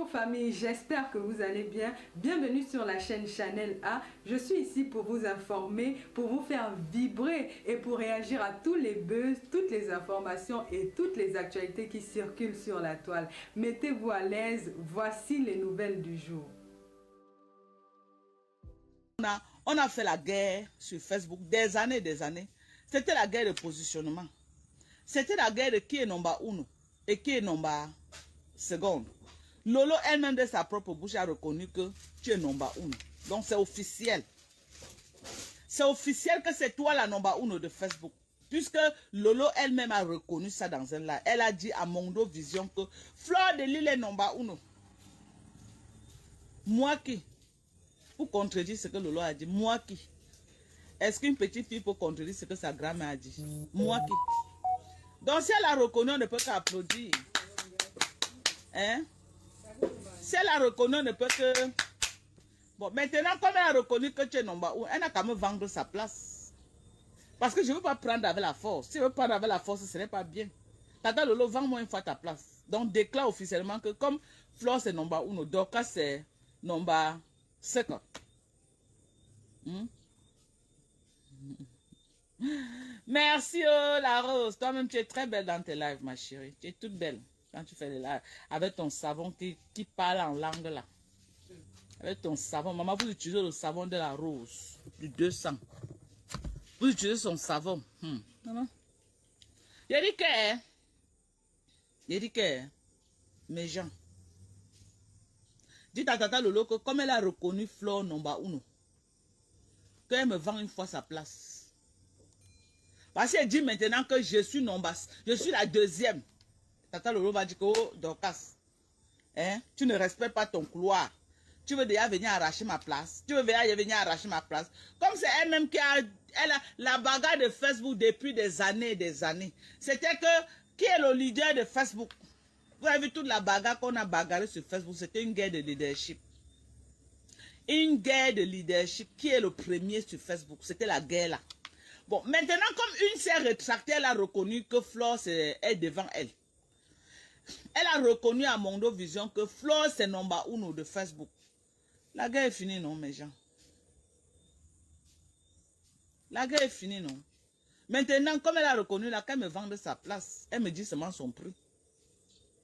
Bonjour famille, j'espère que vous allez bien. Bienvenue sur la chaîne Chanel A. Je suis ici pour vous informer, pour vous faire vibrer et pour réagir à tous les buzz, toutes les informations et toutes les actualités qui circulent sur la toile. Mettez-vous à l'aise, voici les nouvelles du jour. On a fait la guerre sur Facebook des années et des années. C'était la guerre de positionnement. C'était la guerre de qui est number 1 et qui est number 2. Lolo elle-même de sa propre bouche a reconnu que tu es number 1. Donc c'est officiel. C'est officiel que c'est toi la number 1 de Facebook. Puisque Lolo elle-même a reconnu ça dans un live. Elle a dit à Mondo Vision que Fleur de Lille est number 1. Moi qui? Pour contredire ce que Lolo a dit, moi qui? Est-ce qu'une petite fille peut contredire ce que sa grand-mère a dit? Moi qui? Donc si elle a reconnu, on ne peut qu'applaudir. Hein? Si elle a reconnu, on ne peut que... Bon, maintenant, comme elle a reconnu que tu es number 1, elle n'a qu'à me vendre sa place. Parce que je ne veux pas prendre avec la force. Si je veux prendre avec la force, ce n'est pas bien. Tata Lolo, vends-moi une fois ta place. Donc déclare officiellement que comme Flore c'est number 1, Dorcas c'est number 2. Merci la Rose. Toi-même tu es très belle dans tes lives ma chérie. Tu es toute belle quand tu fais les lives. Avec ton savon qui parle en langue là. Avec ton savon. Maman, vous utilisez le savon de la Rose. Du 200. Vous utilisez son savon. Maman. Il dit que mes gens. Dites à Tata Lolo que comme elle a reconnu Flore number 1, qu'elle me vend une fois sa place. Parce qu'elle dit maintenant que je suis la deuxième. Tata Lolo va dire que, oh, Dorcas, hein, tu ne respectes pas ton couloir. Tu veux déjà venir arracher ma place. Tu veux venir arracher ma place. Comme c'est elle-même qui a la bagarre de Facebook depuis des années et des années. C'était que, qui est le leader de Facebook? Vous avez vu toute la bagarre qu'on a bagarré sur Facebook. C'était une guerre de leadership. Une guerre de leadership. Qui est le premier sur Facebook? C'était la guerre là. Bon, maintenant, comme une s'est rétractée, elle a reconnu que Flore est devant elle. Elle a reconnu à Mondo Vision que Flore c'est number 1 de Facebook. La guerre est finie, non, mes gens? La guerre est finie, non? Maintenant, comme elle a reconnu là, qu'elle me vende sa place, elle me dit seulement son prix.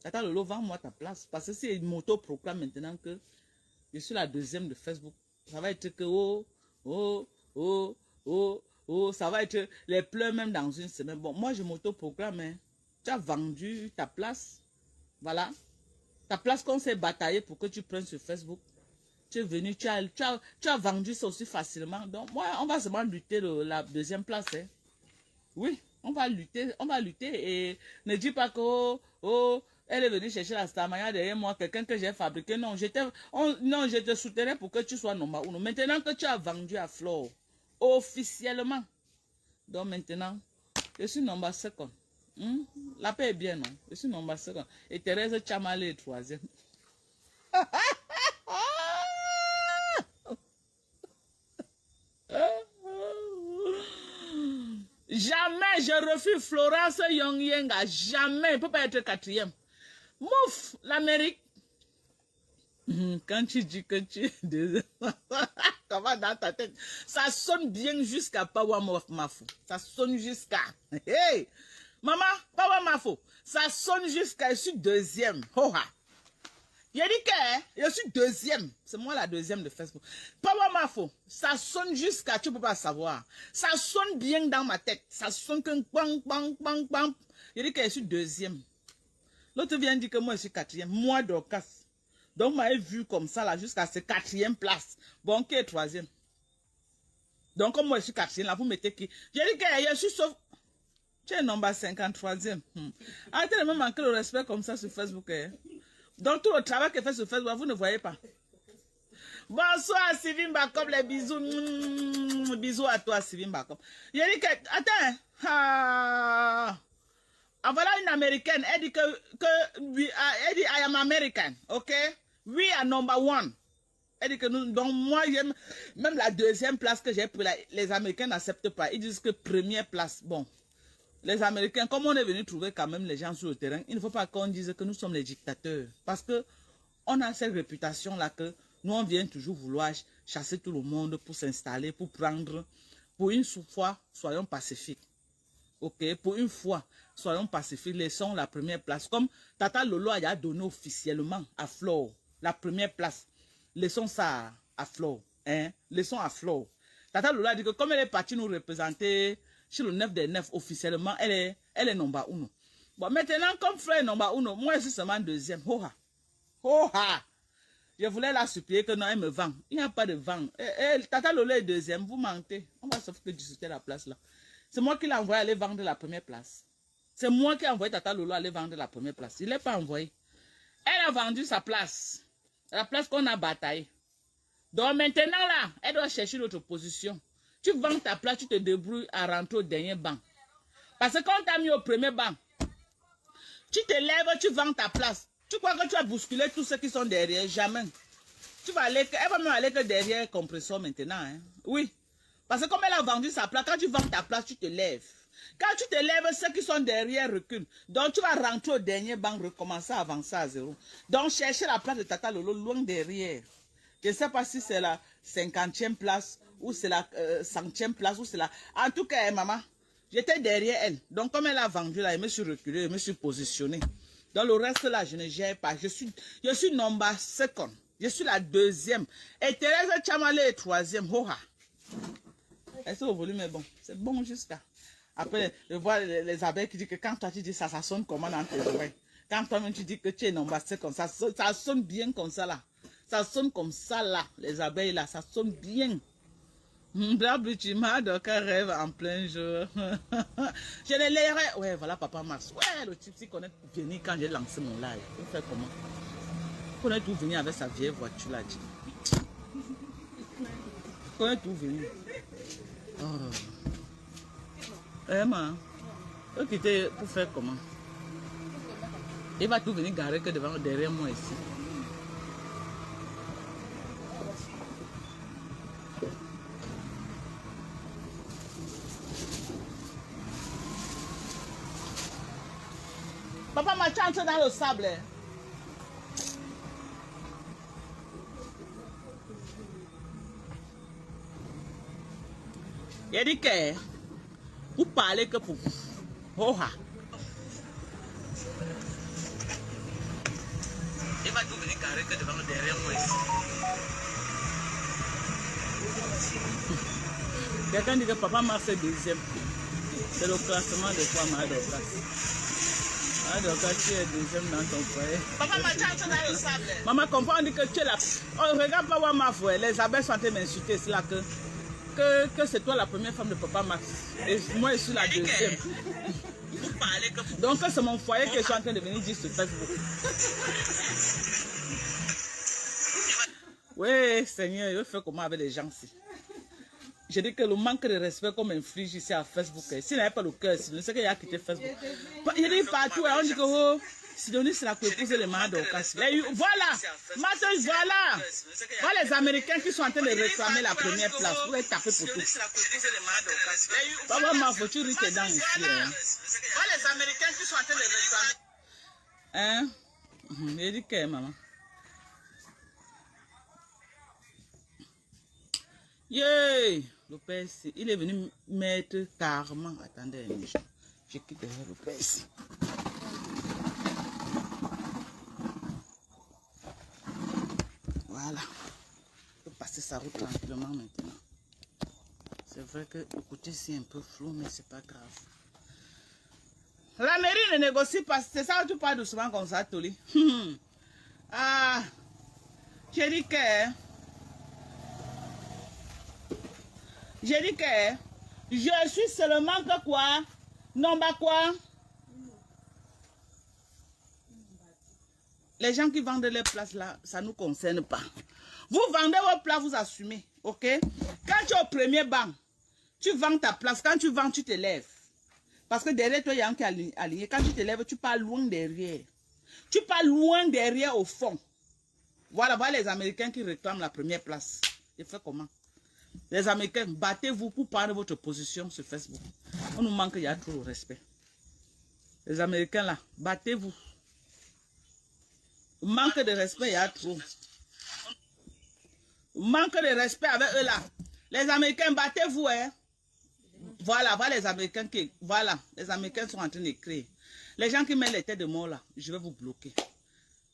Attends, Lolo, vends-moi ta place. Parce que si elle m'auto-proclame maintenant que je suis la deuxième de Facebook, ça va être que ça va être les pleurs même dans une semaine. Bon, moi je m'auto-proclame, hein. Tu as vendu ta place. Voilà. Ta place qu'on s'est bataillé pour que tu prennes sur Facebook. Tu es venu, tu as vendu ça aussi facilement. Donc, moi, on va seulement lutter la deuxième place. Hein. Oui, on va lutter et ne dis pas que, elle est venue chercher la Starmania derrière moi, quelqu'un que j'ai fabriqué. Non, je te soutenais pour que tu sois number 1. Maintenant que tu as vendu à Flore, officiellement. Donc maintenant, je suis number 2. La paix est bien, non? Je suis number 2. Et Thérèse Chamale est 3e. Jamais je refuse Florence Yongyenga. Jamais. Il ne peut pas être 4e. Mouf, l'Amérique. Quand tu dis que tu es deuxième, comment dans ta tête? Ça sonne bien jusqu'à Power Mafo. Ça sonne jusqu'à... Hey! Maman, Power Mafo. Ça sonne jusqu'à... Je suis 2e. Oh, ha. Il a dit que je suis 2e. C'est moi la 2e de Facebook. Power Mafo, ça sonne jusqu'à, tu peux pas savoir. Ça sonne bien dans ma tête. Ça sonne que bang, bang, bang, bang. Il a dit que je suis 2e. L'autre vient dire que moi je suis 4e. Moi, Dorcas. Donc, moi, j'ai vu comme ça là jusqu'à cette 4e place. Bon, qui est 3e? Donc, comme moi je suis 4e, là, vous mettez qui? J'ai dit que je suis sauf. Tu es number 53e. Arrêtez de me manquer le respect comme ça sur Facebook. Hein. Donc, tout le travail que fait sur Facebook, vous ne voyez pas. Bonsoir, Sylvie Bakom, les bisous. Bisous à toi, Sylvie Bakom. Il a dit que, attends, voilà une américaine, elle dit elle dit, I am American, ok? We are number 1. Elle dit que nous, donc moi, même la 2e place que j'ai pris, les Américains n'acceptent pas. Ils disent que 1re place, bon. Les Américains, comme on est venu trouver quand même les gens sur le terrain, il ne faut pas qu'on dise que nous sommes les dictateurs. Parce que on a cette réputation-là que nous, on vient toujours vouloir chasser tout le monde pour s'installer, pour prendre. Pour une fois, soyons pacifiques. Ok, pour une fois, soyons pacifiques, laissons la première place. Comme Tata Lolo a donné officiellement à Flore la première place. Laissons ça à Flore. Hein? Laissons à Flore. Tata Lolo a dit que comme elle est partie nous représenter chez le 9 des 9 officiellement, elle est number 1. Bon, maintenant, comme frère number 1, moi je suis seulement deuxième. Ho-ha. Ho-ha. Je voulais la supplier que non, elle me vend. Il n'y a pas de vent. Tata Lolo est deuxième, vous mentez. On va sauf que discuter la place là. C'est moi qui l'ai envoyé aller vendre la première place. C'est moi qui ai envoyé Tata Lolo aller vendre la première place. Il ne l'a pas envoyé. Elle a vendu sa place. La place qu'on a bataillée. Donc maintenant là, elle doit chercher l'autre position. Tu vends ta place, tu te débrouilles à rentrer au dernier banc. Parce que quand tu as mis au premier banc, tu te lèves, tu vends ta place. Tu crois que tu as bousculé tous ceux qui sont derrière? Jamais. Tu vas aller, elle va même aller que derrière compresseur maintenant. Hein? Oui. Parce que comme elle a vendu sa place, quand tu vends ta place, tu te lèves. Quand tu te lèves, ceux qui sont derrière reculent. Donc tu vas rentrer au dernier banc, recommencer à avancer à zéro. Donc chercher la place de Tata Lolo loin derrière. Je ne sais pas si c'est la 50e place ou c'est la 100e place ou c'est la... En tout cas, maman, j'étais derrière elle. Donc comme elle a vendu là, je me suis reculé, je me suis positionné. Dans le reste là, je ne gère pas. Je suis number 2. Je suis la 2e. Et Thérèse Chamale est 3e. Hoha. Est-ce que le volume est bon? C'est bon jusqu'à. Après, je vois les abeilles qui disent que quand toi tu dis ça, ça sonne comment dans tes oreilles? Quand toi-même tu dis que tu es number 2, ça sonne bien comme ça là. Ça sonne comme ça là. Les abeilles là, ça sonne bien. Tu m'as donc un rêve en plein jour. Je ne l'aimerais. Ouais, voilà Papa Max. Ouais, le type qui connaît tout venir quand j'ai lancé mon live. Il fait comment? Il connaît tout venir avec sa vieille voiture là. Il connaît tout venir. Oh. Vraiment. Il faut quitter pour faire comment? Il va tout venir garer que devant, derrière moi ici. Papa m'a chanté dans le sable. Il a dit que vous parlez que pour vous. Oh, il va tout venir carré que devant derrière moi ici. Quelqu'un dit que Papa m'a fait deuxième. C'est le classement de toi, ma Dorcas. Ma Dorcas, tu es deuxième dans ton foyer. Papa m'a chanté dans le sable. Maman comprend que tu es là. Oh, regarde pas où ma foi. Les abeilles sont en train de m'insulter. C'est là que c'est toi la première femme de Papa Max. Et moi, je suis la deuxième. Donc, c'est mon foyer que je suis en train de venir dire sur Facebook. Oui, Seigneur, je fais comment avec les gens ici. Je dis que le manque de respect qu'on m'inflige ici à Facebook, s'il n'avait pas le cœur, c'est qu'il a quitté Facebook. Je dis partout, on dit que oh, Sidonie, c'est la épouse de Mara Dorcas. Voilà, maintenant, voilà. Voilà les Américains qui sont en train de réclamer la première place. Vous pouvez taper pour tout. Papa, ma voiture est dans ici. Voilà les Américains qui sont en train de réclamer. Hein? Je dis que maman. Yeah! Le père, il est venu mettre carrément. Attendez, je quitte le père ici. Voilà. Je peux passer sa route tranquillement maintenant. C'est vrai que le côté c'est un peu flou, mais c'est pas grave. La mairie ne négocie pas. C'est ça que tu parles doucement comme ça, Toli. Ah, j'ai dit que je suis seulement que quoi? Non, bah quoi? Les gens qui vendent les places là, ça ne nous concerne pas. Vous vendez vos places, vous assumez, ok? Quand tu es au premier banc, tu vends ta place. Quand tu vends, tu te lèves. Parce que derrière toi, il y a un qui est aligné. Quand tu te lèves, tu pars loin derrière. Tu pars loin derrière au fond. Voilà, voilà les Américains qui réclament la première place. Je fais comment? Les Américains, battez-vous pour prendre votre position sur Facebook. On nous manque, il y a trop de respect. Les Américains là, battez-vous. Manque de respect, il y a trop. Manque de respect avec eux là. Les Américains, battez-vous, hein. Voilà, voilà les Américains qui... Voilà, les Américains sont en train d'écrire. Les gens qui mettent les têtes de mort là, je vais vous bloquer.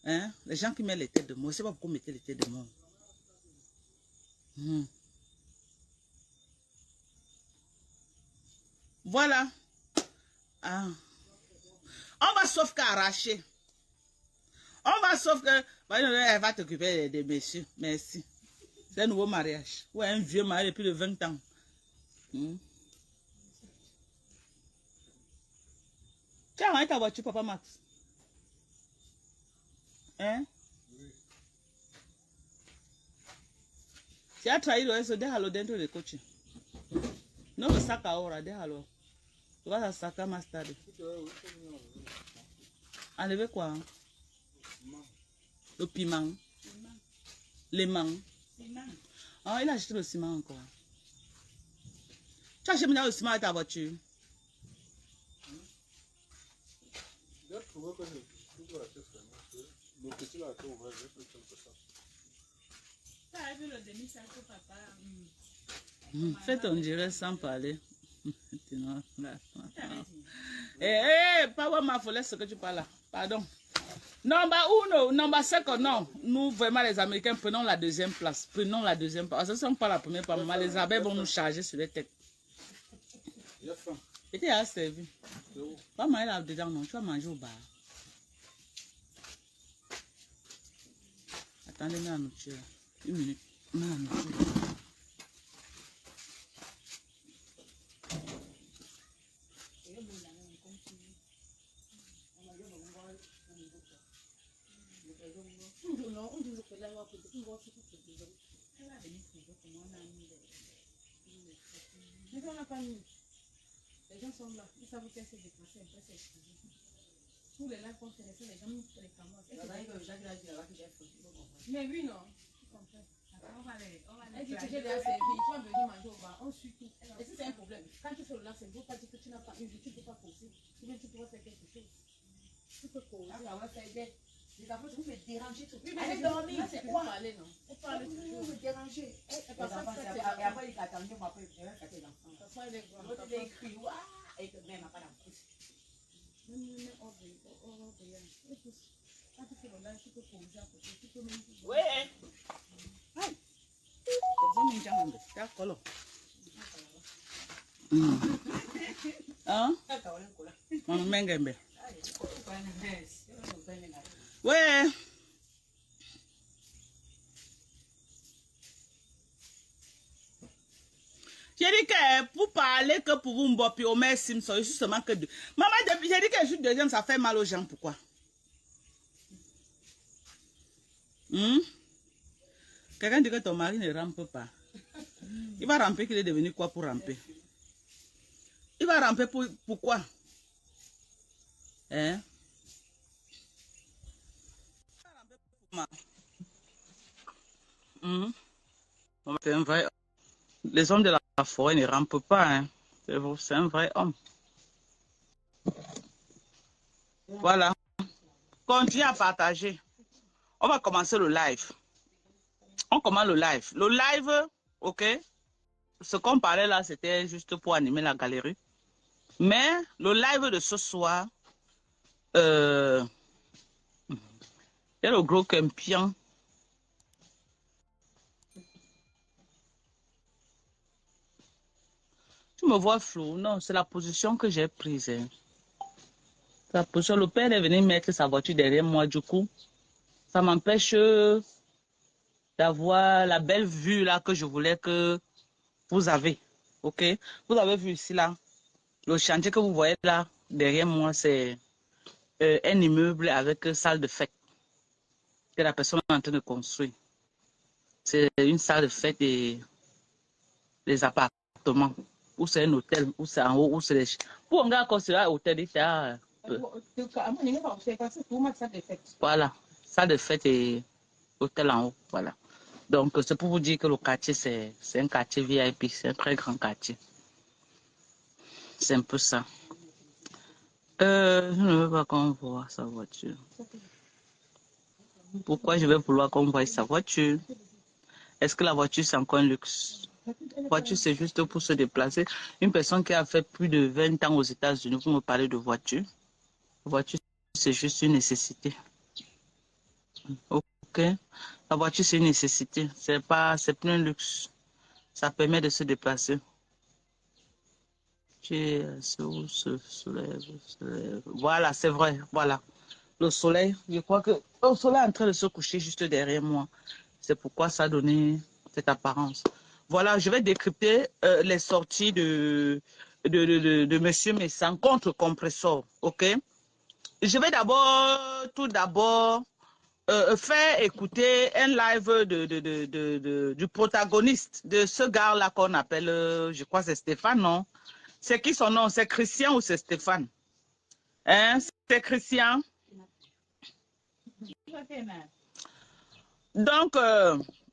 Hein? Les gens qui mettent les têtes de mort, je ne sais pas pourquoi vous mettez les têtes de mort. Voilà. Ah. On va sauf qu'arracher. On va sauf que... Elle va t'occuper des messieurs. Merci. C'est un nouveau mariage. Ouais, un vieux mariage depuis de 20 ans. Tu as rentré ta voiture, papa Max? Hein? Si ha traído eso, déjalo dentro del coche. No lo saca ahora, déjalo. Lo vas a sacar más tarde. Enlever quoi? Le piment. Les mangues. Ah, il a acheté le ciment encore. Tu as acheté le ciment avec ta voiture? Fais ton direct sans parler. Pas vraiment, faut laisser ce que tu parles là. Pardon. Number 5, non. Nous, vraiment, les Américains, prenons la deuxième place. Prenons la deuxième place. Ce ne sont pas la première place. Maman, les abeilles vont nous charger sur les têtes. Et tu as servi. Pas manger là-dedans, non. Tu vas manger au bar. Attendez, mets la nourriture. Une minute. Mets la nourriture. Les gens sont là, ils savent qu'elle s'est déplacée, un peu s'excuser. Tous les lives qu'on fait, les gens nous réclament. Mais oui, non. On va les. Elle dit que j'ai déjà servi, tu vas venir manger au bar, on suit tout. Et si c'est un problème, quand tu fais le live, c'est ne veut pas dire que tu n'as pas une vie, tu ne peux pas causer. Ou bien tu pourras faire quelque chose. Tu peux causer. Ah, ouais, faire des. Les enfants, vous me dérangez tout. Oui, mais dormir, c'est quoi parler, non? On parle toujours. Vous me dérangez. Et après, il t'attendait, moi, après, je vais faire tes enfants. Parfois, il est grand. L'autre, il écrit, waouh, et que même, pas d'enfant. Quand tu fais le live, tu peux causer à côté. Tu peux même. Oui. Hein? Ouais. J'ai dit que pour parler que pour vous m'bopper au maire Simpson, je suis seulement que deux. Maman, j'ai dit que je suis deuxième, ça fait mal aux gens. Pourquoi? Quelqu'un dit que ton mari ne rampe pas. Il va ramper qu'il est devenu quoi pour ramper? Il va ramper pourquoi? Hein? C'est un vrai. Les hommes de la forêt ne rampent pas. Hein? C'est un vrai homme. Voilà. Continue à partager. On va commencer le live. On commence le live. Le live, ok? Ce qu'on parlait là, c'était juste pour animer la galerie. Mais le live de ce soir, il y a le gros campion. Tu me vois flou? Non, c'est la position que j'ai prise. Hein. La position, le père est venu mettre sa voiture derrière moi, du coup, ça m'empêche d'avoir la belle vue là que je voulais que vous avez. Ok? Vous avez vu ici là, le chantier que vous voyez là, derrière moi, c'est un immeuble avec salle de fête que la personne est en train de construire. C'est une salle de fête et les appartements. Ou c'est un hôtel, ou c'est en haut, ou c'est les... Pour un gars construire un hôtel, il fait... Voilà, salle de fête et hôtel en haut, voilà. Donc, c'est pour vous dire que le quartier, c'est un quartier VIP, c'est un très grand quartier. C'est un peu ça. Je ne veux pas qu'on voit sa voiture. Pourquoi je vais vouloir qu'on voie sa voiture? Est-ce que la voiture, c'est encore un luxe? La voiture, c'est juste pour se déplacer. Une personne qui a fait plus de 20 ans aux États-Unis, vous me parlez de voiture. La voiture, c'est juste une nécessité. OK? La voiture, c'est une nécessité. C'est plus un luxe. Ça permet de se déplacer. Voilà, c'est vrai. Voilà. Le soleil, je crois que le soleil est en train de se coucher juste derrière moi. C'est pourquoi ça a donné cette apparence. Voilà, je vais décrypter les sorties de Monsieur Messan contre compresseur. OK? Je vais tout d'abord, faire écouter un live du protagoniste de ce gars-là qu'on appelle, je crois c'est Stéphane, non? C'est qui son nom? C'est Christian ou c'est Stéphane? Hein? C'est Christian. Donc,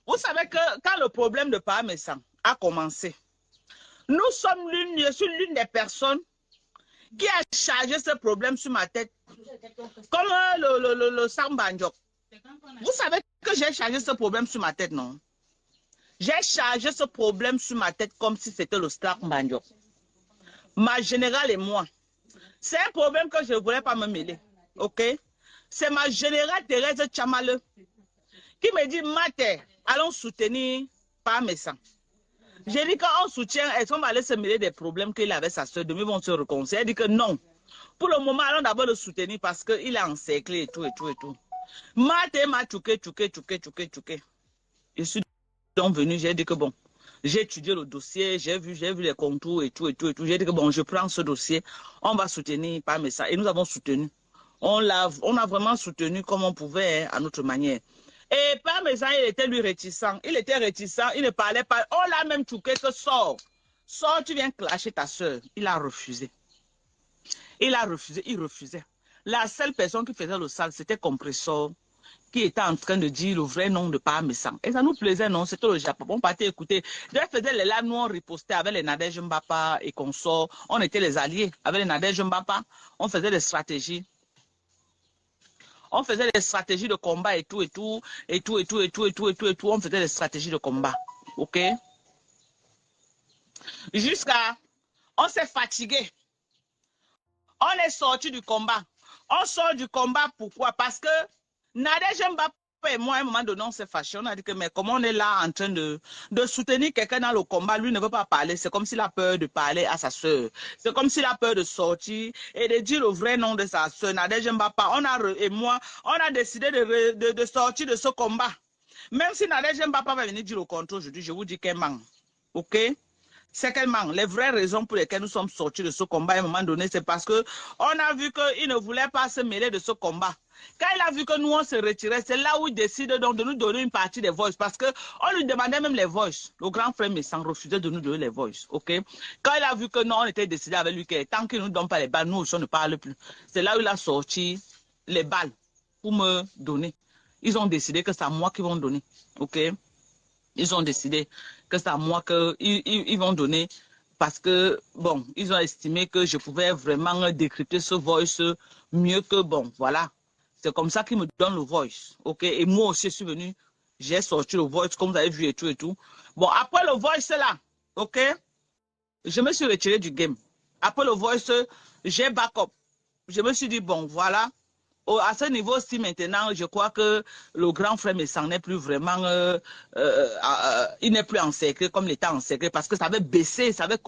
vous savez que quand le problème de Parmesan a commencé, je suis l'une des personnes qui a chargé ce problème sur ma tête, comme le Sambanjok. Vous savez que j'ai chargé ce problème sur ma tête, non? J'ai chargé ce problème sur ma tête comme si c'était le Sambanjok. Ma générale et moi. C'est un problème que je ne voulais pas me mêler. OK? C'est ma générale Thérèse Chamale qui me dit, Mate, allons soutenir Parmesan. J'ai dit qu'on soutient, est-ce qu'on va aller se mêler des problèmes qu'il avait sa soeur, demain ils vont se réconcilier. Elle dit que non. Pour le moment, allons d'abord le soutenir parce qu'il est encerclé et tout, et tout, et tout. Mate m'a tchouké. Je suis donc venu, j'ai dit que bon, j'ai étudié le dossier, j'ai vu les contours et tout, et tout, et tout. J'ai dit que bon, je prends ce dossier, on va soutenir Parmesan. Et nous avons soutenu. On a vraiment soutenu comme on pouvait, hein, à notre manière. Et Parmesan, il était lui réticent. Il était réticent, il ne parlait pas. On l'a même touqué que sors. Sors, tu viens clasher ta soeur. Il a refusé. Il refusait. La seule personne qui faisait le sale, c'était Compressor, qui était en train de dire le vrai nom de Parmesan. Et ça nous plaisait, non? C'était le Japon. On partait écouter. Je faisais les là, nous on ripostait avec les Nadège Mbapa et consorts. On était les alliés avec les Nadège Mbapa. On faisait des stratégies. On faisait des stratégies de combat et tout. On faisait des stratégies de combat. OK? Jusqu'à... On s'est fatigué. On est sorti du combat. On sort du combat, pourquoi? Parce que Nadège Mbapa et moi, à un moment donné, on s'est fâché. On a dit que, mais comment on est là en train de soutenir quelqu'un dans le combat, lui ne veut pas parler. C'est comme s'il a peur de parler à sa soeur. C'est comme s'il a peur de sortir et de dire le vrai nom de sa soeur. Nadège Mbapa, et moi, on a décidé de sortir de ce combat. Même si Nadège Mbapa va venir dire le contraire aujourd'hui, je vous dis qu'elle manque. OK? C'est qu'elle manque. Les vraies raisons pour lesquelles nous sommes sortis de ce combat à un moment donné, c'est parce qu'on a vu qu'il ne voulait pas se mêler de ce combat. Quand il a vu que nous, on se retirait, c'est là où il décide donc de nous donner une partie des voices. Parce qu'on lui demandait même les voices. Le grand frère Messan refusait de nous donner les voices. OK? Quand il a vu que non, on était décidé avec lui que tant qu'il ne nous donne pas les balles, nous aussi, on ne parle plus. C'est là où il a sorti les balles pour me donner. Ils ont décidé que c'est à moi qu'ils vont donner. OK? Ils ont décidé que c'est à moi qu'ils vont donner parce que, bon, ils ont estimé que je pouvais vraiment décrypter ce voice mieux que, bon, voilà. C'est comme ça qu'ils me donnent le voice, OK? Et moi aussi, je suis venu, j'ai sorti le voice, comme vous avez vu et tout et tout. Bon, après le voice là, OK? Je me suis retiré du game. Après le voice, j'ai backup. Je me suis dit, bon, voilà. À ce niveau-ci, maintenant, je crois que le grand frère Messan n'est plus vraiment, il n'est plus encerclé comme il était encerclé parce que ça avait baissé, ça avait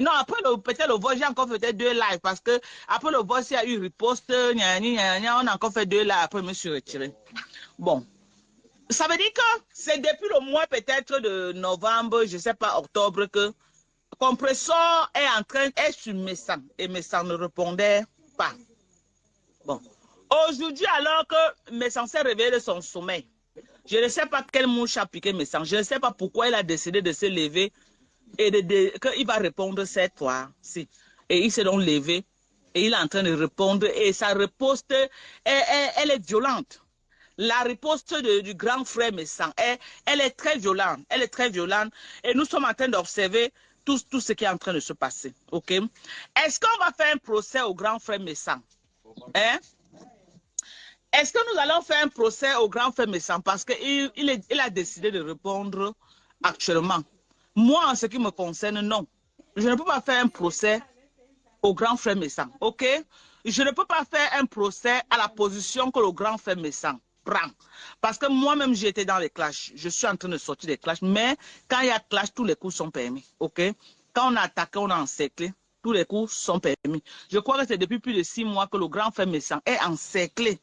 non, après peut-être le voice, j'ai encore fait 2 lives parce que après le voice, il y a eu riposte, on a encore fait 2 lives, après je me suis retiré. Bon. Ça veut dire que c'est depuis le mois peut-être de novembre, je ne sais pas, octobre, que Compressor est sur Messan et Messan ne répondait pas. Bon. Aujourd'hui, alors que Messan s'est réveillé de son sommeil, je ne sais pas quelle mouche a piqué Messan. Je ne sais pas pourquoi il a décidé de se lever et qu'il va répondre cette fois-ci. Et il s'est donc levé et il est en train de répondre et sa riposte, elle est violente. La riposte du grand frère Messan, elle est très violente. Elle est très violente et nous sommes en train d'observer tout ce qui est en train de se passer. OK? Est-ce qu'on va faire un procès au grand frère Messan? Hein? Est-ce que nous allons faire un procès au grand frère Messam parce qu'il a décidé de répondre actuellement? Moi, en ce qui me concerne, non. Je ne peux pas faire un procès au grand frère Messam, ok? Je ne peux pas faire un procès à la position que le grand frère Messam prend. Parce que moi-même, j'étais dans les clashs. Je suis en train de sortir des clashs. Mais quand il y a clash, tous les coups sont permis, ok? Quand on a attaqué, on a encerclé, tous les coups sont permis. Je crois que c'est depuis plus de 6 mois que le grand frère Messam est encerclé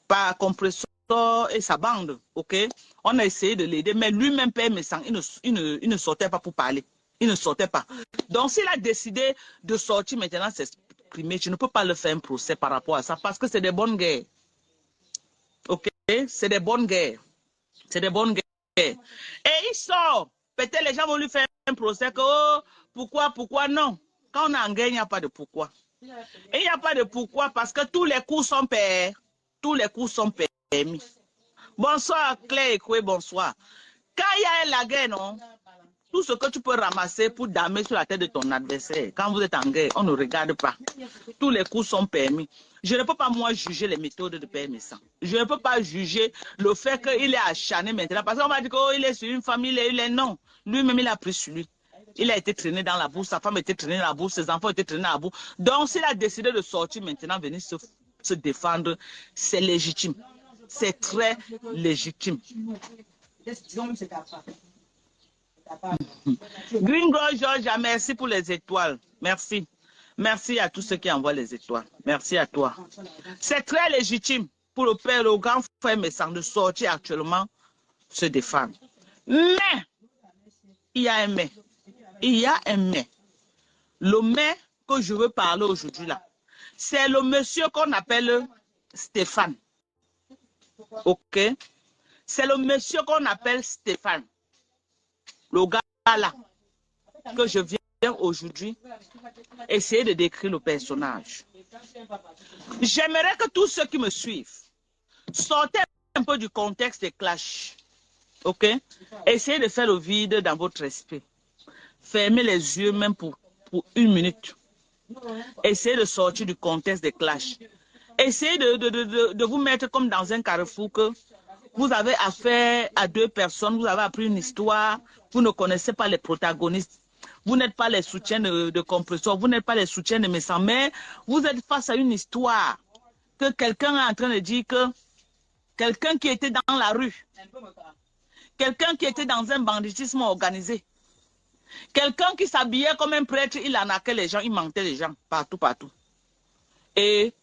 par compresseur et sa bande, ok? On a essayé de l'aider, mais lui-même, Père Messam, il ne sortait pas pour parler. Il ne sortait pas. Donc, s'il a décidé de sortir maintenant, s'exprimer, je ne peux pas le faire un procès par rapport à ça, parce que c'est des bonnes guerres. Ok? C'est des bonnes guerres. C'est des bonnes guerres. Et il sort. Peut-être les gens vont lui faire un procès que, oh, pourquoi non? Quand on est en guerre, il n'y a pas de pourquoi. Et il n'y a pas de pourquoi, parce que tous les coups sont permis. Tous les coups sont permis. Bonsoir, Claire et Koué, bonsoir. Quand il y a la guerre, non? Tout ce que tu peux ramasser pour damer sur la tête de ton adversaire, quand vous êtes en guerre, on ne regarde pas. Tous les coups sont permis. Je ne peux pas, moi, juger les méthodes de Père Messam. Je ne peux pas juger le fait qu'il est acharné maintenant. Parce qu'on va dire qu'il est sur une famille, il est non. Lui-même, il a pris sur lui. Il a été traîné dans la boue, sa femme a été traînée dans la boue, ses enfants étaient traînés dans la boue. Donc, s'il a décidé de sortir maintenant, venir se défendre, c'est légitime. C'est très légitime. Gringo Georgia, merci pour les étoiles. Merci. Merci à tous ceux qui envoient les étoiles. Merci à toi. C'est très légitime pour le père, le grand frère Messam de sortir actuellement se défendre. Mais, il y a un mais. Il y a un mais. Le mais que je veux parler aujourd'hui là, c'est le monsieur qu'on appelle Stéphane. Ok? C'est le monsieur qu'on appelle Stéphane. Le gars là, que je viens aujourd'hui essayer de décrire le personnage. J'aimerais que tous ceux qui me suivent sortez un peu du contexte des clashs. Ok? Essayez de faire le vide dans votre esprit. Fermez les yeux même pour 1 minute. Essayez de sortir du contexte des clashs. Essayez de vous mettre comme dans un carrefour que vous avez affaire à 2 personnes, vous avez appris une histoire, vous ne connaissez pas les protagonistes. Vous n'êtes pas les soutiens de compresseurs, vous n'êtes pas les soutiens de Messam, mais vous êtes face à une histoire que quelqu'un est en train de dire que quelqu'un qui était dans la rue, quelqu'un qui était dans un banditisme organisé, quelqu'un qui s'habillait comme un prêtre, il arnaquait les gens, il mentait les gens, partout, partout. Et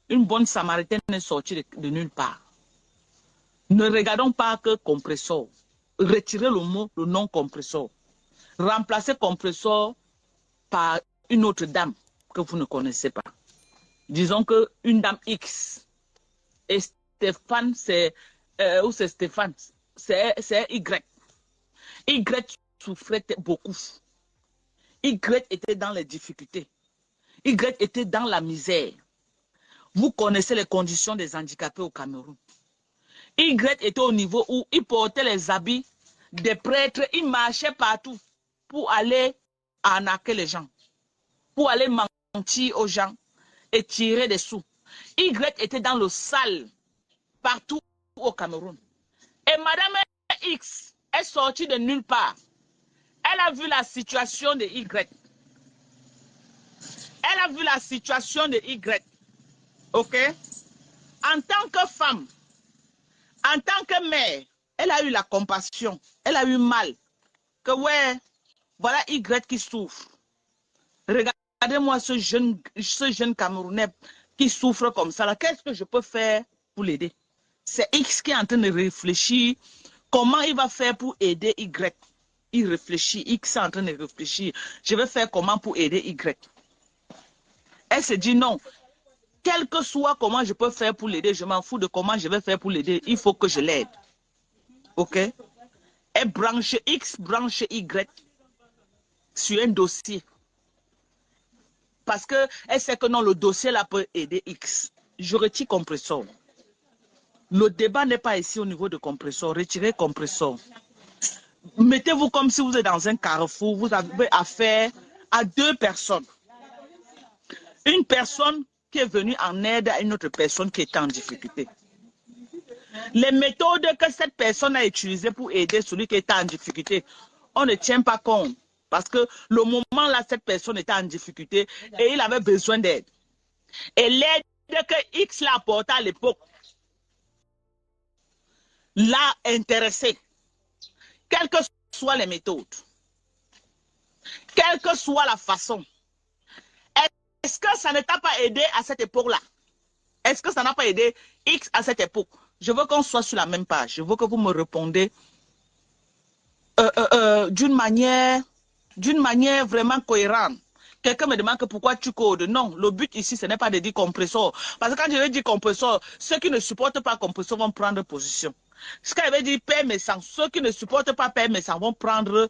une bonne samaritaine est sortie de nulle part. Ne regardons pas que compresseur. Retirez le nom compresseur. Remplacez compresseur par une autre dame que vous ne connaissez pas. Disons que une dame X. Et Stéphane, c'est Stéphane, c'est Y. Y souffrait beaucoup. Y était dans les difficultés. Y était dans la misère. Vous connaissez les conditions des handicapés au Cameroun. Y était au niveau où il portait les habits des prêtres, il marchait partout pour aller arnaquer les gens, pour aller mentir aux gens et tirer des sous. Y était dans le sale partout au Cameroun. Et Madame X est sortie de nulle part. Elle a vu la situation de Y. Elle a vu la situation de Y. Ok? En tant que femme, en tant que mère, elle a eu la compassion. Elle a eu mal. Que ouais, voilà Y qui souffre. Regardez-moi ce jeune Camerounais qui souffre comme ça. Qu'est-ce que je peux faire pour l'aider? C'est X qui est en train de réfléchir comment il va faire pour aider Y. Il réfléchit, X est en train de réfléchir. Je vais faire comment pour aider Y. Elle se dit non. Quel que soit comment je peux faire pour l'aider, je m'en fous de comment je vais faire pour l'aider. Il faut que je l'aide. Ok? Elle branche X, branche Y sur un dossier. Parce qu'elle sait que non, le dossier là peut aider X. Je retire compresseur. Le débat n'est pas ici au niveau de compresseur. Retirez compresseur. Mettez-vous comme si vous êtes dans un carrefour. Vous avez affaire à 2 personnes. Une personne qui est venue en aide à une autre personne qui est en difficulté. Les méthodes que cette personne a utilisées pour aider celui qui est en difficulté, on ne tient pas compte. Parce que le moment là, cette personne était en difficulté et il avait besoin d'aide. Et l'aide que X l'a apportée à l'époque l'a intéressé. Quelles que soient les méthodes, quelle que soit la façon, est-ce que ça ne t'a pas aidé à cette époque-là? Est-ce que ça n'a pas aidé X à cette époque? Je veux qu'on soit sur la même page. Je veux que vous me répondez d'une manière vraiment cohérente. Quelqu'un me demande que pourquoi tu codes. Non, le but ici, ce n'est pas de dire compresseur. Parce que quand je dis compresseur, ceux qui ne supportent pas compresseur vont prendre position. Ce qu'elle veut dire père méchant, ceux qui ne supportent pas père méchant vont prendre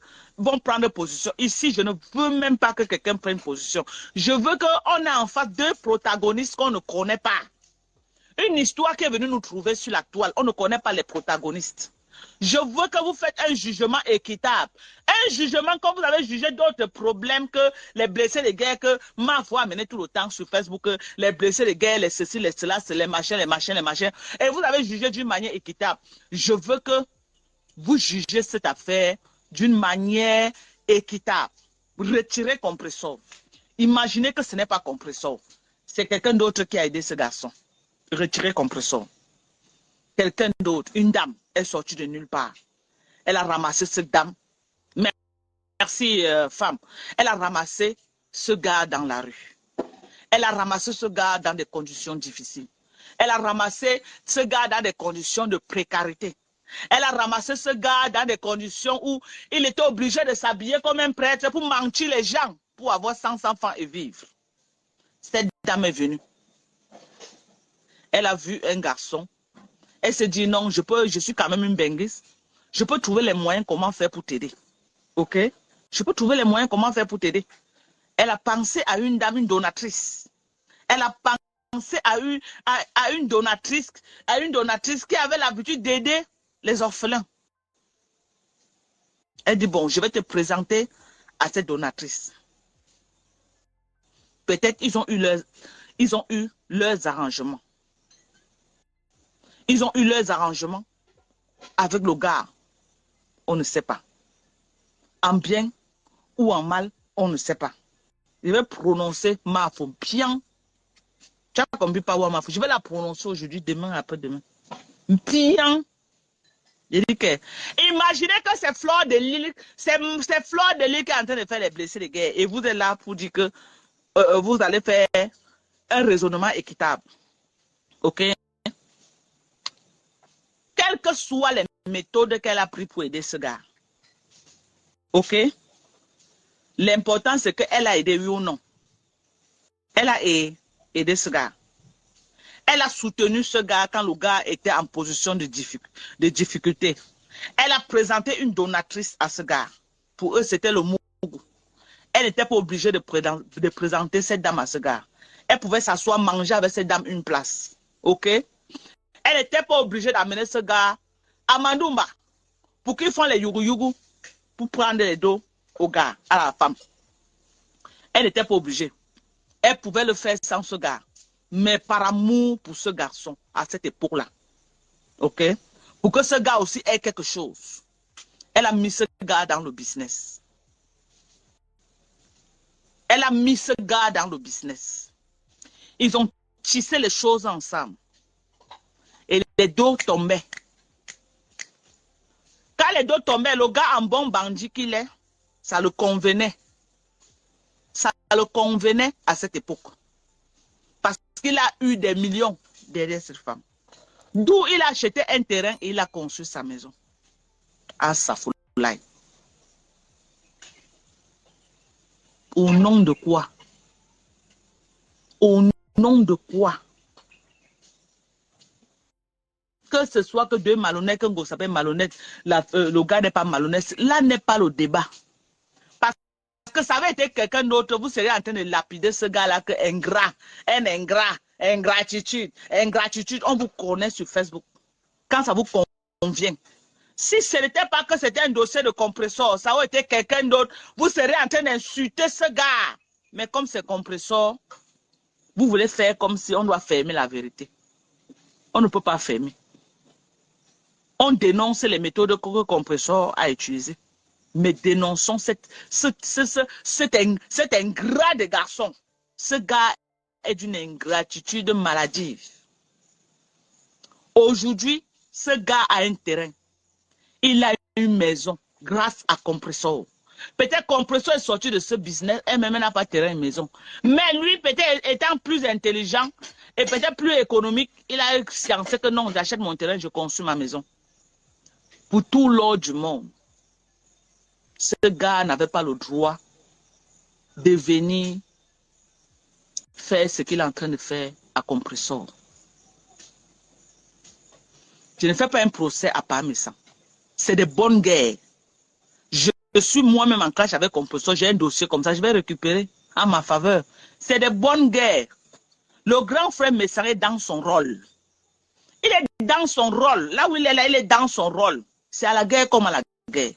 position. Ici, je ne veux même pas que quelqu'un prenne position. Je veux qu'on ait en face deux protagonistes qu'on ne connaît pas. Une histoire qui est venue nous trouver sur la toile, on ne connaît pas les protagonistes. Je veux que vous faites un jugement équitable. Un jugement comme vous avez jugé d'autres problèmes que les blessés de guerre que ma foi amené tout le temps sur Facebook, les blessés de guerre, les ceci, les cela, les machins, les machins, les machins. Et vous avez jugé d'une manière équitable. Je veux que vous jugez cette affaire d'une manière équitable. Retirez compresseur. Imaginez que ce n'est pas compresseur. C'est quelqu'un d'autre qui a aidé ce garçon. Retirez compresseur. Quelqu'un d'autre, une dame, est sortie de nulle part. Elle a ramassé cette dame. Merci, femme. Elle a ramassé ce gars dans la rue. Elle a ramassé ce gars dans des conditions difficiles. Elle a ramassé ce gars dans des conditions de précarité. Elle a ramassé ce gars dans des conditions où il était obligé de s'habiller comme un prêtre pour mentir les gens, pour avoir 100 enfants et vivre. Cette dame est venue. Elle a vu un garçon. Elle se dit non, je suis quand même une benguise. Je peux trouver les moyens comment faire pour t'aider. Ok? Je peux trouver les moyens comment faire pour t'aider. Elle a pensé à une dame, une donatrice. Elle a pensé à une donatrice qui avait l'habitude d'aider les orphelins. Elle dit bon, je vais te présenter à cette donatrice. Peut-être ils ont eu leurs arrangements. Ils ont eu leurs arrangements avec le gars. On ne sait pas. En bien ou en mal, on ne sait pas. Je vais prononcer Mafo bien. Tu as compris pas ou Mafo? Je vais la prononcer aujourd'hui, demain, après-demain. Bien. Je dis que, imaginez que c'est Fleur de Lille, c'est Fleur de Lille qui est en train de faire les blessés de guerre. Et vous êtes là pour dire que vous allez faire un raisonnement équitable. Ok? Quelles que soient les méthodes qu'elle a prises pour aider ce gars. Ok? L'important, c'est qu'elle a aidé, oui ou non. Elle a aidé ce gars. Elle a soutenu ce gars quand le gars était en position de difficulté. Elle a présenté une donatrice à ce gars. Pour eux, c'était le Mougou. Elle n'était pas obligée de présenter cette dame à ce gars. Elle pouvait s'asseoir, manger avec cette dame une place. Ok? Elle n'était pas obligée d'amener ce gars à Mandoumba pour qu'ils font les yugu-yugu pour prendre les dos au gars, à la femme. Elle n'était pas obligée. Elle pouvait le faire sans ce gars. Mais par amour pour ce garçon, à cette époque-là. Ok? Pour que ce gars aussi ait quelque chose. Elle a mis ce gars dans le business. Elle a mis ce gars dans le business. Ils ont tissé les choses ensemble. Et les dos tombaient. Quand les dos tombaient, le gars en bon bandit qu'il est, ça le convenait. Ça le convenait à cette époque. Parce qu'il a eu des millions derrière cette femme. D'où il a acheté un terrain et il a construit sa maison. À Safoulaye. Au nom de quoi? Au nom de quoi? Que ce soit que deux malhonnêtes, que vous s'appelle malhonnête, le gars n'est pas malhonnête. Là n'est pas le débat. Parce que ça avait été quelqu'un d'autre, vous seriez en train de lapider ce gars-là, que ingrat, un ingrat, ingratitude, on vous connaît sur Facebook. Quand ça vous convient. Si ce n'était pas que c'était un dossier de compresseur, ça aurait été quelqu'un d'autre, vous seriez en train d'insulter ce gars. Mais comme c'est compresseur, vous voulez faire comme si on doit fermer la vérité. On ne peut pas fermer. On dénonce les méthodes que le compresseur a utilisées. Mais dénonçons cet ingrat de garçon. Ce gars est d'une ingratitude maladive. Aujourd'hui, ce gars a un terrain. Il a une maison grâce à Compressor. Peut-être Compressor est sorti de ce business, elle-même n'a pas terrain et maison. Mais lui, peut-être étant plus intelligent et peut-être plus économique, il a sciencé que non, j'achète mon terrain, je construis ma maison. Pour tout l'or du monde, ce gars n'avait pas le droit de venir faire ce qu'il est en train de faire à Compressor. Je ne fais pas un procès à Parmesan. C'est de bonnes guerres. Je suis moi-même en clash avec Compressor. J'ai un dossier comme ça. Je vais récupérer en ma faveur. C'est de bonnes guerres. Le grand frère Messara est dans son rôle. Il est dans son rôle. Là où il est là, il est dans son rôle. C'est à la guerre comme à la guerre.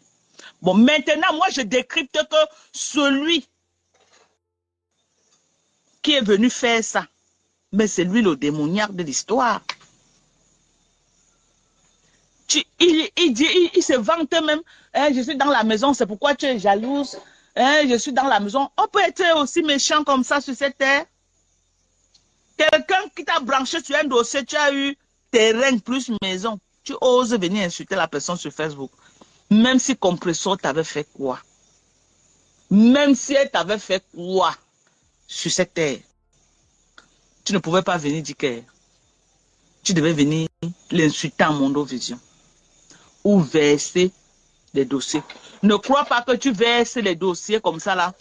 Bon, maintenant, moi, je décrypte que celui qui est venu faire ça, mais c'est lui le démoniaque de l'histoire. Il se vante même, hein, je suis dans la maison, c'est pourquoi tu es jalouse, hein, je suis dans la maison. On peut être aussi méchant comme ça sur cette terre. Quelqu'un qui t'a branché sur un dossier, tu as eu terrain plus maison. Tu oses venir insulter la personne sur Facebook. Même si Compressor t'avait fait quoi? Même si elle t'avait fait quoi sur cette terre? Tu ne pouvais pas venir dire que tu devais venir l'insulter en Mondovision. Ou verser les dossiers. Ne crois pas que tu verses les dossiers comme ça là.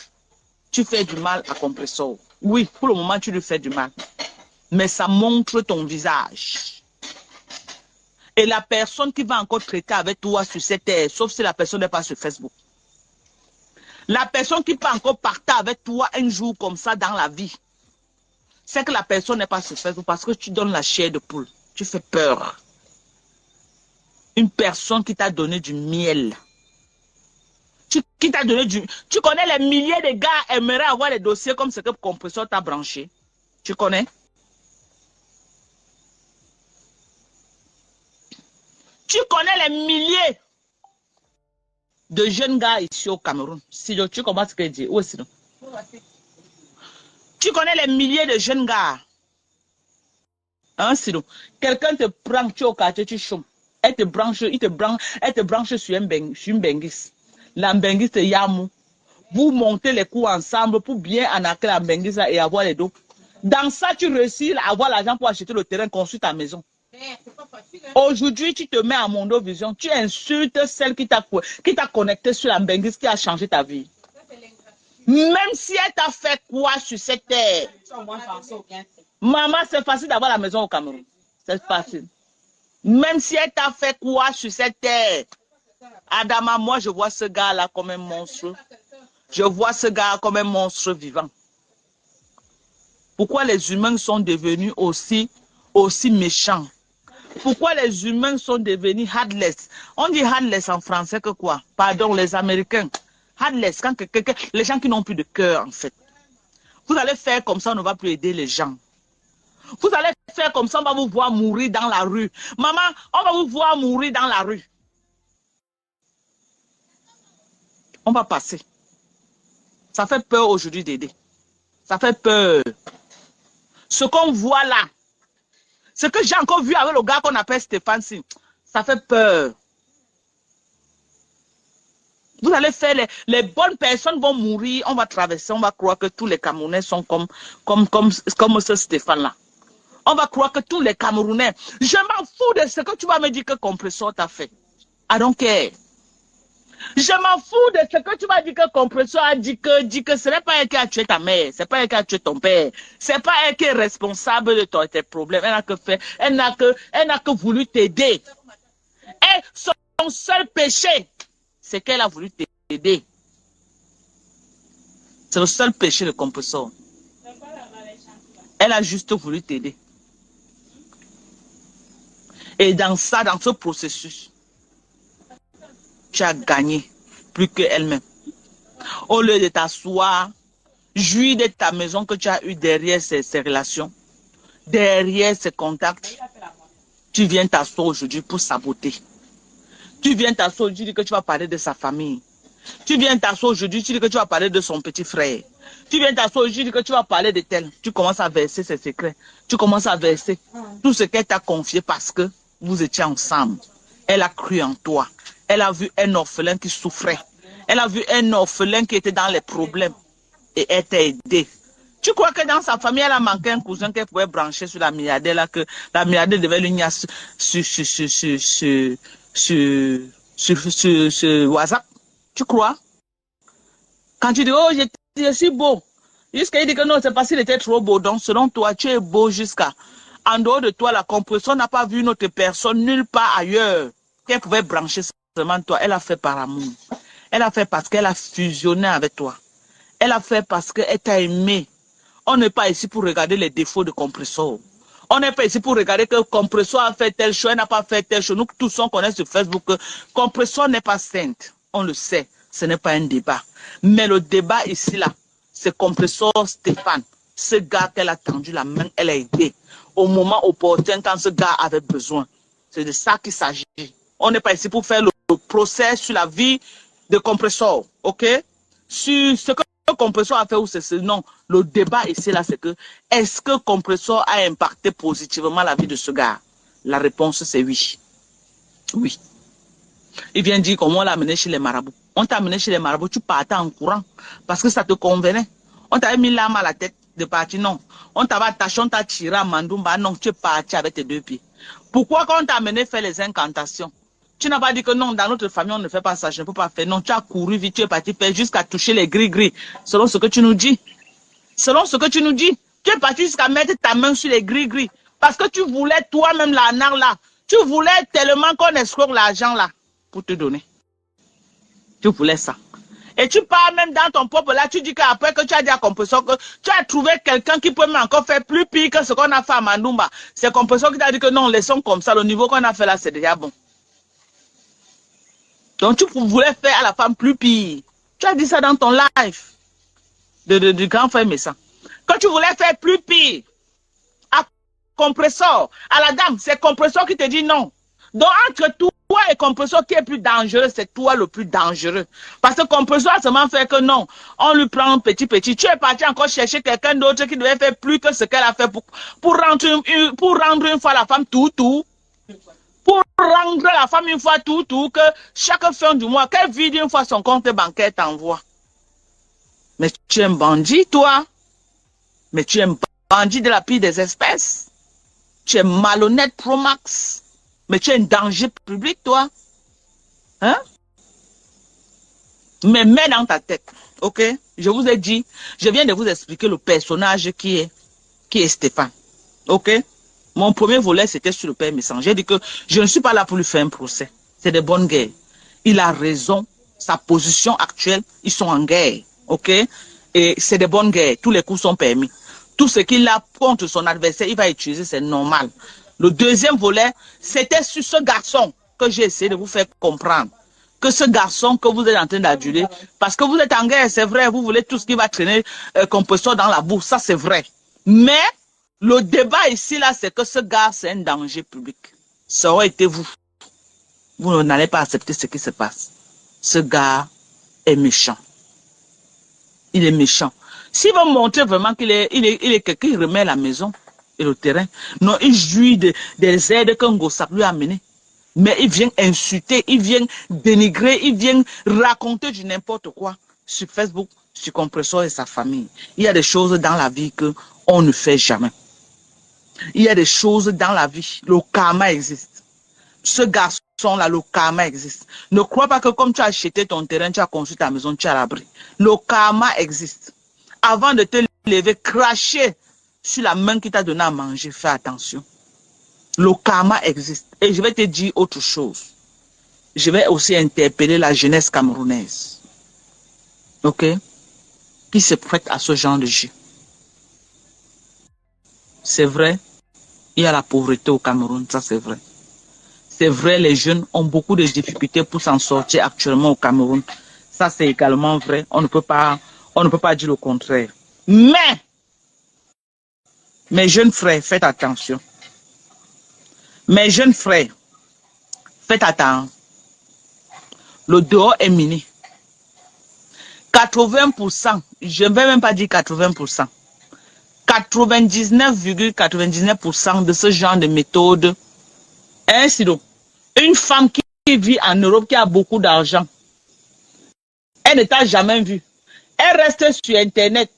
Tu fais du mal à Compressor. Oui, pour le moment, tu lui fais du mal. Mais ça montre ton visage. Et la personne qui va encore traiter avec toi sur cette terre, sauf si la personne n'est pas sur Facebook. La personne qui peut encore partir avec toi un jour comme ça dans la vie, c'est que la personne n'est pas sur Facebook parce que tu donnes la chair de poule. Tu fais peur. Une personne qui t'a donné du miel. Qui t'a donné du... Tu connais les milliers de gars aimeraient avoir les dossiers comme ce que Compressor t'a branché. Tu connais? Tu connais les milliers de jeunes gars ici au Cameroun. Si tu commences à dire, où est-ce que tu connais les milliers de jeunes gars. Hein, sinon, quelqu'un te prend, tu es au quartier, tu chômes. Elle te branche sur une bengis. La bengis te yamou. Vous montez les coups ensemble pour bien anacler la bengis et avoir les dos. Dans ça, tu réussis à avoir l'argent pour acheter le terrain, construire ta maison. Aujourd'hui, tu te mets à Mondovision, tu insultes celle qui t'a connecté sur la bengis qui a changé ta vie. Même si elle t'a fait quoi sur cette terre? Maman, c'est facile d'avoir la maison au Cameroun. C'est facile. Même si elle t'a fait quoi sur cette terre? Adama, moi, je vois ce gars-là comme un monstre. Je vois ce gars comme un monstre vivant. Pourquoi les humains sont devenus aussi méchants? Pourquoi les humains sont devenus heartless? On dit heartless en français que quoi? Pardon, les Américains. Heartless, quand les gens qui n'ont plus de cœur, en fait. Vous allez faire comme ça, on ne va plus aider les gens. Vous allez faire comme ça, on va vous voir mourir dans la rue. Maman, on va vous voir mourir dans la rue. On va passer. Ça fait peur aujourd'hui d'aider. Ça fait peur. Ce qu'on voit là, ce que j'ai encore vu avec le gars qu'on appelle Stéphane Sim, ça fait peur. Vous allez faire, les bonnes personnes vont mourir, on va traverser, on va croire que tous les Camerounais sont comme ce Stéphane-là. On va croire que tous les Camerounais, je m'en fous de ce que tu vas me dire que Compressor t'a fait. I don't care. Je m'en fous de ce que tu vas dire que Compressor a dit que ce n'est pas elle qui a tué ta mère, c'est pas elle qui a tué ton père, c'est pas elle qui est responsable de tes problèmes. Elle n'a que fait, elle n'a que voulu t'aider. Et son seul péché, c'est qu'elle a voulu t'aider. C'est le seul péché de Compressor. Elle a juste voulu t'aider. Et dans ce processus, tu as gagné plus qu'elle-même. Au lieu de t'asseoir, jouir de ta maison que tu as eu derrière ces relations, derrière ces contacts, tu viens t'asseoir aujourd'hui pour saboter. Tu viens t'asseoir, tu dis que tu vas parler de sa famille. Tu viens t'asseoir aujourd'hui, tu dis que tu vas parler de son petit frère. Tu viens t'asseoir aujourd'hui, tu dis que tu vas parler de tel. Tu commences à verser ses secrets. Tu commences à verser tout ce qu'elle t'a confié parce que vous étiez ensemble. Elle a cru en toi. Elle a vu un orphelin qui souffrait. Elle a vu un orphelin qui était dans les problèmes. Et elle t'a aidé. Tu crois que dans sa famille, elle a manqué un cousin qu'elle pouvait brancher sur la milliardaire, là, que la milliardaire devait lui nier sur WhatsApp? Tu crois? Quand tu dis, oh, je suis beau. Jusqu'à il dit que non, c'est parce qu'il était trop beau. Donc, selon toi, tu es beau jusqu'à. En dehors de toi, la compression n'a pas vu une autre personne nulle part ailleurs qu'elle pouvait brancher seulement toi. Elle a fait par amour. Elle a fait parce qu'elle a fusionné avec toi. Elle a fait parce qu'elle t'a aimé. On n'est pas ici pour regarder les défauts de compresseur. On n'est pas ici pour regarder que compresseur a fait telle chose, elle n'a pas fait telle chose. Nous tous on connaît sur Facebook que compresseur n'est pas sainte. On le sait. Ce n'est pas un débat. Mais le débat ici, là, c'est compresseur Stéphane. Ce gars qu'elle a tendu la main, elle a aidé. Au moment opportun, quand ce gars avait besoin. C'est de ça qu'il s'agit. On n'est pas ici pour faire le procès sur la vie de compresseur. OK? Sur ce que le compresseur a fait ou c'est non. Le débat ici, là, c'est que est-ce que compresseur a impacté positivement la vie de ce gars? La réponse, c'est oui. Oui. Il vient dire comment on l'a amené chez les marabouts. On t'a amené chez les marabouts, tu partais en courant parce que ça te convenait. On t'avait mis l'arme à la tête de partir, non. On t'avait attaché, on t'a tiré à Mandoumba, non, tu es parti avec tes deux pieds. Pourquoi quand on t'a amené faire les incantations? Tu n'as pas dit que non, dans notre famille, on ne fait pas ça, je ne peux pas faire. Non, tu as couru vite, tu es parti faire jusqu'à toucher les gris-gris, selon ce que tu nous dis. Selon ce que tu nous dis, tu es parti jusqu'à mettre ta main sur les gris-gris. Parce que tu voulais toi-même l'arnaque là. Tu voulais tellement qu'on escroque l'argent là pour te donner. Tu voulais ça. Et tu pars même dans ton propre là, tu dis qu'après que tu as dit à Compresseur que tu as trouvé quelqu'un qui peut même encore faire plus pire que ce qu'on a fait à Mandoumba. C'est Compresseur qui t'a dit que non, laissons comme ça, le niveau qu'on a fait là, c'est déjà bon. Donc tu voulais faire à la femme plus pire. Tu as dit ça dans ton live du grand frère Messa. Quand tu voulais faire plus pire à Compresseur, à la dame, c'est Compresseur qui te dit non. Donc entre toi et Compresseur qui est plus dangereux, c'est toi le plus dangereux. Parce que Compresseur a seulement fait que non, on lui prend petit. Tu es parti encore chercher quelqu'un d'autre qui devait faire plus que ce qu'elle a fait pour rendre une fois la femme tout. Pour rendre la femme une fois tout, que chaque fin du mois, qu'elle vide une fois son compte bancaire t'envoie. Mais tu es un bandit, toi. Mais tu es un bandit de la pire des espèces. Tu es malhonnête pro max. Mais tu es un danger public, toi. Hein? Mais mets dans ta tête, ok? Je vous ai dit, je viens de vous expliquer le personnage qui est Stéphane. Ok? Mon premier volet, c'était sur le père Messang. J'ai dit que je ne suis pas là pour lui faire un procès. C'est de bonnes guerres. Il a raison. Sa position actuelle, ils sont en guerre. Ok? Et c'est de bonnes guerres. Tous les coups sont permis. Tout ce qu'il a contre son adversaire, il va utiliser, c'est normal. Le deuxième volet, c'était sur ce garçon que j'ai essayé de vous faire comprendre. Que ce garçon que vous êtes en train d'aduler, parce que vous êtes en guerre, c'est vrai, vous voulez tout ce qui va traîner compresseur dans la boue, ça c'est vrai. Mais le débat ici, là, c'est que ce gars, c'est un danger public. Ça aurait été vous. Vous n'allez pas accepter ce qui se passe. Ce gars est méchant. Il est méchant. S'il va montrer vraiment qu'il est quelqu'un qui remet la maison et le terrain, non, il jouit des aides qu'un Gossak lui a amenées. Mais il vient insulter, il vient dénigrer, il vient raconter du n'importe quoi sur Facebook, sur Compresseur et sa famille. Il y a des choses dans la vie qu'on ne fait jamais. Il y a des choses dans la vie. Le karma existe. Ce garçon-là, le karma existe. Ne crois pas que comme tu as acheté ton terrain, tu as construit ta maison, tu es à l'abri. Le karma existe. Avant de te lever, cracher sur la main qui t'a donné à manger, fais attention. Le karma existe. Et je vais te dire autre chose. Je vais aussi interpeller la jeunesse camerounaise. Ok? Qui se prête à ce genre de jeu. C'est vrai, il y a la pauvreté au Cameroun, ça c'est vrai. C'est vrai, les jeunes ont beaucoup de difficultés pour s'en sortir actuellement au Cameroun. Ça c'est également vrai, on ne peut pas dire le contraire. Mais, mes jeunes frères, faites attention. Mes jeunes frères, faites attention. Le dehors est miné. 80%, je ne vais même pas dire 80%. 99,99% de ce genre de méthode. Ainsi donc, une femme qui vit en Europe, qui a beaucoup d'argent, elle ne t'a jamais vu. Elle reste sur Internet.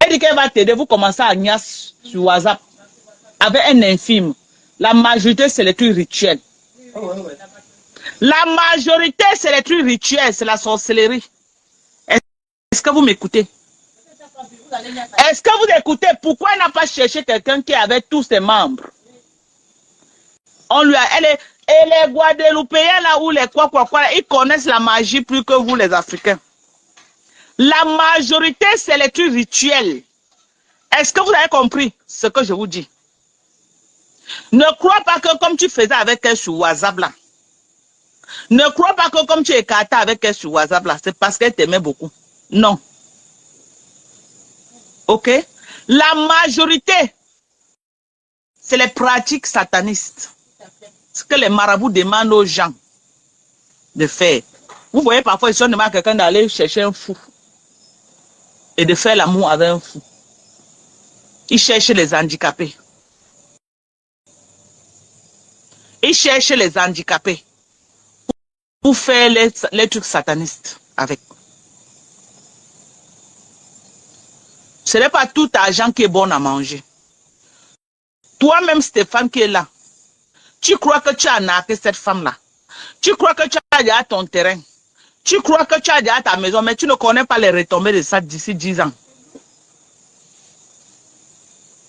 Elle dit qu'elle va t'aider. Vous commencez à gnasse sur WhatsApp avec un infime. La majorité, c'est les trucs rituels. La majorité, c'est les trucs rituels. C'est la sorcellerie. Est-ce que vous m'écoutez? Est-ce que vous écoutez? Pourquoi elle n'a pas cherché quelqu'un qui avait tous ses membres? On lui a, et les Guadeloupéens là où les quoi, ils connaissent la magie plus que vous les Africains. La majorité, c'est les trucs rituels. Est-ce que vous avez compris ce que je vous dis? Ne crois pas que comme tu faisais avec elle sur WhatsApp là, ne crois pas que comme tu écartais avec elle sur WhatsApp là, c'est parce qu'elle t'aimait beaucoup. Non. Ok? La majorité, c'est les pratiques satanistes. Ce que les marabouts demandent aux gens de faire. Vous voyez parfois, ils sont demandés à quelqu'un d'aller chercher un fou et de faire l'amour avec un fou. Ils cherchent les handicapés. Ils cherchent les handicapés pour faire les trucs satanistes avec. Ce n'est pas tout argent qui est bon à manger. Toi-même, Stéphane, qui est là, tu crois que tu as narqué cette femme-là. Tu crois que tu as déjà ton terrain. Tu crois que tu as déjà ta maison, mais tu ne connais pas les retombées de ça d'ici 10 ans.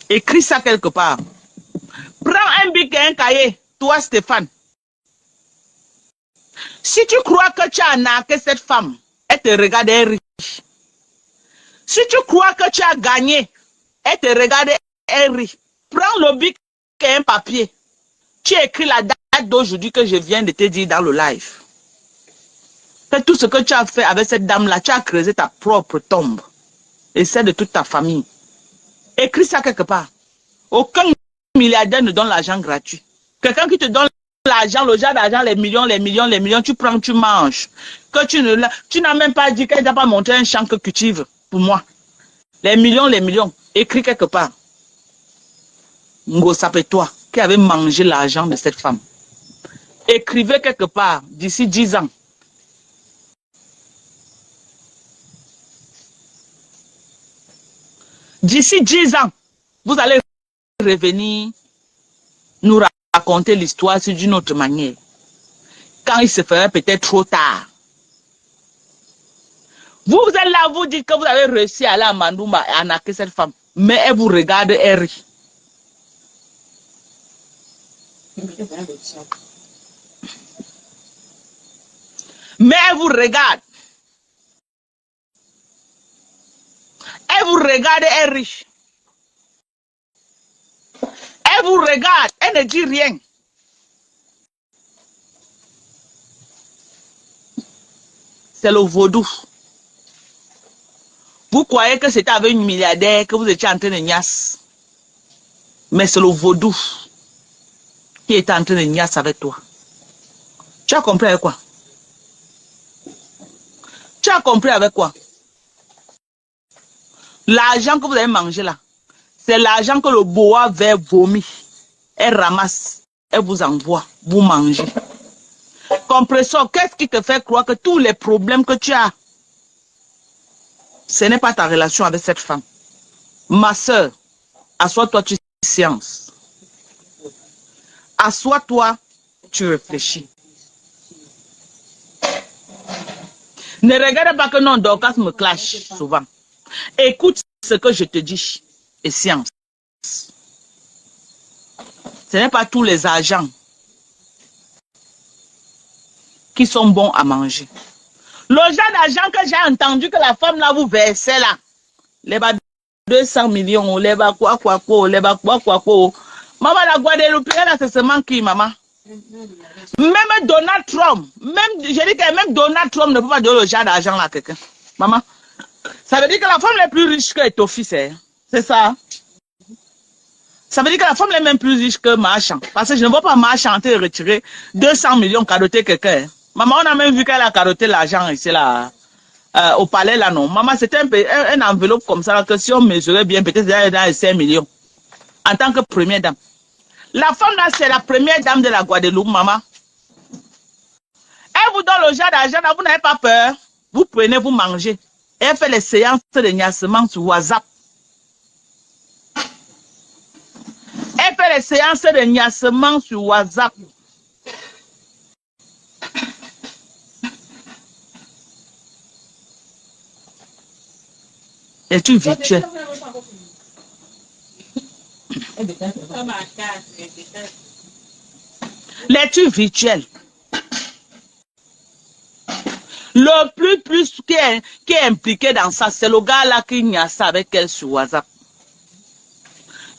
Écris ça quelque part. Prends un bic et un cahier, toi, Stéphane. Si tu crois que tu as narqué cette femme, elle te regarde, elle est riche. Si tu crois que tu as gagné, elle te regarde, elle rit. Prends le bic et un papier. Tu écris la date d'aujourd'hui que je viens de te dire dans le live. Que tout ce que tu as fait avec cette dame-là, tu as creusé ta propre tombe. Et celle de toute ta famille. Écris ça quelque part. Aucun milliardaire ne donne l'argent gratuit. Quelqu'un qui te donne l'argent, le genre d'argent, les millions, tu prends, tu manges. Que tu n'as même pas dit qu'elle n'a pas monté un champ que cultive pour moi. Les millions. Écris quelque part. Ngo toi qui avait mangé l'argent de cette femme. Écrivez quelque part d'ici 10 ans. D'ici 10 ans, vous allez revenir nous raconter l'histoire d'une autre manière. Quand il se ferait peut-être trop tard. Vous êtes là, vous dites que vous avez réussi à aller à Mandoumba et arnaquer cette femme. Mais elle vous regarde, elle rit. Mais elle vous regarde. Elle vous regarde, elle est riche. Elle vous regarde, elle ne dit rien. C'est le vaudou. Vous croyez que c'était avec une milliardaire que vous étiez en train de niasse. Mais c'est le vaudou qui est en train de niasse avec toi. Tu as compris avec quoi? Tu as compris avec quoi? L'argent que vous avez mangé là, c'est l'argent que le boa vert vomit. Elle ramasse, elle vous envoie, vous mangez. Compresseur, qu'est-ce qui te fait croire que tous les problèmes que tu as, ce n'est pas ta relation avec cette femme? Ma soeur, assois-toi, tu sciences. Assois-toi, tu réfléchis. Ne regarde pas que non, Dorcas me clash souvent. Écoute ce que je te dis et science. Ce n'est pas tous les argents qui sont bons à manger. Le genre d'argent que j'ai entendu que la femme là vous versait là, les 200 millions, les bas quoi, les bas quoi. Maman, la Guadeloupe, là, c'est seulement qui, maman? Même Donald Trump, je dis que même Donald Trump ne peut pas donner le genre d'argent là à quelqu'un. Maman, ça veut dire que la femme est plus riche que Etofi, c'est ça? Ça veut dire que la femme est même plus riche que Marchand. Parce que je ne vois pas Marchand retirer 200 millions cadoter quelqu'un. Maman, on a même vu qu'elle a carotté l'argent ici, là, au palais, là, non. Maman, c'était un enveloppe comme ça, là, que si on mesurait bien, peut-être dans les 5 millions. En tant que première dame. La femme, là, c'est la première dame de la Guadeloupe, maman. Elle vous donne le genre d'argent, là, vous n'avez pas peur. Vous prenez, vous mangez. Et elle fait les séances de niassement sur WhatsApp. Elle fait les séances de niassement sur WhatsApp. Et tu virtuel. Les trucs virtuels. Le plus qui est impliqué dans ça, c'est le gars là qui a ça avec elle sur WhatsApp.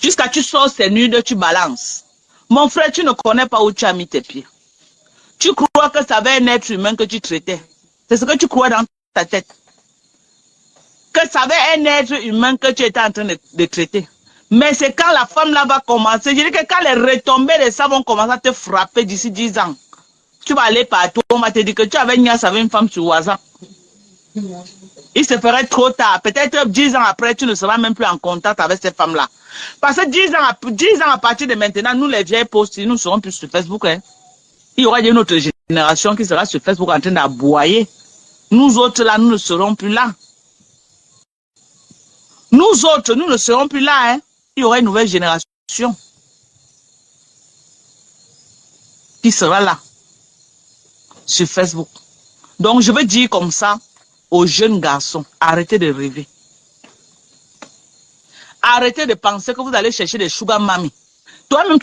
Jusqu'à tu sors ces nudes, tu balances. Mon frère, tu ne connais pas où tu as mis tes pieds. Tu crois que ça avait un être humain que tu traitais. C'est ce que tu crois dans ta tête. Que ça avait un être humain que tu étais en train de traiter. Mais c'est quand la femme là va commencer. Je dis que quand les retombées de ça vont commencer à te frapper d'ici 10 ans. Tu vas aller partout, on va te dire que tu avais niasse avec une femme sur WhatsApp. Il se ferait trop tard. Peut-être 10 ans après, tu ne seras même plus en contact avec cette femme-là. Parce que 10 ans à partir de maintenant, nous les vieilles postes, nous ne serons plus sur Facebook. Hein. Il y aura une autre génération qui sera sur Facebook en train d'aboyer. Nous autres là, nous ne serons plus là. Nous autres, nous ne serons plus là. Hein. Il y aura une nouvelle génération qui sera là. Sur Facebook. Donc, je veux dire comme ça aux jeunes garçons, arrêtez de rêver. Arrêtez de penser que vous allez chercher des sugar mami. Toi-même,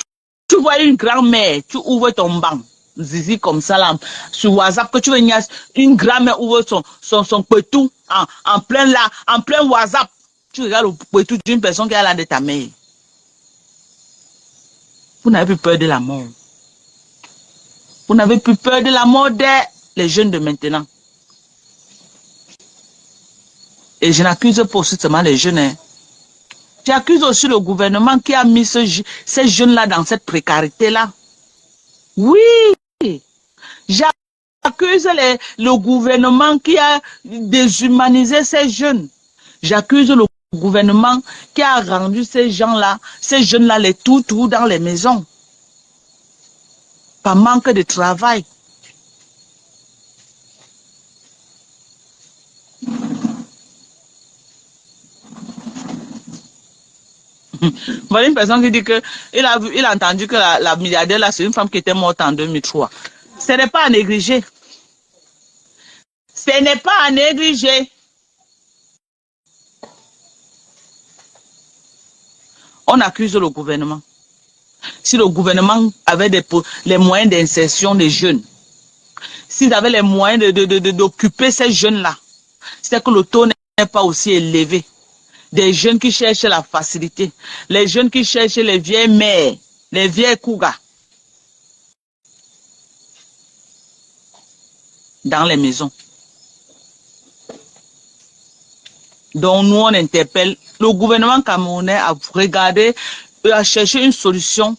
tu vois une grand-mère, tu ouvres ton banc, zizi comme ça là, sur WhatsApp, que tu veux une grand-mère ouvre son petou en plein WhatsApp. Tu regardes le petou d'une personne qui est là de ta mère. Vous n'avez plus peur de la mort. Vous n'avez plus peur de la mort des jeunes de maintenant. Et je n'accuse pas seulement les jeunes. Hein. J'accuse aussi le gouvernement qui a mis ces jeunes-là dans cette précarité-là. Oui, j'accuse le gouvernement qui a déshumanisé ces jeunes. J'accuse le gouvernement qui a rendu ces gens-là, ces jeunes-là, les tout dans les maisons. Par manque de travail. Voilà une personne qui dit que il a entendu que la milliardaire là, c'est une femme qui était morte en 2003. Ce n'est pas à négliger. Ce n'est pas à négliger. On accuse le gouvernement. Si le gouvernement avait les moyens d'insertion des jeunes, s'ils avaient les moyens d'occuper ces jeunes-là, c'est que le taux n'est pas aussi élevé. Des jeunes qui cherchent la facilité, les jeunes qui cherchent les vieilles mères, les vieilles cougas dans les maisons. Donc nous on interpelle le gouvernement camerounais à regarder, à chercher une solution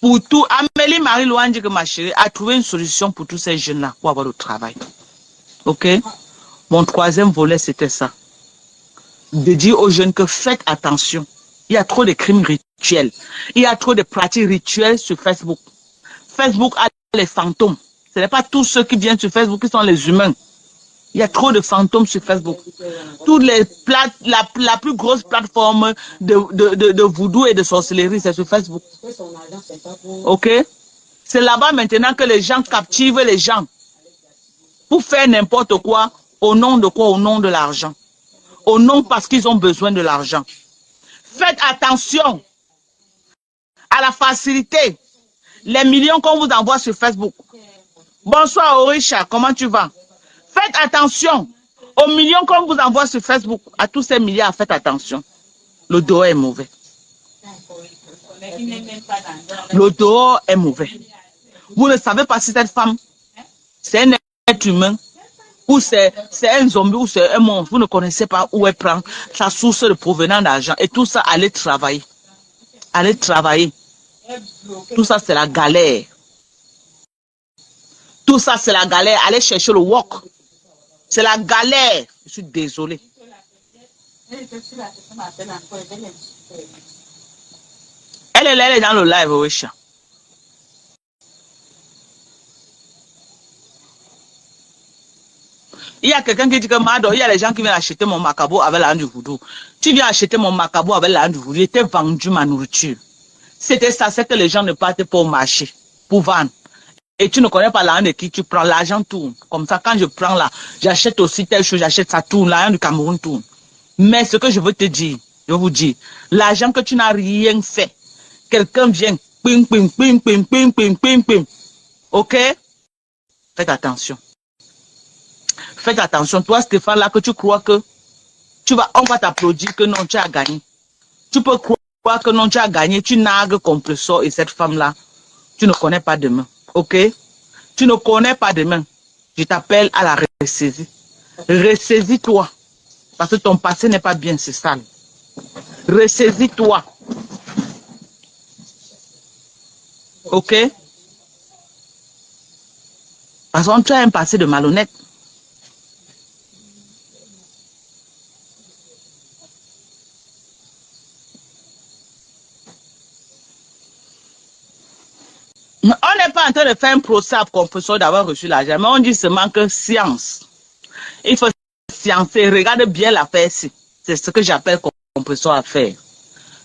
pour tout. Amélie Marie-Louane dit que ma chérie a trouvé une solution pour tous ces jeunes-là pour avoir le travail. Ok? Mon troisième volet c'était ça. De dire aux jeunes que faites attention. Il y a trop de crimes rituels. Il y a trop de pratiques rituelles sur Facebook. Facebook a les fantômes. Ce n'est pas tous ceux qui viennent sur Facebook qui sont les humains. Il y a trop de fantômes sur Facebook. Toutes les la plus grosse plateforme de voodoo et de sorcellerie, c'est sur Facebook. Ok? C'est là-bas maintenant que les gens captivent les gens pour faire n'importe quoi. Au nom de quoi? Au nom de l'argent. Au nom parce qu'ils ont besoin de l'argent. Faites attention à la facilité. Les millions qu'on vous envoie sur Facebook. Bonsoir Orisha, comment tu vas? Faites attention aux millions qu'on vous envoie sur Facebook. À tous ces milliards, faites attention. Le dehors est mauvais. Le dehors est mauvais. Vous ne savez pas si cette femme, c'est un être humain, ou c'est un zombie, ou c'est un monstre. Vous ne connaissez pas où elle prend sa source de provenance d'argent. Et tout ça, allez travailler. Allez travailler. Tout ça, c'est la galère. Tout ça, c'est la galère. Allez chercher le wok. C'est la galère. Je suis désolé. Elle est là, elle est dans le live, wesh. Il y a quelqu'un qui dit que Mado, il y a les gens qui viennent acheter mon macabo avec l'argent du voodoo. Tu viens acheter mon macabo avec l'argent du voodoo. J'étais vendu ma nourriture. C'était ça, c'est que les gens ne partent pas au marché pour vendre. Et tu ne connais pas l'argent de qui tu prends. L'argent tourne. Comme ça, quand je prends là, j'achète aussi telle chose, j'achète ça tourne. L'argent du Cameroun tourne. Mais ce que je veux te dire, je vous dis, l'argent que tu n'as rien fait, quelqu'un vient, ping, ping, ping, ping, ping, ping, ping, ping. Ok? Faites attention. Faites attention. Toi, Stéphane, là, que tu crois que on va t'applaudir que non, tu as gagné. Tu peux croire que non, tu as gagné. Tu nagues compresseur et cette femme-là, tu ne connais pas demain. Ok? Tu ne connais pas demain. Je t'appelle à la ressaisie. Ressaisis-toi. Parce que ton passé n'est pas bien, c'est sale. Ressaisis-toi. Ok? Parce que tu as un passé de malhonnête. On n'est pas en train de faire un procès à confession d'avoir reçu l'argent, mais on dit seulement que science. Il faut sciencer. Regarde bien l'affaire ici. C'est ce que j'appelle confession à faire.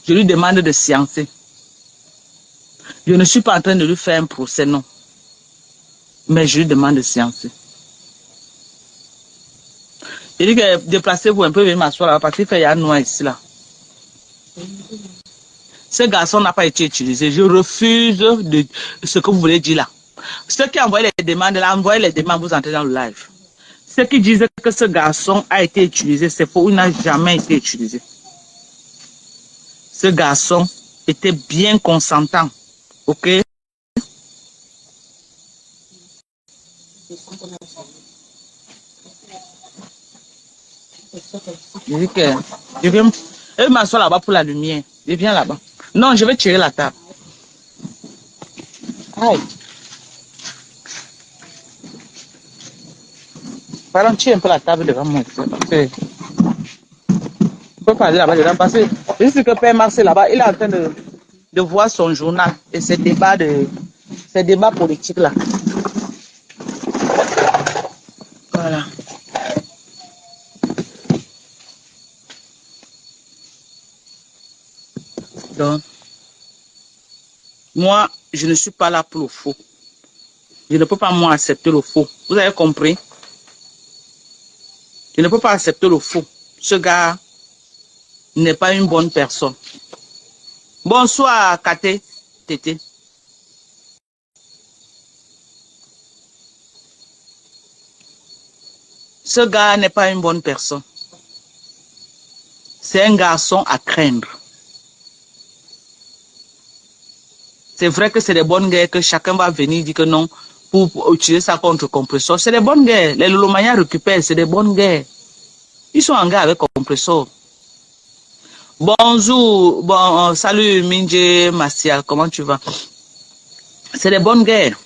Je lui demande de sciencer. Je ne suis pas en train de lui faire un procès, non. Mais je lui demande de sciencer. Il dit que déplacez-vous un peu, venez m'asseoir là, parce qu'il fait y a un noir ici là. Ce garçon n'a pas été utilisé. Je refuse de ce que vous voulez dire là. Ceux qui envoient les demandes, là, envoyez les demandes, vous entrez dans le live. Ceux qui disent que ce garçon a été utilisé, c'est faux, il n'a jamais été utilisé. Ce garçon était bien consentant. Ok? Je dis que je viens m'asseoir là-bas pour la lumière. Je viens là-bas. Non, je vais tirer la table. Aïe. Pardon, tire un peu la table devant moi. Je peux parler là-bas dedans parce que je sais que Père Marc là-bas, il est en train de voir son journal et ces débats politiques là. Voilà. Donc, moi, je ne suis pas là pour le faux. Je ne peux pas, moi, accepter le faux. Vous avez compris? Je ne peux pas accepter le faux. Ce gars n'est pas une bonne personne. Bonsoir, Kate, Tété. Ce gars n'est pas une bonne personne. C'est un garçon à craindre. C'est vrai que c'est des bonnes guerres que chacun va venir dire que non pour utiliser ça contre compresseur. C'est des bonnes guerres. Les Lolomania récupèrent, c'est des bonnes guerres. Ils sont en guerre avec compresseur. Bonjour, salut Minje Martial, comment tu vas? C'est des bonnes guerres.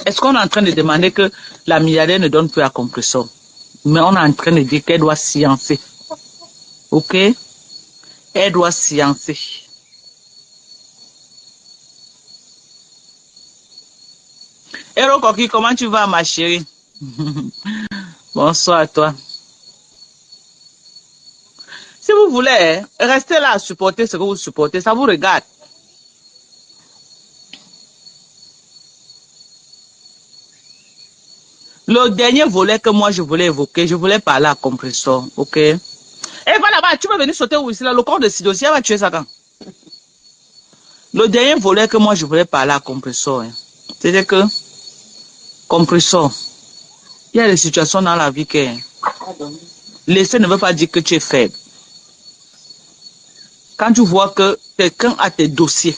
Est-ce qu'on est en train de demander que la milliardaire ne donne plus à compresseur? Mais on est en train de dire qu'elle doit sciencer. Ok? Elle doit sciencer. Hello Coqui, comment tu vas ma chérie? Bonsoir à toi. Si vous voulez, restez là à supporter ce que vous supportez, ça vous regarde. Le dernier volet que moi je voulais évoquer, je voulais parler à compresseur, ok? Et voilà, bah, tu vas venir sauter où ici là, le corps de Sidosia va tuer ça quand? Le dernier volet que moi je voulais parler à compresseur, hein, c'était que compresseur, il y a des situations dans la vie que laisser ne veut pas dire que tu es faible. Quand tu vois que quelqu'un a tes dossiers,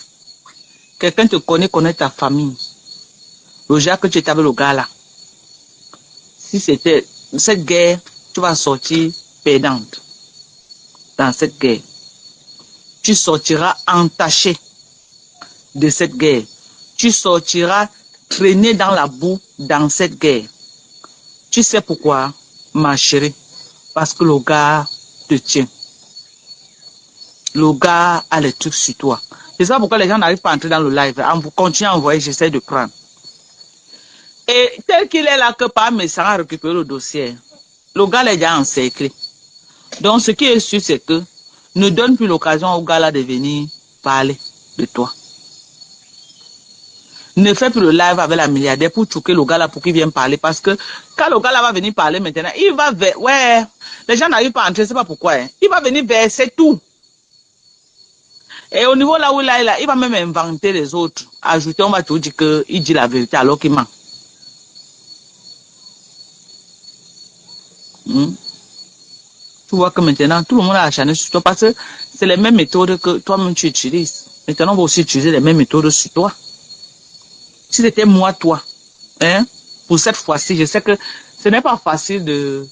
quelqu'un te connaît ta famille, le genre que tu étais avec le gars là, si c'était cette guerre, tu vas sortir perdante. dans cette guerre. Tu sortiras entaché de cette guerre. Tu sortiras traîné dans la boue dans cette guerre. Tu sais pourquoi, ma chérie? Parce que le gars te tient. Le gars a les trucs sur toi. C'est ça pourquoi les gens n'arrivent pas à entrer dans le live. Vous continuez à envoyer, j'essaie de prendre. Et tel qu'il est là, que par message à récupérer le dossier, le gars est déjà encerclé. Donc ce qui est sûr, c'est que ne donne plus l'occasion au gars là de venir parler de toi. Ne fais plus le live avec la milliardaire pour choquer le gars là pour qu'il vienne parler. Parce que quand le gars là va venir parler maintenant, il va vers... Ouais, les gens n'arrivent pas à entrer, c'est pas pourquoi. Hein. Il va venir verser tout. Et au niveau là où il est là, il va même inventer les autres. Ajouter, on va te dire qu'il dit la vérité alors qu'il ment. Tu vois que maintenant, tout le monde a acharné sur toi parce que c'est les mêmes méthodes que toi-même tu utilises. Maintenant, on va aussi utiliser les mêmes méthodes sur toi. Si c'était moi, toi, hein, pour cette fois-ci, je sais que ce n'est pas facile de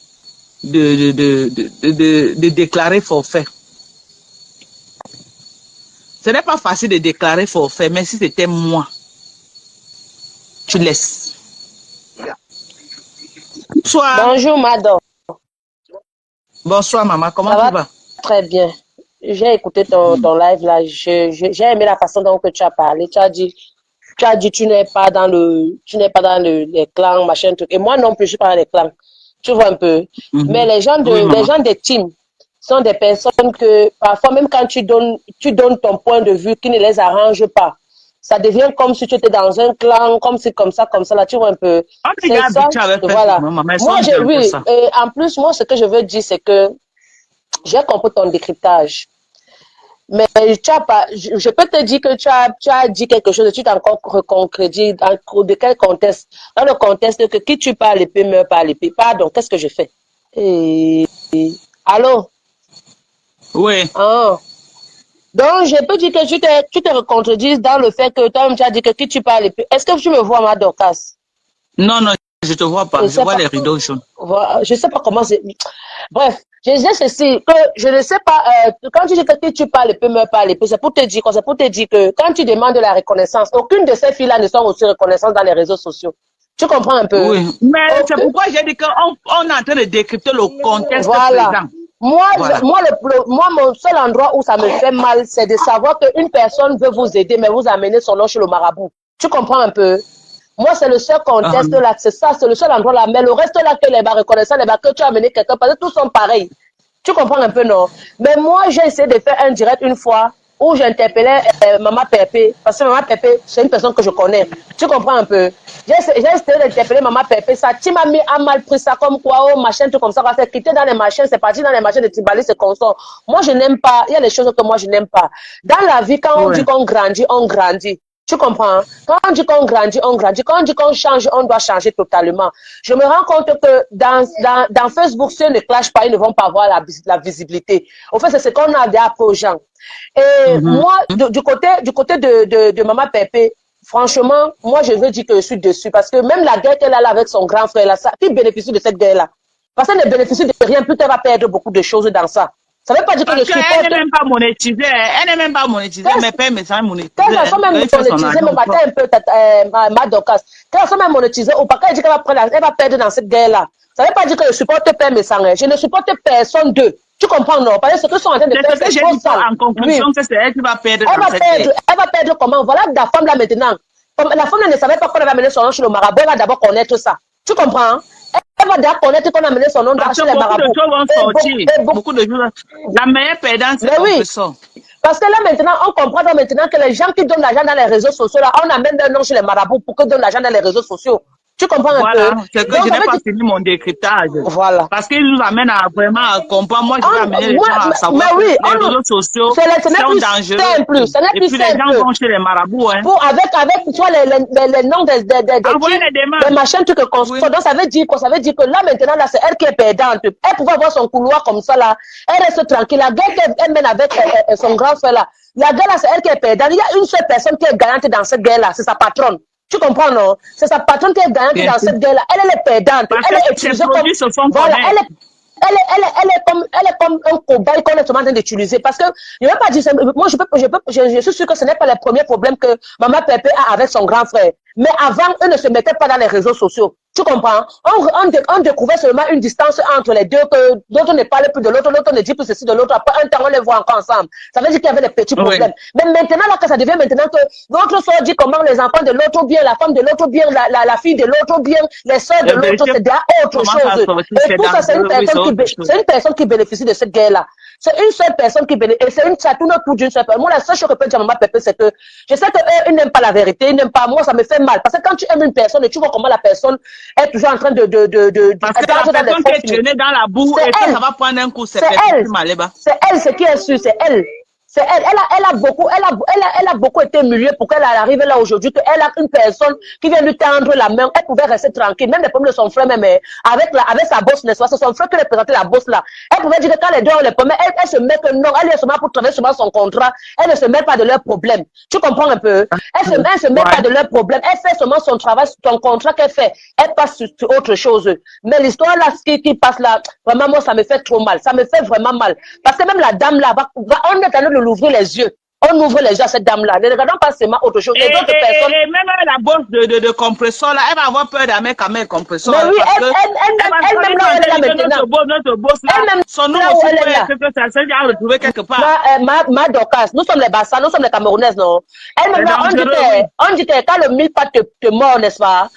déclarer forfait. Ce n'est pas facile de déclarer forfait, mais si c'était moi, tu laisses. Bonsoir. Bonjour, madame. Bonsoir, maman. Comment Ça tu vas? Très bien. J'ai écouté ton live là. J'ai aimé la façon dont tu as parlé. Tu as dit tu n'es pas dans les clans, machin, truc. Et moi non plus, je suis pas dans les clans. Tu vois un peu. Mais les gens des teams sont des personnes que parfois même quand tu donnes ton point de vue qui ne les arrange pas, ça devient comme si tu étais dans un clan, comme ça là, tu vois un peu. C'est ça. Voilà. Moi, oui. Et en plus, moi, ce que je veux dire, c'est que j'ai compris ton décryptage. Mais tu as pas, je peux te dire que tu as dit quelque chose et tu t'es encore reconcrédit de quel contexte? Dans le contexte que qui tue pas l'épée meurt par l'épée. Pardon, qu'est-ce que je fais? Allô? Oui. Ah. Donc, je peux dire que tu te recontredis dans le fait que toi-même tu as dit que qui tue pas l'épée. Est-ce que tu me vois, ma Dorcas? Non, je te vois pas. Je vois les rideaux jaunes. Je sais pas comment c'est. Bref, je disais ceci, que je ne sais pas, quand tu dis que tu parles l'épée, meurt par l'épée, c'est pour te dire quoi? C'est pour te dire que quand tu demandes de la reconnaissance, aucune de ces filles-là ne sont aussi reconnaissantes dans les réseaux sociaux. Tu comprends un peu? Oui, mais c'est pourquoi j'ai dit qu'on est en train de décrypter le contexte présent. Moi, mon seul endroit où ça me fait mal, c'est de savoir qu'une personne veut vous aider, mais vous amenez son nom chez le marabout. Tu comprends un peu? Moi, c'est le seul contexte là, c'est ça, c'est le seul endroit là. Mais le reste là, que les reconnaissants, que tu as amené quelqu'un, parce que tous sont pareils. Tu comprends un peu, non? Mais moi, j'ai essayé de faire un direct une fois où j'interpellais Maman Pépé, parce que Maman Pépé, c'est une personne que je connais. Tu comprends un peu? J'ai essayé d'interpeller Maman Pépé, ça, tu m'as mis à mal pris ça comme quoi, oh, machin, tout comme ça, c'est quitté dans les machines, c'est parti dans les machines de Tibali, c'est consort. Moi, je n'aime pas, il y a des choses que moi, je n'aime pas. Dans la vie, quand on dit qu'on grandit, on grandit. Tu comprends? Quand on dit qu'on grandit, on grandit. Quand on dit qu'on change, on doit changer totalement. Je me rends compte que dans Facebook, ceux ne clashent pas, ils ne vont pas avoir la visibilité. En fait, c'est ce qu'on a appris aux gens. Et moi, du côté de Maman Pépé, franchement, moi, je veux dire que je suis dessus. Parce que même la guerre qu'elle a là avec son grand frère, là, qui bénéficie de cette guerre-là? Parce qu'elle ne bénéficie de rien, plus elle va perdre beaucoup de choses dans ça. Ça veut pas dire que je suis elle n'est même pas monétisée. Elle n'est même pas monétisée. Mais pas mes monétisée. Quand elles sont même monétisées, mais attends un peu, ma Dorcas. Quand elles sont même monétisées, ou pas, quand elle dit qu'elle va perdre dans cette guerre-là. Ça veut pas dire que je supporte Père Messang. Je ne supporte personne d'eux. Tu comprends, non? Parce que ce que sont en train de faire, c'est trop sale. En conclusion, c'est elle qui va perdre dans cette guerre. Elle va perdre comment? Voilà la femme là maintenant. La femme là ne savait pas qu'on avait amené son nom chez le marabout. Elle va d'abord connaître ça. Tu comprends? Elle va d'abord connaître qu'on a amené son nom chez les marabouts. Beaucoup de choses. La meilleure perdante, c'est ça. Parce que là maintenant, on comprend maintenant que les gens qui donnent l'argent dans les réseaux sociaux, là, on amène leur nom chez les marabouts pour qu'ils donnent l'argent dans les réseaux sociaux. Tu comprends un peu? Voilà, c'est que je n'ai pas fini mon décryptage. Voilà. Parce qu'ils nous amènent à vraiment comprendre. Moi, je vais amener les gens à savoir que les réseaux sociaux sont dangereux. Et puis les gens vont chez les marabouts. Hein. Avec tu vois, les noms des machins trucs construits. Donc ça veut dire quoi? Ça veut dire que là maintenant, là, c'est elle qui est perdante. Elle pouvait avoir son couloir comme ça là. Elle reste tranquille. La guerre qu'elle mène avec son grand frère là. La guerre là, c'est elle qui est perdante. Il y a une seule personne qui est gagnante dans cette guerre là. C'est sa patronne. Tu comprends, non? C'est sa patronne qui est gagnante dans cette guerre-là. Elle est perdante. Elle est utilisée comme... Voilà, Elle est comme un cobaye qu'on est en train d'utiliser. Parce que, je ne vais pas dire, moi, je suis sûre que ce n'est pas le premier problème que Maman Pépé a avec son grand frère. Mais avant, eux ne se mettaient pas dans les réseaux sociaux. Tu comprends? On découvrait seulement une distance entre les deux, que l'autre ne parlait plus de l'autre, l'autre ne dit plus ceci de l'autre. Après un temps, on les voit encore ensemble. Ça veut dire qu'il y avait des petits problèmes. Mais maintenant, là, que ça devient maintenant que l'autre soeur dit comment les enfants de l'autre bien, la femme de l'autre bien, la fille de l'autre bien, les soeurs de l'autre, c'est déjà autre chose. Et tout ça, c'est une personne qui bénéficie de cette guerre-là. C'est une seule personne qui bénéficie. Et c'est une ça tourne autour d'une seule personne. Moi, la seule chose que peut dire Maman Pépé, c'est que je sais qu'eux n'aiment pas la vérité, ils n'aiment pas. Moi, ça me fait mal. Parce que quand tu aimes une personne et tu vois comment la personne est toujours en train de parce que la personne qui est traînée dans la boue et que ça va prendre un coup, c'est elle. C'est elle, ce qui est sûr, c'est elle. C'est elle. Elle a beaucoup été humiliée pour qu'elle arrive là aujourd'hui, qu'elle a une personne qui vient lui tendre la main. Elle pouvait rester tranquille, même les problèmes de son frère, même avec sa bosse, n'est-ce pas? C'est son frère qui représentait la bosse là. Elle pouvait dire que quand les deux ont les problèmes, elle se met que non, elle est seulement pour travailler seulement son contrat. Elle ne se met pas de leurs problèmes. Tu comprends un peu? Elle se met pas de leurs problèmes. Elle fait seulement son travail, son contrat qu'elle fait. Elle passe sur autre chose. Mais l'histoire là, ce qui passe là, vraiment, moi, ça me fait trop mal. Ça me fait vraiment mal. Parce que même la dame là, on est en train de l'ouvrir les yeux. On ouvre les yeux à cette dame-là. Ne regardons pas seulement autre chose. Et d'autres personnes. Et même la bosse de compresseur, là, elle va avoir peur d'amener quand même compresseur. Mais oui, elle-même là, elle est là maintenant. Notre bosse là, son nom aussi que ça s'est déjà retrouvé quelque part. Ma Dorcas, nous sommes les Bassa, nous sommes les Camerounaises, non? Elle-même là, on dit que quand le mille-pattes te mord, n'est-ce pas?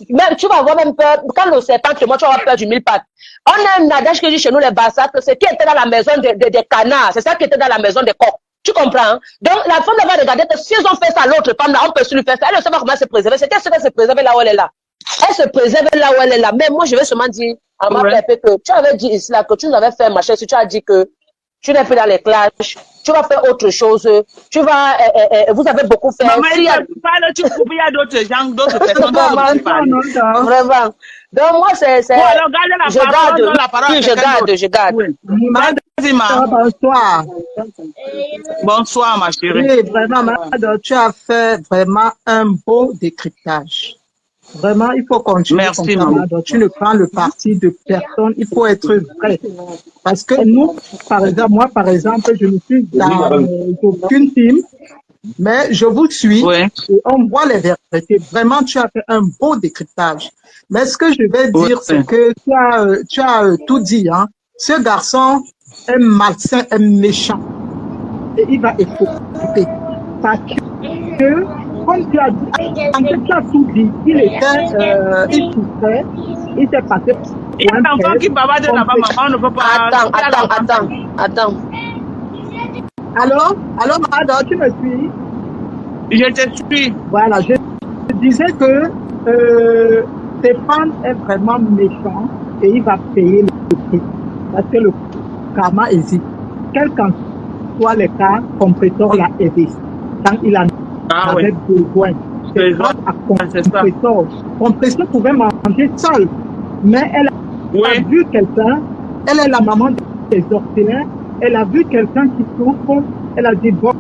Même, tu vas avoir même peur, quand le serpent te mord, tu vas avoir peur du mille-pattes. On a un adage qui dit chez nous, les Bassa, que ce qui était dans la maison des canards, c'est ça qui était dans la maison des coqs. Tu comprends? Hein? Donc, la femme va regarder que si ils ont fait ça à l'autre femme, là, on peut se lui faire ça. Elle ne sait pas comment se préserver. C'est qu'elle se préserver là où elle est là. Elle se préserve là où elle est là. Mais moi, je vais seulement dire à ma pépé que tu avais dit ici là, que tu nous avais fait machin, si tu as dit que tu n'es plus dans les clashs, tu vas faire autre chose, tu vas, vous avez beaucoup fait. Maman, il y a d'autres gens, d'autres personnes qui parlent. Vraiment. Donc, moi, c'est, je garde. Vas-y, ma. Bonsoir. Bonsoir, ma chérie. Oui, vraiment, Mado, tu as fait vraiment un beau décryptage. Vraiment, il faut continuer. Merci, maman. Tu ne prends le parti de personne, il faut être vrai. Parce que nous, par exemple, moi, par exemple, je ne suis dans aucune team, mais je vous suis et on voit les vérités. Vraiment, tu as fait un beau décryptage. Mais ce que je vais dire, c'est que tu as tout dit. Hein. Ce garçon est malsain, est méchant. Et il va écouter. Parce que, comme tu as dit, en fait, tu as tout dit. Il souffrait, il s'est passé pour il y a un enfant qui bavarde là-bas, maman, ne peut pas... Attends. Alors, Mado, tu me suis? Je te suis. Voilà, je disais que Stéphane est vraiment méchant et il va payer le prix. Parce que le karma existe. Quel qu'en soit le cas, Compressor l'a aidé. Quand il en avait besoin. C'est grâce à Compressor. Compressor pouvait manger seul. Mais elle a vu quelqu'un, elle est la maman des orphelins, elle a vu quelqu'un qui souffre, elle a dit bon,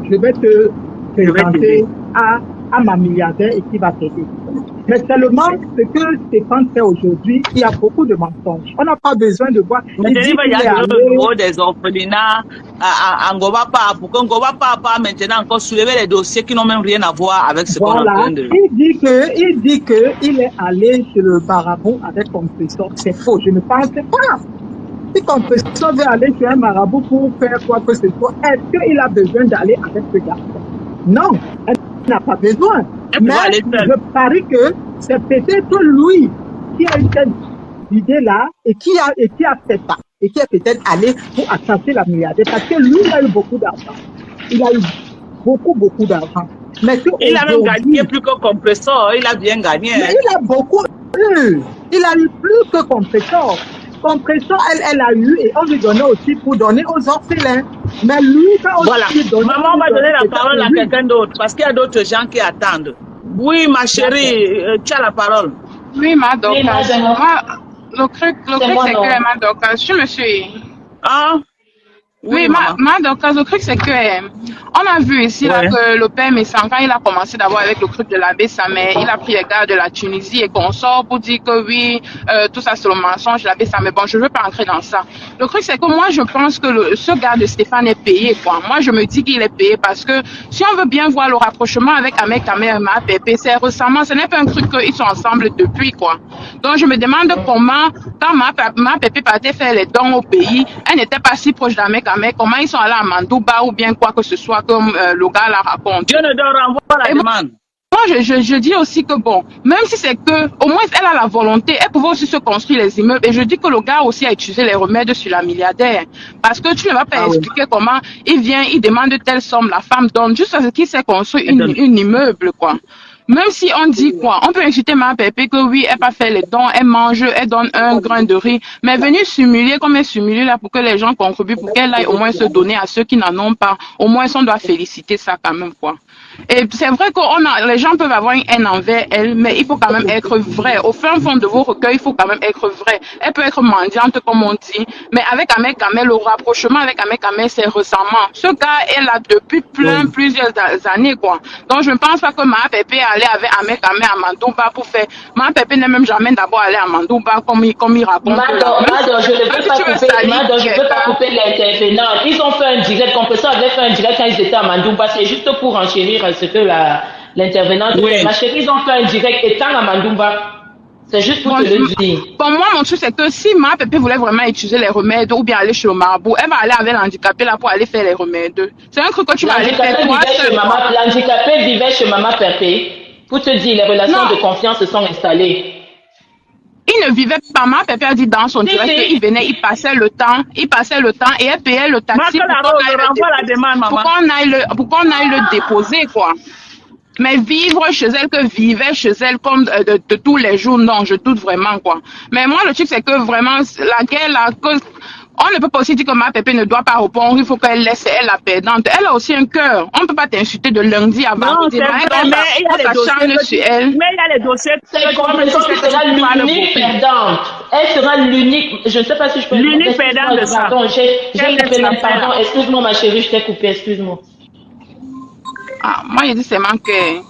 je vais te présenter à ma milliardaire et qui va t'aider. Mais seulement ce que Stéphane fait aujourd'hui, il y a beaucoup de mensonges. On n'a pas besoin de voir. Mais il y a le bureau des orphelinats à Ngobapa, pour que Ngobapa pas maintenant encore soulever les dossiers qui n'ont même rien à voir avec ce qu'on a besoin de. Il dit que il est allé chez le marabout avec Compressor. C'est faux, je ne pense pas. Si Compressor veut aller chez un marabout pour faire quoi que ce soit, est-ce qu'il a besoin d'aller avec ce garçon? Non, elle n'a pas besoin. Mais je parie que c'est peut-être lui qui a eu cette idée-là et qui a fait ça. Et qui est peut-être allé pour attaquer la milliardaire. Parce que lui, il a eu beaucoup d'argent. Il a eu beaucoup d'argent. Mais il a même gagné plus que Compressor. Il a bien gagné. Mais il a beaucoup eu. Il a eu plus que Compressor. Compressor, elle a eu et on lui donnait aussi pour donner aux orphelins. Mais lui, quand on lui donne. Maman va donner la parole à quelqu'un d'autre parce qu'il y a d'autres gens qui attendent. Oui, ma chérie, tu as la parole. Oui, ma Dorcas. Moi, le truc c'est que ma Dorcas, je me suis. Hein? Oui, Oui, maman. donc, le truc, c'est que, on a vu ici, là, Ouais. que le père Messan, quand il a commencé d'abord avec le truc de l'abbé Samet, il a pris les gars de la Tunisie et qu'on sort pour dire que oui, tout ça, c'est le mensonge, l'abbé Samet. Bon, je veux pas entrer dans ça. Le truc, c'est que moi, je pense que ce gars de Stéphane est payé, quoi. Moi, je me dis qu'il est payé parce que si on veut bien voir le rapprochement avec Ahmed Kamel et Ma Pépé, c'est récemment, ce n'est pas un truc qu'ils sont ensemble depuis, quoi. Donc, je me demande comment, quand Ma Pépé partait faire les dons au pays, elle n'était pas si proche d'Ahmed Kamel, comment ils sont allés à Mandouba ou bien quoi que ce soit, comme le gars la raconte. Dieu ne te renvoie la Et moi, demande. je dis aussi que bon, même si c'est que, au moins, elle a la volonté, elle pouvait aussi se construire les immeubles. Et je dis que le gars aussi a utilisé les remèdes sur la milliardaire. Parce que tu ne vas pas Ah oui. expliquer comment il vient, il demande telle somme, la femme donne, juste à ce qu'il s'est construit Elle donne. une immeuble, quoi. Même si on dit quoi, on peut insulter ma pépé que oui, elle pas fait les dons, elle mange, elle donne un grain de riz, mais venir simuler comme elle simule là pour que les gens contribuent, pour qu'elle aille au moins se donner à ceux qui n'en ont pas, au moins on doit féliciter ça quand même, quoi. Et c'est vrai que les gens peuvent avoir une haine envers elle, mais il faut quand même être vrai. Au fin fond de vos recueils, il faut quand même être vrai. Elle peut être mendiante, comme on dit, mais avec Ahmed Kamel, le rapprochement avec Ahmed Kamel, c'est récemment. Ce gars est là depuis plusieurs années, quoi. Donc, je ne pense pas que Ma Pépé est allé avec Ahmed Kamel à Mandouba pour faire. Ma Pépé n'est même jamais d'abord allé à Mandouba comme il raconte. Mado, je ne veux pas couper l'intervenant. Ils ont fait un direct, Compresseur avait fait un direct quand ils étaient à Mandouba. C'est juste pour enchérir ce que l'intervenante fait. Ma chérie, ils ont fait un direct étant à Mandouba. C'est juste pour te le dire. Pour moi, mon truc, c'est que si Ma Pépé voulait vraiment utiliser les remèdes ou bien aller chez le marabout, elle va aller avec l'handicapé là pour aller faire les remèdes. C'est un truc que tu vas aller faire toi seul. L'handicapé vivait chez Maman Pépé. Pour te dire, les relations de confiance se sont installées. Il ne vivait pas, Ma Pépé a dit dans son direct qu'il venait, il passait le temps et elle payait le taxi pour qu'on aille le déposer, quoi. Mais vivre chez elle que vivait chez elle comme de tous les jours, non, je doute vraiment, quoi. Mais moi, le truc, c'est que vraiment, la guerre, la cause, on ne peut pas aussi dire que Ma Pépé ne doit pas répondre, il faut qu'elle laisse elle la perdante. Elle a aussi un cœur. On ne peut pas t'insulter de lundi à vendredi. Non, c'est vrai, mais il y a les dossiers. C'est Compresseur qui sera l'unique perdante. Elle sera l'unique, je ne sais pas si je peux... L'unique perdante de ça. Pardon, excuse-moi ma chérie, je t'ai coupé, excuse-moi. Ah, moi, je dis seulement que,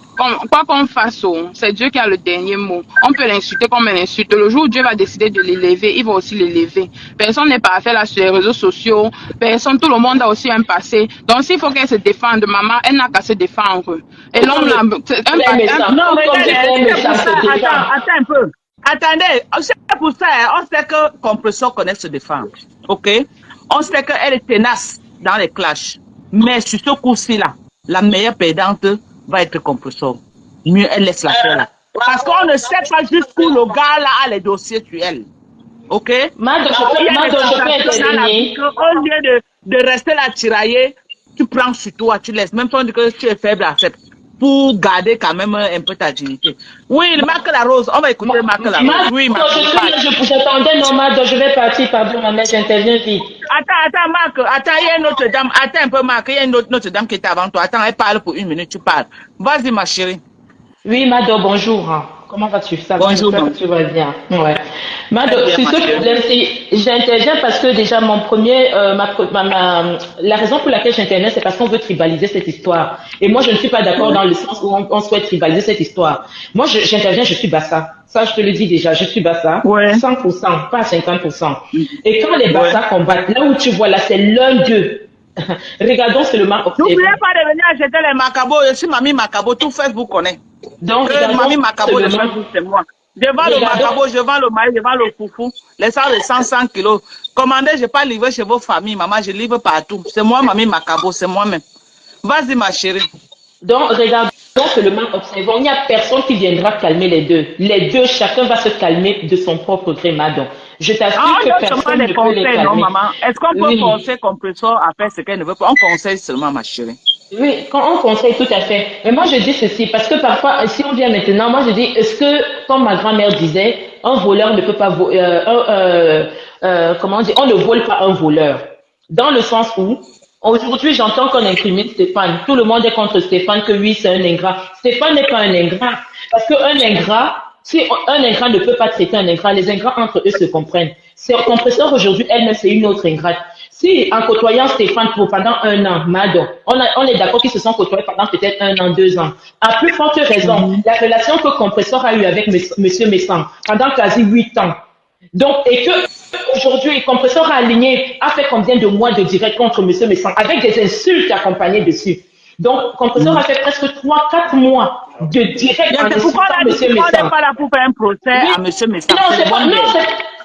quoi qu'on fasse, c'est Dieu qui a le dernier mot. On peut l'insulter comme on l'insulte. Le jour où Dieu va décider de l'élever, il va aussi l'élever. Personne n'est parfait là sur les réseaux sociaux. Tout le monde a aussi un passé. Donc, s'il faut qu'elle se défende, maman, elle n'a qu'à se défendre. Et l'homme, non, regardez, attends un peu. Attendez, c'est pour ça, on sait que Compresseur connaît se défendre. Ok? On sait qu'elle est tenace dans les clashs. Mais sur ce coup-ci là, la meilleure perdante va être Compresseur. Mieux, elle laisse la faire là. Parce qu'on ne sait pas jusqu'où le gars là a les dossiers sur elle. Ok? Mado, je peux intervenir. Au lieu de rester là tirailler, tu prends sur toi, tu laisses. Même si on dit que tu es faible, accepte. Pour garder quand même un peu ta dignité. Oui, Marc la Rose, on va écouter Marc la Rose. Oui, Marc. J'attendais, non, Mado, je vais partir, pardon, maman, j'interviens vite. Attends, Marc, il y a une autre dame, attends un peu, Marc, il y a une autre dame qui est avant toi. Attends, elle parle pour 1 minute, tu parles. Vas-y, ma chérie. Oui, Mado, bonjour. Comment vas-tu? Ça va? Bonjour, J'espère que tu vas bien. Ouais. Mado, c'est ce problème, j'interviens parce que déjà mon premier, la raison pour laquelle j'interviens, c'est parce qu'on veut tribaliser cette histoire. Et moi, je ne suis pas d'accord dans le sens où on souhaite tribaliser cette histoire. Moi, j'interviens, je suis Bassa. Ça, je te le dis déjà, je suis Bassa. Ouais. 100%, pas 50%. Et quand les Bassa combattent, là où tu vois, là, c'est l'un d'eux. Regardons seulement. N'oubliez pas de venir acheter les Macabo. Je suis Mamie Macabo, tout Facebook connaît. Donc, Mamie Macabo, le Facebook, c'est moi. Je vends le Macabo, je vends le maïs, je vends le foufou. Les sacs de 100 kilos. Commandez, je ne vais pas livrer chez vos familles, maman, je livre partout. C'est moi, Mamie Macabo, c'est moi-même. Vas-y, ma chérie. Donc, regardons seulement, observons. Il n'y a personne qui viendra calmer les deux. Les deux, chacun va se calmer de son propre gré, madame. Je t'assure que personne ne peut les calmer. Non, maman. Est-ce qu'on peut conseiller Compresseur à faire ce qu'elle ne veut pas? On conseille seulement, ma chérie. Oui, quand on conseille, tout à fait. Mais moi, je dis ceci, parce que parfois, si on vient maintenant, moi, je dis, est-ce que, comme ma grand-mère disait, un voleur ne peut pas comment on dit, on ne vole pas un voleur. Dans le sens où, aujourd'hui, j'entends qu'on incrimine Stéphane. Tout le monde est contre Stéphane, que oui, c'est un ingrat. Stéphane n'est pas un ingrat. Parce qu'un ingrat, si un ingrat ne peut pas traiter un ingrat, les ingrats entre eux se comprennent. C'est Compresseur aujourd'hui, elle-même, c'est une autre ingrate. Si, en côtoyant Stéphane pendant 1 an, Mado, on est d'accord qu'ils se sont côtoyés pendant peut-être 1 an, 2 ans. À plus forte raison, la relation que Compressor a eue avec Monsieur Messang pendant quasi 8 ans. Donc, et que aujourd'hui, Compressor a fait combien de mois de direct contre Monsieur Messang avec des insultes accompagnées dessus. Donc, Compressor a fait presque 3-4 mois de direct en insultant Monsieur Messang. On n'est pas là pour faire un procès à Monsieur Messang.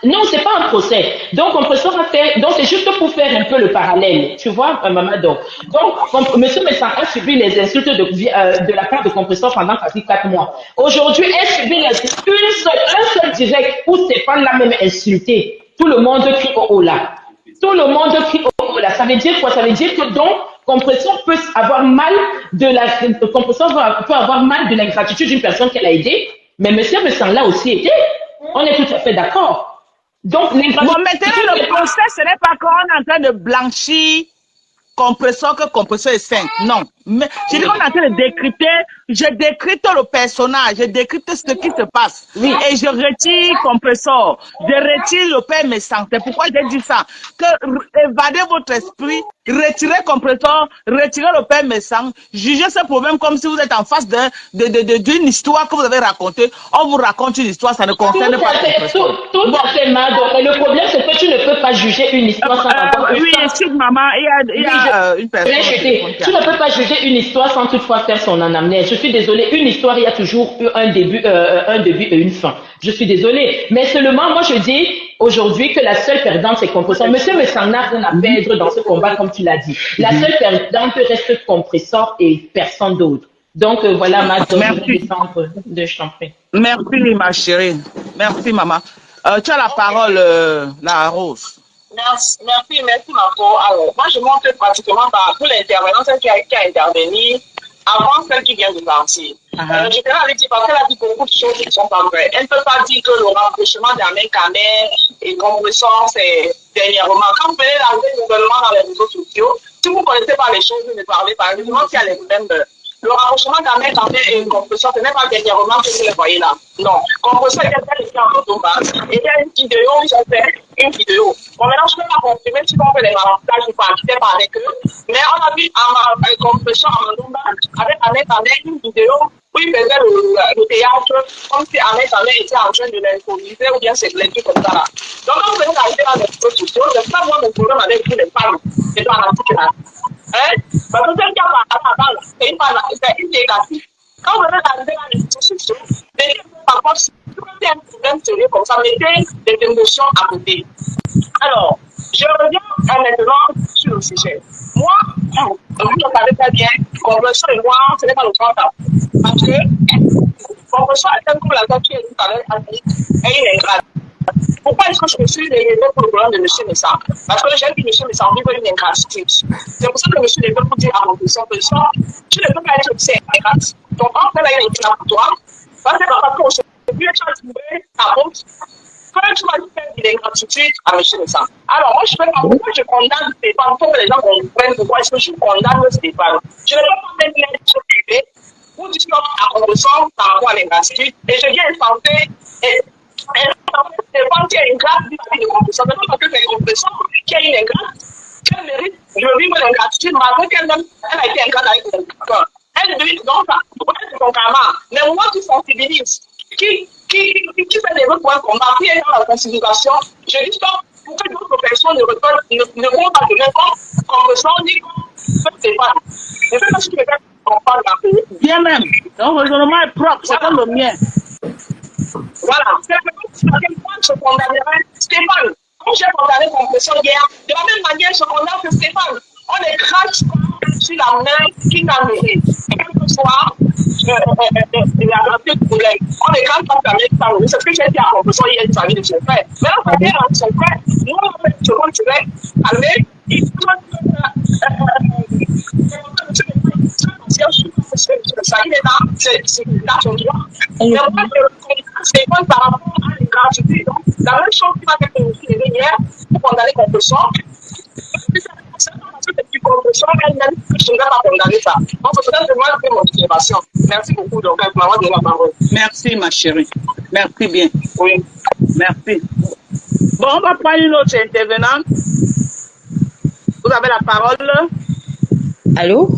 Non, c'est pas un procès. Donc, Compressor a fait, donc c'est juste pour faire un peu le parallèle, tu vois, Mamadou. Donc, Monsieur Messang a subi les insultes de la part de Compressor pendant quasi 4 mois. Aujourd'hui, elle subit un seul direct où Stéphane l'a même insulté. Tout le monde crie au là. Tout le monde crie au là. Ça veut dire quoi? Ça veut dire que donc, Compressor peut avoir mal de l'ingratitude d'une personne qu'elle a aidée, mais Monsieur Messang l'a aussi aidé. On est tout à fait d'accord. Donc, maintenant, le procès, ce n'est pas qu'on est en train de blanchir Compressor que Compressor est sain. Non. Mais je dis qu'on est en train de décrypter. Je décrypte le personnage. Je décrypte ce qui se passe. Oui. Et je retire Compressor. Je retire le père Messang. C'est pourquoi j'ai dit ça. Que évadez votre esprit. Retirez Compressor. Retirez le père Messang. Jugez ce problème comme si vous êtes en face d'une histoire que vous avez racontée. On vous raconte une histoire, ça ne concerne pas Compressor. Tout à fait, Mado. Mais le problème, c'est que tu ne peux pas juger une histoire sans avoir... Oui, excuse maman. Il y a une personne. Tu ne peux pas juger une histoire sans toutefois faire son anamnèse. Je suis désolée, une histoire, il y a toujours eu un début et une fin. Je suis désolée. Mais seulement, moi, je dis aujourd'hui que la seule perdante, c'est Compressor. Monsieur Messang n'a rien à perdre dans ce combat, comme tu l'as dit. La seule perdante reste Compressor et personne d'autre. Donc, voilà, Mado, je t'en prie. Merci, ma chérie. Merci, maman. Tu as la parole, la Rose. Merci, Marco. Alors, moi, je montre pratiquement pour l'intervenant, celle qui a intervenu avant celle qui vient de partir. Je peux aller dire parce qu'elle a dit beaucoup de choses qui ne sont pas vraies. Elle ne peut pas dire que le rapprochement d'Ahmed Kamer et Compressor, c'est dernièrement. Quand vous venez d'arriver nouvellement dans les réseaux sociaux, si vous ne connaissez pas les choses, vous ne parlez pas. Évidemment, qu'il y a les mêmes. Le rapprochement d'Ahmed Kamer et Compressor, ce n'est pas dernièrement que vous le voyez là. Non. Compressor est quelqu'un qui est en Kotomba. Et il y a une vidéo, ils ont fait une vidéo. Bon, maintenant, je ne peux pas confirmer si on fait les maraboutage ou pas, je n'étais pas avec eux. Mais on a vu Compressor en Kotomba avec Ahmed Kamer une vidéo où il faisait le théâtre comme si Ahmed Kamer était en train de l'improviser ou bien c'est des trucs comme ça là. Donc, quand vous venez d'arriver dans les réseaux sociaux, je ne sais pas moi mon problème avec tous les femmes. C'est pas la petite là. Parce que celle qui a parlé, c'est une négative. Quand vous venez d'arriver dans les réseaux sociaux, par contre, si vous avez un problème sérieux comme ça, mettez des émotions à côté. Alors, je reviens maintenant sur le sujet. Moi, vous le savez très bien, Compressor et moi, ce n'est pas le temps parce que Compressor est un couple à qui est tout à l'heure et il est ingrate. Pourquoi est-ce que je me suis réveillée pour le problème de M. Messang? Parce que j'ai vu M. Messang vivre une ingratitude. C'est pour ça que M. Messang peut dire à Compressor que tu ne peux pas être aussi ingrate. Donc, en fait, là, il y a une pour toi. Parce que aujourd'hui, tu as trouvé ta honte. Quand tu vas faire de l'ingratitude à M. Messang. Alors, moi, je ne sais pas pourquoi je condamne Stéphane pour que les gens comprennent pourquoi est-ce que je condamne Stéphane. Je ne peux pas faire une lettre privée pour dire à Compressor par rapport à l'ingratitude. Et je viens inventer. Stéphane qui a une grâce vis-à-vis de Compressor. C'est pas parce que c'est Compressor qui a une ingrate qu'elle mérite de vivre l'ingratitude malgré qu'elle-même a été ingrate avec quelqu'un. Elle mérite donc ça. C'est son karma. Mais moi qui sensibilise, qui fait des votes pour un combat, qui est dans la considération, je dis stop pour que d'autres personnes ne vont pas de même Compressor ni comme Stéphane. Je fais parce que je vais comprendre la paix. Bien même. Ton raisonnement est propre, c'est comme le mien. Voilà, c'est à quel point je condamnerais Stéphane. Comme j'ai condamné Compressor hier, de la même manière, je condamne que Stéphane. On les crache sur la main qui n'a mérité. Quel que soit la problème. On les crache pas sur la main qui n'a mérité. C'est ce que j'ai dit à Compressor hier, il de son frère. Maintenant, ça vient avec son frère. Nous, on fait une seconde, tu vas calmer. Il faut ça, il est là, c'est là son droit. Mais moi, c'est pas par rapport à l'ingratitude. La même chose qui m'a fait hier pour condamner Compressor. Parce que depuis Compressor, elle-même, je ne vais pas condamner ça. Donc, c'est peut-être moi qui fais mon observation. Merci beaucoup, donc, elle m'a donné la parole. Merci, ma chérie. Merci bien. Oui. Merci. Bon, on va prendre une autre intervenante. avez la parole. Allô?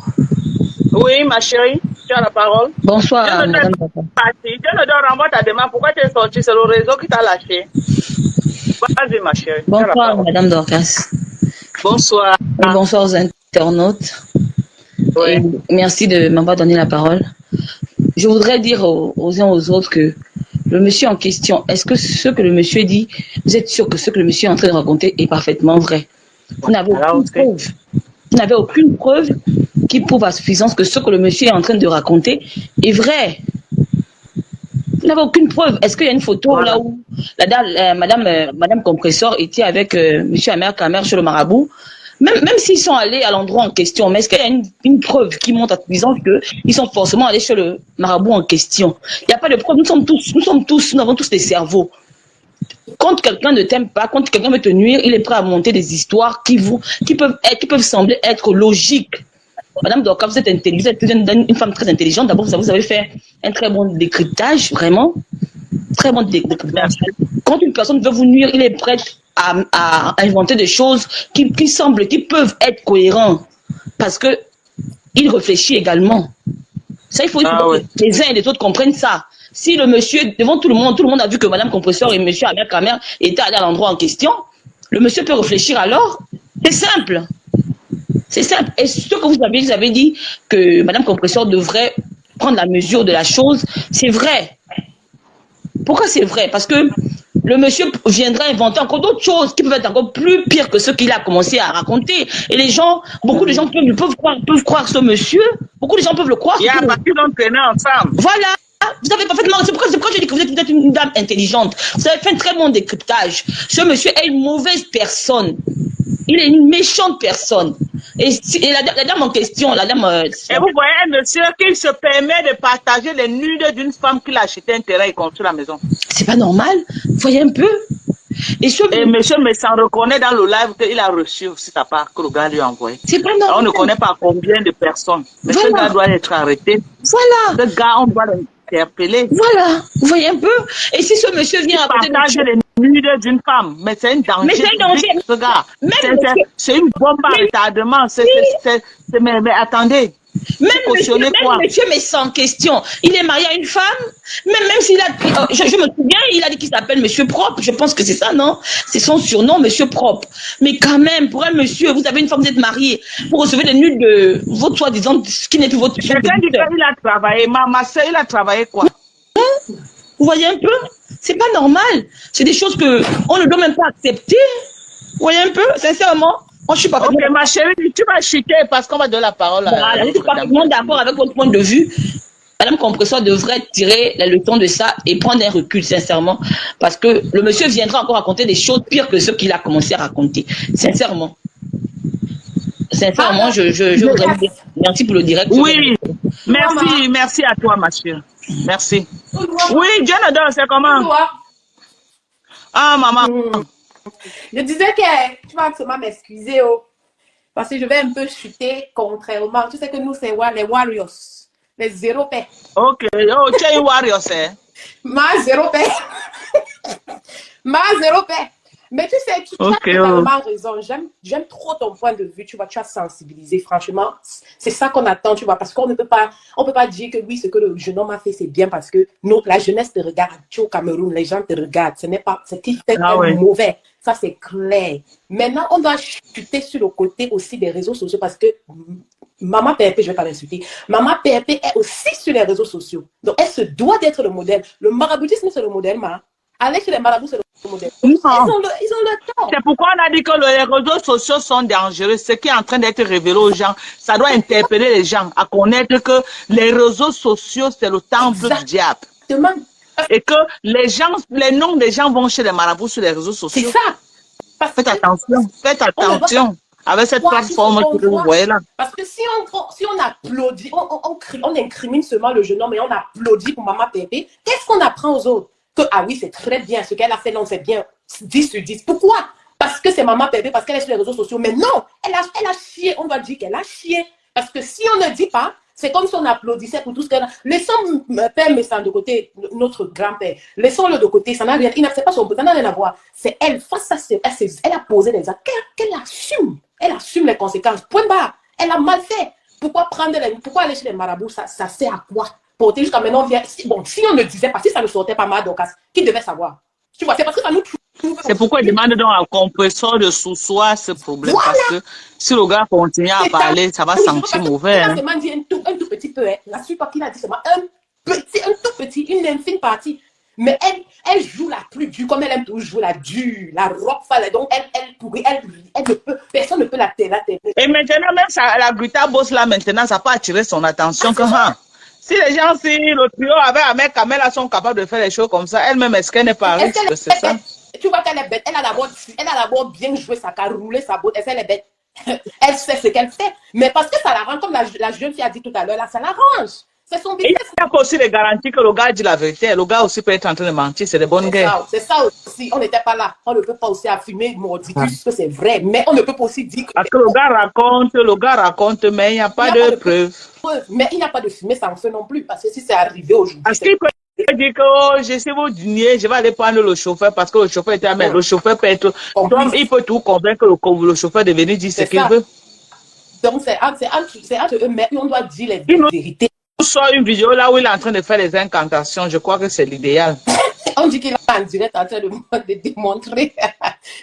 Oui, ma chérie, tu as la parole. Bonsoir, Dieu madame. ne te renvoie ta demande. Pourquoi tu es sortie? C'est le réseau qui t'a lâché. Vas-y, ma chérie. Tu as la Bonsoir, parole. madame Dorcas. Bonsoir. Et bonsoir aux internautes. Oui. Et merci de m'avoir donné la parole. Je voudrais dire aux uns aux autres que le monsieur en question, est-ce que ce que le monsieur dit, vous êtes sûr que ce que le monsieur est en train de raconter est parfaitement vrai? Vous n'avez aucune preuve. Vous n'avez aucune preuve qui prouve à suffisance que ce que le monsieur est en train de raconter est vrai. Vous n'avez aucune preuve. Est-ce qu'il y a une photo là où la dame, madame Compresseur était avec monsieur Amer Kamer chez le marabout? Même s'ils sont allés à l'endroit en question, mais est-ce qu'il y a une preuve qui montre à suffisance qu'ils sont forcément allés chez le marabout en question? Il n'y a pas de preuve. Nous avons tous des cerveaux. Quand quelqu'un ne t'aime pas, quand quelqu'un veut te nuire, il est prêt à monter des histoires qui peuvent sembler être logiques. Madame Dorcas, vous êtes intelligente, vous êtes une femme très intelligente. D'abord, vous avez fait un très bon décryptage, vraiment. Très bon décryptage. Quand une personne veut vous nuire, il est prêt à inventer des choses qui peuvent être cohérentes. Parce que il réfléchit également. Ça, il faut que les uns et les autres comprennent ça. Si le monsieur, devant tout le monde a vu que Madame Compresseur et monsieur Amer Kamer étaient allés à l'endroit en question, le monsieur peut réfléchir alors. C'est simple. C'est simple. Et ce que vous avez dit que Madame Compresseur devrait prendre la mesure de la chose, c'est vrai. Pourquoi c'est vrai? Parce que le monsieur viendra inventer encore d'autres choses qui peuvent être encore plus pires que ce qu'il a commencé à raconter. Et les gens, beaucoup de gens peuvent croire ce monsieur. Beaucoup de gens peuvent le croire. Il y a parce qu'ils ont traîné ensemble. Voilà. Vous avez parfaitement. C'est pourquoi je dis que vous êtes une dame intelligente. Vous avez fait un très bon décryptage. Ce monsieur est une mauvaise personne. Il est une méchante personne. Et la dame en question, la dame. Et vous voyez un monsieur qui se permet de partager les nudes d'une femme qui l'a acheté un terrain et construit la maison. C'est pas normal. Vous voyez un peu. Et monsieur me s'en reconnaît dans le live qu'il a reçu aussi sa part que le gars lui a envoyé. C'est pas normal. On ne connaît pas combien de personnes. Mais ce gars doit être arrêté. Voilà. Ce gars, on doit l'interpeller. Voilà. Vous voyez un peu. Et si ce monsieur vient à côté de partager les nudes d'une femme, mais c'est un danger. Mais c'est un danger. Ce gars, c'est une bombe à retardement. Mais attendez. Même monsieur, mais sans question. Il est marié à une femme. Même s'il a. Je me souviens, il a dit qu'il s'appelle Monsieur Propre. Je pense que c'est ça, non? C'est son surnom, Monsieur Propre. Mais quand même, pour un monsieur, vous avez une femme, vous êtes marié. Vous recevez des nudes de votre soi-disant, ce qui n'est plus votre. Quelqu'un dit qu'il a travaillé. Ma soeur, il a travaillé quoi? Vous voyez un peu? C'est pas normal. C'est des choses que on ne doit même pas accepter. Vous voyez un peu? Sincèrement. Moi, je suis pas. Ok, ma chérie, tu vas chuter parce qu'on va donner la parole à. Voilà, je suis parfaitement d'accord avec votre point de vue. Madame Compresseur devrait tirer la leçon de ça et prendre un recul, sincèrement. Parce que le monsieur viendra encore raconter des choses pires que ce qu'il a commencé à raconter. Sincèrement. Sincèrement, je voudrais vous dire merci pour le direct. Oui, merci à toi, ma chérie. Merci. Oui, Jonathan, c'est comment? Ah, maman. Je disais que tu vas absolument m'excuser, parce que je vais un peu chuter contrairement. Tu sais que nous, c'est les Warriors, les zéro paix. Ok, tu es un Warrior, c'est? Ma zéro paix. Ma zéro paix. Mais tu sais, tu as totalement raison. J'aime trop ton point de vue. Tu vois, tu as sensibilisé. Franchement, c'est ça qu'on attend, tu vois, parce qu'on ne peut pas dire que oui, ce que le jeune homme a fait, c'est bien parce que la jeunesse te regarde. Tu es au Cameroun, les gens te regardent. Ce n'est pas ce qui fait mauvais. Ça, c'est clair. Maintenant, on doit chuter sur le côté aussi des réseaux sociaux parce que Maman PRP, je ne vais pas l'insulter. Maman PRP est aussi sur les réseaux sociaux. Donc, elle se doit d'être le modèle. Le maraboutisme, c'est le modèle, Aller chez les marabouts, c'est le modèle. Ils ont le temps. C'est pourquoi on a dit que les réseaux sociaux sont dangereux. Ce qui est en train d'être révélé aux gens, ça doit interpeller les gens à connaître que les réseaux sociaux, c'est le temple du diable. Et que les noms des gens vont chez les marabouts sur les réseaux sociaux. C'est ça. Faites attention avec cette plateforme que vous voyez là. Parce que si on applaudit, on incrimine seulement le jeune homme et on applaudit pour Maman Pépé, qu'est-ce qu'on apprend aux autres? Que, ah oui, c'est très bien, ce qu'elle a fait, non, c'est bien, 10 sur 10. Pourquoi? Parce que c'est Maman Pépé, parce qu'elle est sur les réseaux sociaux. Mais non, elle a chié, on doit dire qu'elle a chié. Parce que si on ne dit pas, c'est comme si on applaudissait pour tout ce qu'elle a. Laissons Père Messan de côté, notre grand-père. Laissons-le de côté, ça n'a rien, ça n'a rien à voir. C'est elle, face à elle a posé des actes qu'elle assume. Elle assume les conséquences. Point barre. Elle a mal fait. Pourquoi aller chez les marabouts? Ça sert à quoi? Porter jusqu'à maintenant, on vient. Bon, si on ne disait pas, si ça ne sortait pas mal d'Ocas, qui devait savoir? Tu vois, c'est parce que ça nous trouve. C'est pourquoi il demande donc un compresseur de sous-soi ce problème. Voilà. Parce que si le gars continue à parler, ça va sentir mauvais. Il a seulement dit un tout petit peu. Hein. La suite, qu'il a dit seulement un tout petit, une infime partie. Mais elle joue la plus dure, comme elle aime toujours jouer la dure, la rock folle. Donc, elle ne peut, personne ne peut la terre. Et maintenant, même ça, la Grita Boss là, maintenant, ça peut attirer son attention. Si les gens, si le trio avec Ahmed Kamel sont capables de faire les choses comme ça, elle-même, est-ce qu'elle n'est pas riche? C'est ça. Tu vois qu'elle est bête. Elle a d'abord bien joué sa carte, roulé sa botte. Elle est bête. Elle sait ce qu'elle fait. Mais parce que ça la rend, comme la jeune fille a dit tout à l'heure, là, ça l'arrange. C'est son business. Il n'y a pas aussi les garanties que le gars dit la vérité. Le gars aussi peut être en train de mentir. C'est des bonnes guerres. C'est ça aussi. On n'était pas là. On ne peut pas aussi affirmer mordicus que c'est vrai. Mais on ne peut pas aussi dire que... Parce que le gars raconte, mais il n'y a pas de preuves. Mais il n'y a pas de fumée sans feu non plus. Parce que si c'est arrivé aujourd'hui... Est-ce qu'il peut dire que oh, je sais vos dîner, je vais aller prendre le chauffeur parce que le chauffeur était amer. Le chauffeur peut être... Donc, il peut tout convaincre le chauffeur de venir dire ce qu'il veut. Donc, c'est entre eux, mais on doit dire les vérités. Soit une vidéo là où il est en train de faire les incantations, je crois que c'est l'idéal. On dit qu'il est en direct en train de démontrer,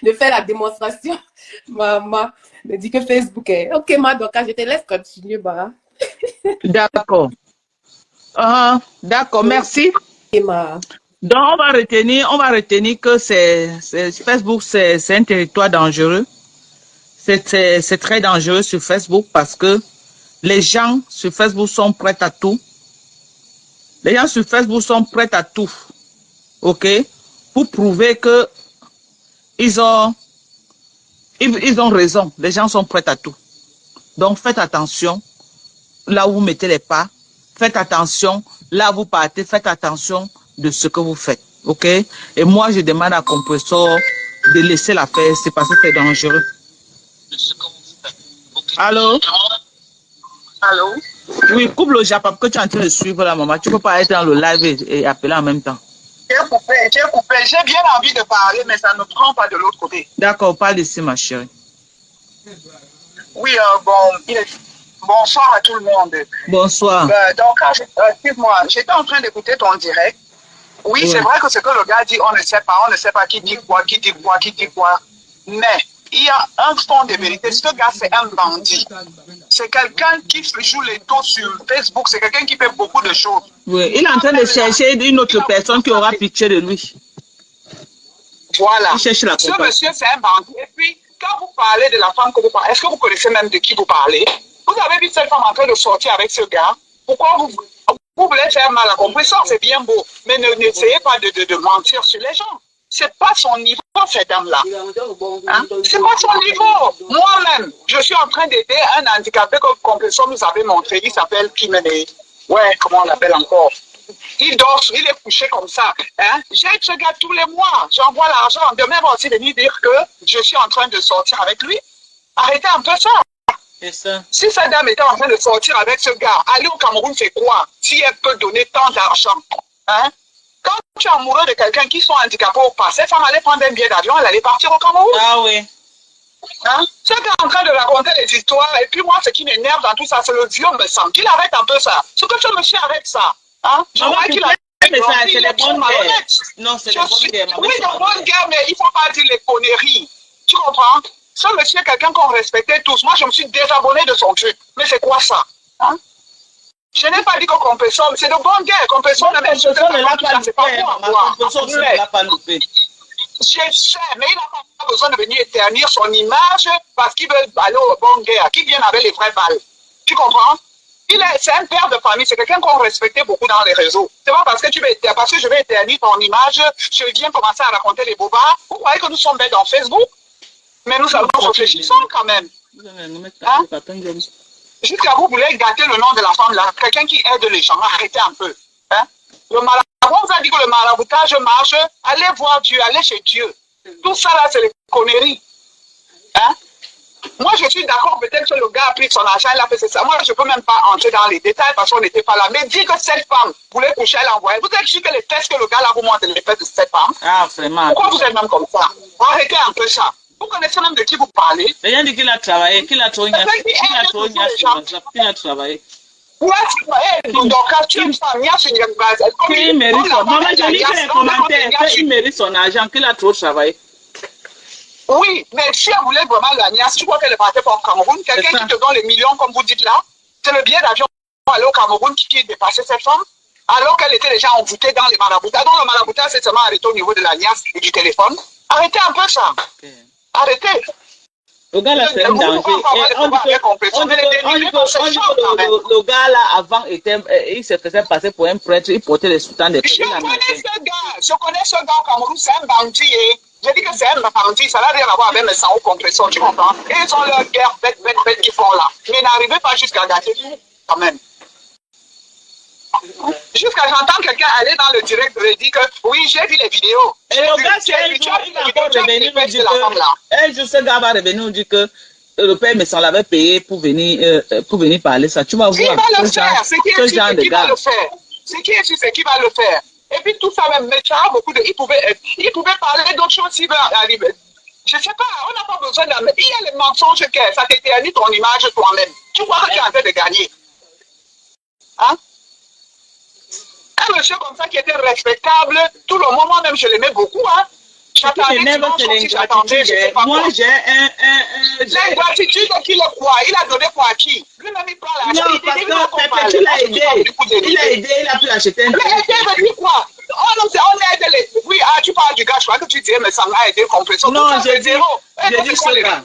de faire la démonstration. Maman me dit que Facebook est... Ok, donc je te laisse continuer. Bah. D'accord. D'accord, merci. Donc, on va retenir que Facebook, c'est un territoire dangereux. C'est très dangereux sur Facebook parce que les gens sur Facebook sont prêts à tout. Les gens sur Facebook sont prêts à tout. OK? Pour prouver que ils ont raison. Les gens sont prêts à tout. Donc, faites attention là où vous mettez les pas. Faites attention là où vous partez. Faites attention de ce que vous faites. OK? Et moi, je demande à Compressor de laisser la faire. C'est parce que c'est dangereux. Allô? Allô? Oui, coupe le Japon que tu es en train de suivre la maman. Tu ne peux pas être dans le live et appeler en même temps. J'ai coupé. J'ai bien envie de parler, mais ça ne prend pas de l'autre côté. D'accord, parle ici, ma chérie. Oui, bonsoir à tout le monde. Bonsoir. Donc, excuse-moi, j'étais en train d'écouter ton direct. Oui, c'est vrai que ce que le gars dit, on ne sait pas qui dit quoi. Mais il y a un fond de vérité. Ce gars, c'est un bandit. C'est quelqu'un qui joue les dos sur Facebook. C'est quelqu'un qui fait beaucoup de choses. Oui, il est en train de chercher une autre personne qui aura pitié de lui. Voilà. Il cherche la Ce monsieur, c'est un bandit. Et puis, quand vous parlez de la femme que vous parlez, est-ce que vous connaissez même de qui vous parlez? Vous avez vu cette femme en train de sortir avec ce gars? Pourquoi vous voulez faire mal à Compressor? C'est bien beau. Mais n'essayez pas de mentir sur les gens. C'est pas son niveau, cette dame-là. Hein? C'est pas son niveau. Moi-même, je suis en train d'aider un handicapé que Compressor nous avait montré. Il s'appelle Kimene. Ouais, comment on l'appelle encore? Il dort, il est couché comme ça. Hein? J'aide ce gars tous les mois. J'envoie l'argent. Demain, il va aussi venir dire que je suis en train de sortir avec lui. Arrêtez un peu ça. Ça. Si cette dame était en train de sortir avec ce gars, aller au Cameroun, c'est quoi? Si elle peut donner tant d'argent. Hein? Quand tu es amoureux de quelqu'un qui sont handicapés au passé, cette femme allait prendre un billet d'avion, elle allait partir au Cameroun. Ah oui. Hein? Ce gars est en train de raconter des histoires, et puis moi, ce qui m'énerve dans tout ça, c'est le vieux me semble. Qu'il arrête un peu ça. Ce que je me suis arrête ça. Hein? Je vois qu'il a... C'est les bonnes guerres. Non, c'est les bonnes guerres. Oui, les bonnes guerres, mais il ne faut pas dire les conneries. Tu comprends? Ce monsieur est quelqu'un qu'on respectait tous. Moi, je me suis désabonné de son truc. Mais c'est quoi ça? Hein? Je n'ai pas dit que Compressor, mais c'est de bonnes guerres. Compressor ne met pas loupé. Je sais, mais il n'a pas besoin de venir éternir son image parce qu'il veut aller aux bonnes guerres, qui viennent avec les vraies balles. Tu comprends? C'est un père de famille, c'est quelqu'un qu'on respectait beaucoup dans les réseaux. C'est pas parce que parce que je vais éternir ton image, je viens commencer à raconter les bobards. Vous croyez que nous sommes bêtes dans Facebook? Mais nous réfléchissons quand même. Hein? Jusqu'à vous voulez gâter le nom de la femme là, quelqu'un qui aide les gens, arrêtez un peu. Hein? Le marabout, on vous a dit que le maraboutage marche, allez voir Dieu, allez chez Dieu. Tout ça là, c'est les conneries. Hein? Moi, je suis d'accord, peut-être que le gars a pris son argent, il a fait ça. Moi, je ne peux même pas entrer dans les détails parce qu'on n'était pas là. Mais dis que cette femme voulait coucher, elle envoyait. Vous êtes sûr que les tests que le gars là vous montre les fesses de cette femme? Ah, vraiment. Pourquoi vous êtes même comme ça? Arrêtez un peu ça. Vous connaissez même de qui vous parlez. Il a dit qu'il a travaillé, qu'il a trouvé qu'il a travaillé. Ouais, donc quand tu aimes pas, il mérite son maman, je lis les commentaires, il mérite son argent, qu'il a trop travaillé. Oui, mais si elle voulait vraiment la niasse, tu crois qu'elle est partie pour le Cameroun, quelqu'un qui te donne les millions, comme vous dites là, c'est le billet d'avion pour aller au Cameroun qui dépassait cette femme, alors qu'elle était déjà envoûtée dans les maraboutats. Donc le maraboutat s'est seulement arrêté au niveau de la niace et du téléphone. Arrêtez un peu ça. Arrêtez. Le gars là, c'est un danger. On dit que le gars là, avant, il se faisait passer pour un prêtre, il portait les soutanes des prêtres. Je connais ce gars au Cameroun, c'est un bandit. Je dis que c'est un bandit, ça n'a rien à voir avec mes sangs compresseurs, tu comprends? Et ils ont leur guerre bête qu'ils font là. Mais n'arrivez pas jusqu'à gâter quand même. Jusqu'à j'entends quelqu'un aller dans le direct et dire que oui, j'ai vu les vidéos. Et le gars, il va encore revenir, ce gars va revenir, dit que le père me s'en l'avait payé pour venir parler ça. Tu vas voir. Qui va le faire? C'est qui va le faire? C'est qui va le faire? Et puis tout ça même, mais ça a beaucoup de... Il pouvait parler d'autres choses s'il veut arriver. Je ne sais pas, on n'a pas besoin d'un... Il y a les mensonges que ça t'éternise ton image toi-même. Tu vois que tu es en train de gagner. Hein? Un monsieur comme ça qui était respectable, tout le moment même, je l'aimais beaucoup, hein. J'attendais moi, j'ai l'ingratitude qu'il a quoi? Il a donné quoi à qui? Lui-même, il prend l'argent. Non, parce que il a aidé. Il a pu acheter un truc. Mais aider veut dire quoi? On aide les... Oui, tu parles du gars, je crois que tu disais, mais ça m'a aidé complètement. Non, j'ai dit ce gars.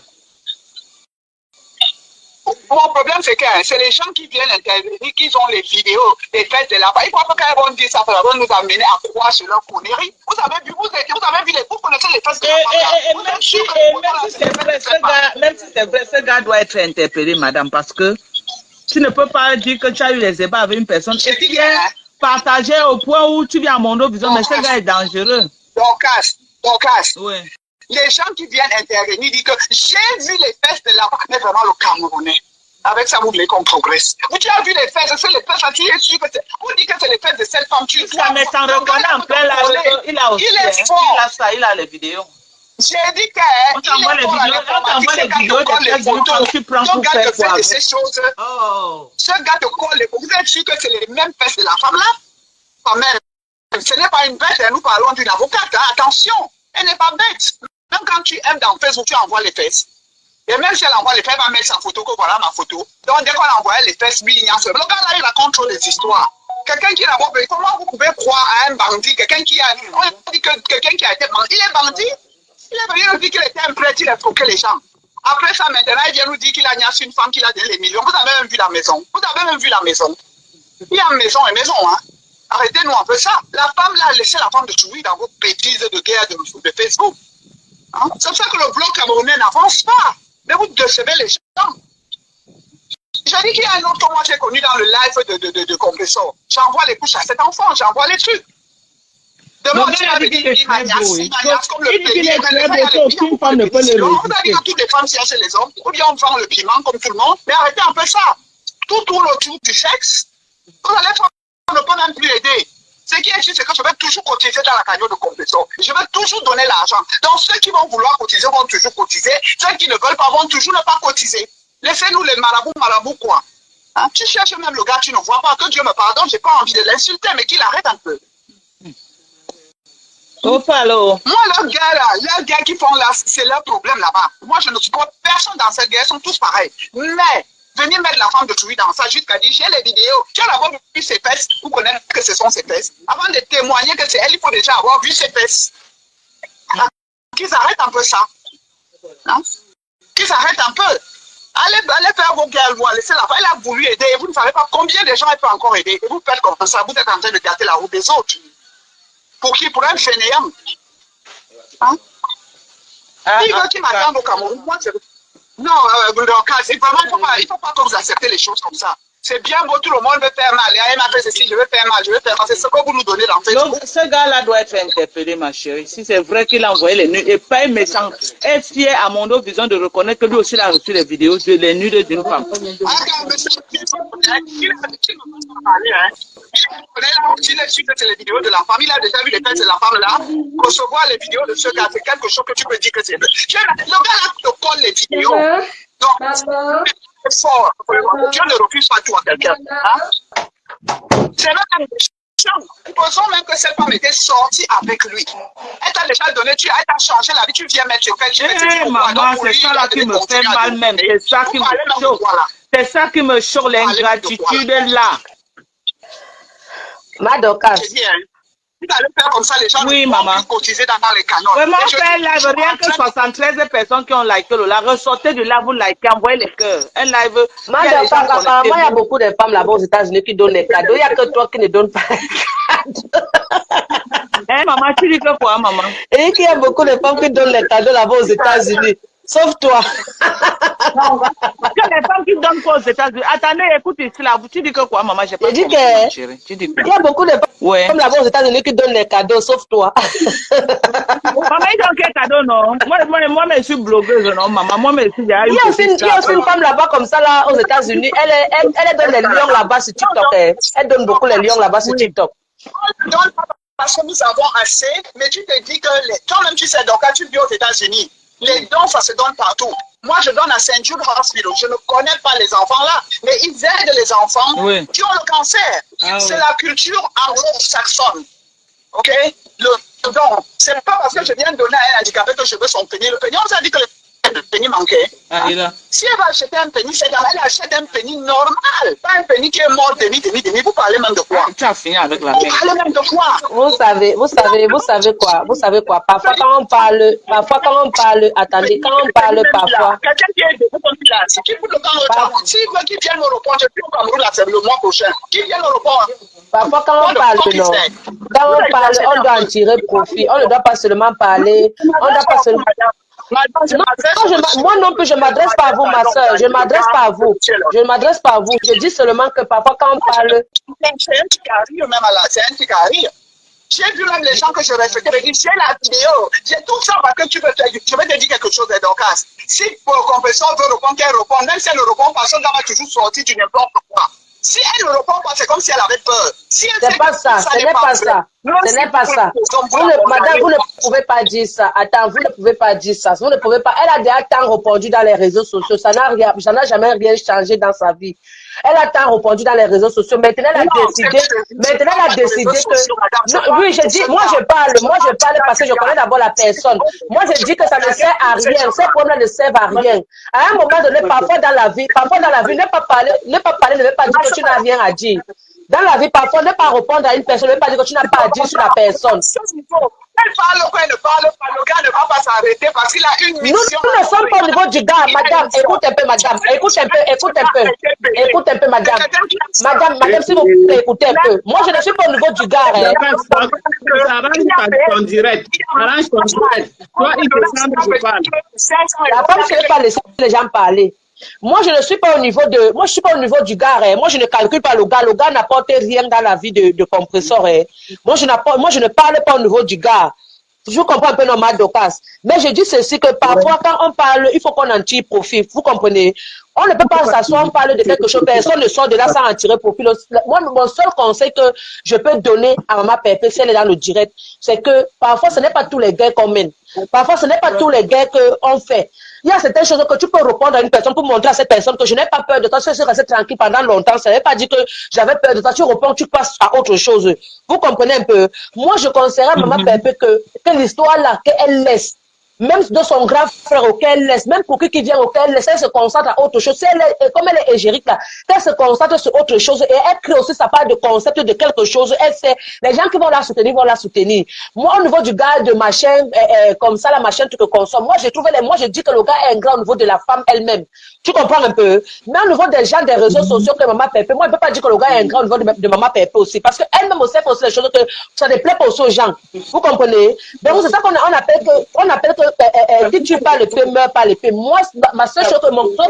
Mon problème, c'est que c'est les gens qui viennent intervenir, qui ont les vidéos des fêtes de là-bas. Ils croient que quand ils vont dire ça, ça va nous amener à croire sur leur connerie. Vous avez vu vous connaissez les fêtes de là-bas. Même si c'est vrai, ce gars doit être interpellé, madame, parce que tu ne peux pas dire que tu as eu les débats avec une personne et tu viens partager au point où tu viens à mon dos, disant, mais ce gars est dangereux. Dorcas. Oui. Les gens qui viennent intervenir disent que j'ai vu les fesses de là-bas, mais vraiment le Camerounais. Avec ça, vous voulez qu'on progresse. Tu as vu les fesses, c'est les fesses, tu es sûr que c'est... Vous dites que c'est les fesses de cette femme, tu vois. Mais t'en reconnais en plein là, il a aussi, il a les vidéos. J'ai dit que... On t'envoie les vidéos, tu prends pour faire quoi? Ces choses. Oh. Ce gars te colle les... Vous êtes sûr que c'est les mêmes fesses de la femme là? Quand même. Ce n'est pas une bête, nous parlons d'une avocate, hein. Attention, elle n'est pas bête. Même quand tu aimes dans Facebook, tu envoies les fesses. Et même si elle envoie les fesses, elle va mettre sa photo, que voilà ma photo. Donc dès qu'on envoie les fesses, lui, il y a ce blog là, il raconte trop des histoires. Quelqu'un qui n'a pas payé, comment vous pouvez croire à un bandit, quelqu'un qui a... On dit que quelqu'un qui a été bandit, il est bandit. Il est venu nous dire qu'il était un prêtre, il a troqué les gens. Après ça, maintenant, il vient nous dire qu'il a niassé une femme, qu'il a donné les millions. Vous avez même vu la maison. Il y a maison et maison, hein. Arrêtez-nous un peu ça. La femme là, laissez la femme de jouir dans vos bêtises de guerre de Facebook. Hein? C'est pour ça que le bloc camerounais n'avance pas. Mais vous décevez les gens. J'ai dit qu'il y a un autre que moi j'ai connu dans le live de Compressor. J'envoie les couches à cet enfant, j'envoie les trucs. Demandez à la vie comme le pays. Aucune femme ne peut le résister. On a dit que toutes les femmes c'est chez les hommes. Ou bien on vend le piment comme tout le monde. Mais arrêtez un peu ça. Tout tourne autour du sexe. Vous allez faire... On ne peut même plus aider. Ce qui est sûr, c'est que je vais toujours cotiser dans la cagnotte de Compressor. Je vais toujours donner l'argent. Donc ceux qui vont vouloir cotiser vont toujours cotiser. Ceux qui ne veulent pas vont toujours ne pas cotiser. Laissez-nous les marabouts quoi. Hein? Tu cherches même le gars, tu ne vois pas. Que Dieu me pardonne, je n'ai pas envie de l'insulter, mais qu'il arrête un peu. Oh, palo. Moi, leurs gars qui font là, c'est leur problème là-bas. Moi, je ne supporte personne dans cette guerre, ils sont tous pareils. Mais venir mettre la femme de Toulouse dans ça jusqu'à dire j'ai les vidéos. Tu as d'abord vu ses fesses, vous connaissez que ce sont ses fesses. Avant de témoigner que c'est elle, il faut déjà avoir vu ses fesses. Hein? Qu'ils arrêtent un peu ça. Hein? Qu'ils arrêtent un peu. Allez faire vos guerres, laissez la femme. Elle a voulu aider. Vous ne savez pas combien de gens elle peut encore aider. Et vous faites comme ça, vous êtes en train de gâter la route des autres. Pour qui? Pour un fainéant. Hein? Il veut qu'il m'attende au Cameroun. Moi, c'est... Non, vraiment, il ne faut pas que vous acceptez les choses comme ça. C'est bien beau, tout le monde veut faire mal. Elle m'a fait ceci, je veux faire mal, je veux faire mal. C'est ce que vous nous donnez dans Facebook. Donc, ce gars-là doit être interpellé, ma chérie. Si c'est vrai qu'il a envoyé les nudes, et pas méchant, est fier à mon autre vision de reconnaître que lui aussi il a reçu les vidéos de les nudes d'une femme. Tu l'as su que c'est les vidéos de la femme. Il a déjà vu les fesses de la femme là. Recevoir les vidéos de ce gars, c'est quelque chose que tu peux dire que c'est. Le gars là te colle les vidéos. Donc, c'est fort. Dieu ne refuse pas tout à quelqu'un. Hein? C'est même supposons même que cette femme était sortie avec lui. Elle t'a déjà donné, elle t'a changé la vie, tu viens mettre sur elle. Maman, c'est ça là qui me fait mal même. C'est ça qui me chauffe. C'est ça qui me chauffe, l'ingratitude là. Madoka. Tu vas le faire comme ça, les gens vont cotiser dans les canons. Vraiment, faire live, rien que 73 personnes qui ont liké le live. Ressortez de là, vous likez, envoyez les cœurs. Un live. Madoka, apparemment, il y a beaucoup de femmes là-bas aux États-Unis qui donnent les cadeaux. Il n'y a que toi qui ne donnes pas les cadeaux. Hein, maman, tu dis que quoi, maman? Et qu'il y a beaucoup de femmes qui donnent les cadeaux là-bas aux États-Unis. Sauf toi. Les femmes qui donnent quoi aux États-Unis? Attendez, écoute ici là. Tu dis que quoi, maman? J'ai pas dit que il y a beaucoup de femmes là-bas aux États-Unis qui donnent les cadeaux, sauf toi. Maman, il donne quel cadeau, non? Moi, je suis blogueuse, non, maman. Moi, je suis derrière. Il y a aussi une femme là-bas comme ça là aux États-Unis. Elle donne les lions là-bas sur TikTok. Elle donne beaucoup les lions là-bas sur TikTok. Parce que nous avons assez, mais tu te dis que toi-même tu sais, donc quand tu vis aux États-Unis, les dons, ça se donne partout. Moi, je donne à St. Jude Hospital. Je ne connais pas les enfants là, mais ils aident les enfants qui ont le cancer. C'est la culture anglo-saxonne. OK? Le don. C'est pas parce que je viens de donner à un handicapé que je veux son pénis. Le pénis, on s'est dit que le pénis manquait. Si elle va acheter un pénis, elle achète un pénis normal. Pas un pénis qui est mort, demi. Vous parlez même de quoi? Tu as fini avec la Vous parlez même de quoi? Vous savez quoi? Parfois quand on parle, attendez, quand on parle parfois. Quelqu'un qui est debout comme il a, si qui fout le camp au Tchad, s'il veut qu'il vienne au repos, je suis au Cameroun là, c'est le mois prochain. Qu'il vienne au repos. Parfois quand on parle, non. Quand on parle, on doit en tirer profit. On ne doit pas seulement parler. On ne doit pas seulement. Moi non plus, je ne m'adresse pas à vous, ma soeur. Je ne m'adresse pas à vous. Je ne m'adresse pas à vous. Je dis seulement que parfois quand on parle. C'est un petit carré, même à la. C'est un petit carré. J'ai vu même les gens que je respecte. J'ai la vidéo. J'ai tout ça parce que tu veux. Je vais te dire quelque chose, Dorcas. Si pour le compresseur veut répondre, qu'elle répond. Même si elle ne répond pas, personne va toujours sortir du n'importe quoi. Si elle ne répond pas, c'est comme si elle avait peur. Si c'est pas ça, ce n'est pas ça. Ce n'est pas ça. Madame, vous ne pouvez pas dire ça. Attends, vous ne pouvez pas dire ça. Vous ne pouvez pas. Elle a déjà tant répondu dans les réseaux sociaux. Ça n'a jamais rien changé dans sa vie. Elle a tant répondu dans les réseaux sociaux. Maintenant, elle a décidé que. Non, oui, je dis, moi je parle parce que je connais d'abord la personne. Moi, je dis que ça ne sert à rien. Ces problèmes ne servent à rien. À un moment donné, parfois dans la vie, ne pas parler ne veut pas dire que tu n'as rien à dire. Dans la vie, parfois, ne pas répondre à une personne ne veut pas dire que tu n'as pas à dire sur la personne. Elle parle quoi, elle ne parle pas, le gars ne va pas s'arrêter parce qu'il a une mission. Nous ne sommes pas au niveau du gars, madame. Écoute un peu, madame. Écoute un peu, madame. Madame, s'il vous plaît, écoutez un peu. Moi, je ne suis pas au niveau du gars. Arrange ton direct. Arrange ton direct. Toi, il te semble que je parle. La femme ne peut pas laisser les gens parler. Moi, je ne suis pas au niveau du gars. Moi, je ne calcule pas le gars. Le gars n'apporte rien dans la vie de compresseur. Moi, je ne parle pas au niveau du gars. Je comprends un peu normal d'occasion. Mais je dis ceci que parfois, quand on parle, il faut qu'on en tire profit. Vous comprenez? On ne peut pas s'asseoir, on parle de quelque chose. Personne ne sort de là sans en tirer profit. Moi, mon seul conseil que je peux donner à Maman Pépé, si elle est dans le direct, c'est que parfois, ce n'est pas tous les gains qu'on mène. Parfois, ce n'est pas tous les gains qu'on fait. Il y a certaines choses que tu peux répondre à une personne pour montrer à cette personne que je n'ai pas peur de toi. Je suis resté tranquille pendant longtemps. Ça ne veut pas dire que j'avais peur de toi. Tu réponds, tu passes à autre chose. Vous comprenez un peu? Moi, je conseillerais à Maman Pépé que l'histoire là, qu'elle laisse. Même de son grand frère auquel elle laisse, même pour qui vient auquel elle laisse, elle se concentre à autre chose. Comme elle est égérique là, elle se concentre sur autre chose et elle crée aussi sa part de concept de quelque chose. Elle sait, les gens qui vont la soutenir vont la soutenir. Moi, au niveau du gars de ma chaîne, comme ça, la ma chaîne, tu te consommes. Moi, je dis que le gars est un grand au niveau de la femme elle-même. Tu comprends un peu? Mais au niveau des gens des réseaux sociaux que Maman Pépé, moi, je ne peux pas dire que le gars est un grand au niveau de Maman Pépé aussi. Parce qu'elle-même aussi fait aussi les choses que ça ne plaît pas aussi aux gens. Vous comprenez? Donc, c'est ça qu'on appelle que qui tue pas l'épée meurt pas l'épée. Moi, ma seule chose,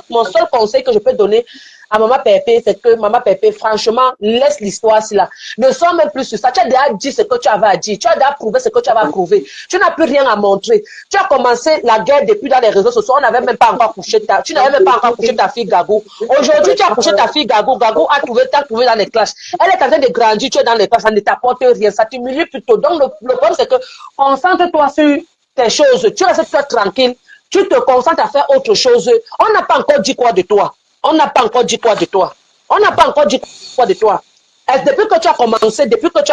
mon seul conseil que je peux donner à Maman Pépé, c'est que Maman Pépé, franchement, laisse l'histoire là. Ne sois même plus sur ça. Tu as déjà dit ce que tu avais à dire. Tu as déjà prouvé ce que tu avais à prouver. Tu n'as plus rien à montrer. Tu as commencé la guerre depuis dans les réseaux sociaux. On n'avait même pas encore couché tu n'avais même pas encore couché ta fille Gagou. Aujourd'hui, tu as couché ta fille Gagou. Gagou t'as trouvé dans les classes. Elle est en train de grandir. Tu es dans les classes. Ça ne t'apporte rien. Ça t'humilie plutôt. Donc, le problème, c'est que concentre-toi sur tes choses. Tu restes tranquille. Tu te concentres à faire autre chose. On n'a pas encore dit quoi de toi. On n'a pas encore dit quoi de toi. On n'a pas encore dit quoi de toi. Depuis que tu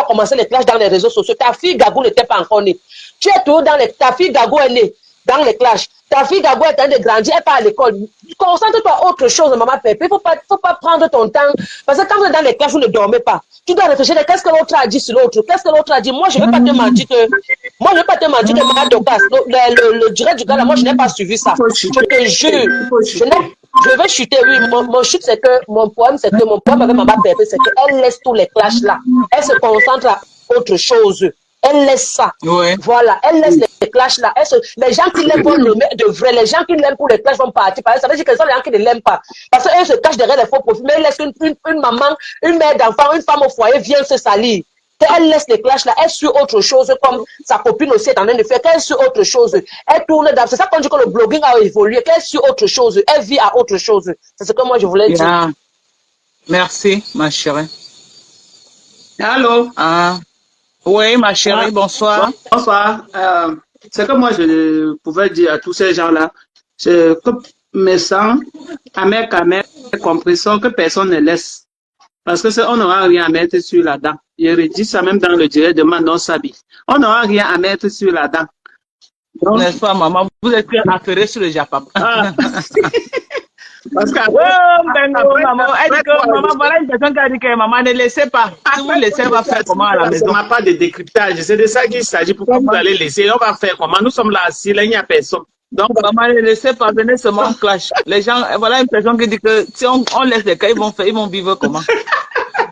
as commencé les clashs dans les réseaux sociaux, ta fille Gagou n'était pas encore née. Tu es toujours dans les... Ta fille Gagou est née dans les clashs. Ta fille Gagou est en train de grandir, elle n'est pas à l'école. Concentre-toi à autre chose, Maman Pépé. Il ne faut pas prendre ton temps. Parce que quand vous êtes dans les clashs, vous ne dormez pas. Tu dois réfléchir à qu'est-ce que l'autre a dit sur l'autre. Qu'est-ce que l'autre a dit. Moi, je ne vais pas te mentir que... Moi, je ne vais pas te mentir que le direct du gars, là, moi, je n'ai pas suivi ça. Je te jure. Je vais chuter, oui. Mon chute, c'est que mon problème avec Maman Pépé, c'est qu'elle laisse tous les clashs là. Elle se concentre à autre chose. Elle laisse ça. Ouais. Voilà, elle laisse les clashs là. Les gens qui l'aiment vont l'aimer de vrai. Les gens qui l'aiment pour les clashs vont partir. Ça veut dire que ce sont les gens qui ne l'aiment pas. Parce qu'elle se cache derrière les faux profils. Mais elle laisse une maman, une mère d'enfant, une femme au foyer vient se salir. Elle laisse les clashs là, elle suit autre chose, comme sa copine aussi est en train de faire, qu'elle suit autre chose. Elle tourne dans... C'est ça qu'on dit que le blogging a évolué, qu'elle suit autre chose, elle vit à autre chose. C'est ce que moi je voulais dire. Merci, ma chérie. Allô? Oui, ma chérie, bonsoir. Bonsoir. Ce que moi je pouvais dire à tous ces gens-là, c'est que mes sangs, amère, compréhension, que personne ne laisse. Parce que on n'aura rien à mettre sur la dent. Je redis ça même dans le direct de Manon Sabi. On n'aura rien à mettre sur la dent. N'est-ce pas, maman? Vous êtes affairé sur le Japon. Parce que maman, elle dit que maman, voilà une personne qui a dit que maman ne laissez pas. Si vous laissez, on va faire comment à la maison? On n'a pas de décryptage. C'est de ça qu'il s'agit. Pourquoi vous allez laisser? On va faire comment? Nous sommes là assis, là, il n'y a personne. Donc, maman, ne laissez pas venir seulement en clash. Les gens, voilà une personne qui dit que si on laisse les cas, ils vont vivre comment?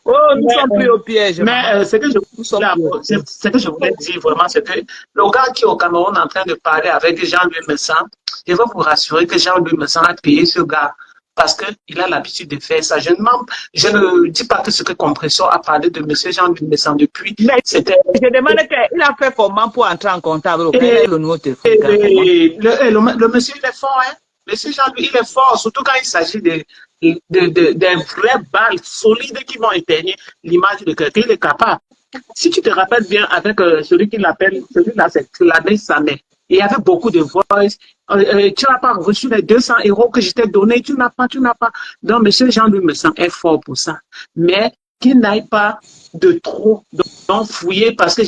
Oh, nous sommes plus au piège. Mais ce que je voulais dire vraiment, c'est que le gars qui est au Cameroun en train de parler avec Jean-Louis Messan, je veux vous rassurer que Jean-Louis Messan a payé ce gars parce qu'il a l'habitude de faire ça. Je ne dis pas que ce que Compression a parlé de M. Jean-Louis Messan depuis. C'était... Je demande qu'il a fait comment pour entrer en contact avec le nouveau téléphone. Le monsieur, il est fort, hein. Monsieur Jean-Louis, il est fort, surtout quand il s'agit des vraies balles solides qui vont éteindre l'image de quelqu'un. Il est capable. Si tu te rappelles bien avec celui qui l'appelle, celui-là, c'est Claudel Samet. Il y avait beaucoup de voices. Tu n'as pas reçu les 200 € que je t'ai donnés. Tu n'as pas. Donc, monsieur Jean-Louis Messan est fort pour ça. Mais qu'il n'aille pas de trop donc fouiller parce que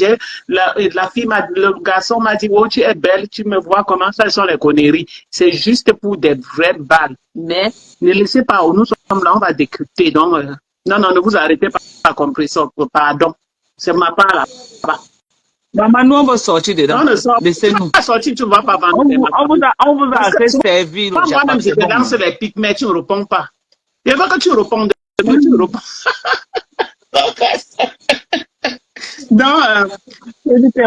la fille, le garçon m'a dit, oh, tu es belle, tu me vois comment ça sont les conneries. C'est juste pour des vraies balles. Mais ne laissez pas, nous sommes là, on va décrypter. Donc, non, ne vous arrêtez pas à Compression. Pardon. C'est ma part là-bas. Maman, nous, on va sortir dedans. Laissez-nous. Sortir, tu ne vas pas vendre. On vous a servi. Moi-même, je te lance les pics, mais tu ne réponds pas. Je veux que tu répondes.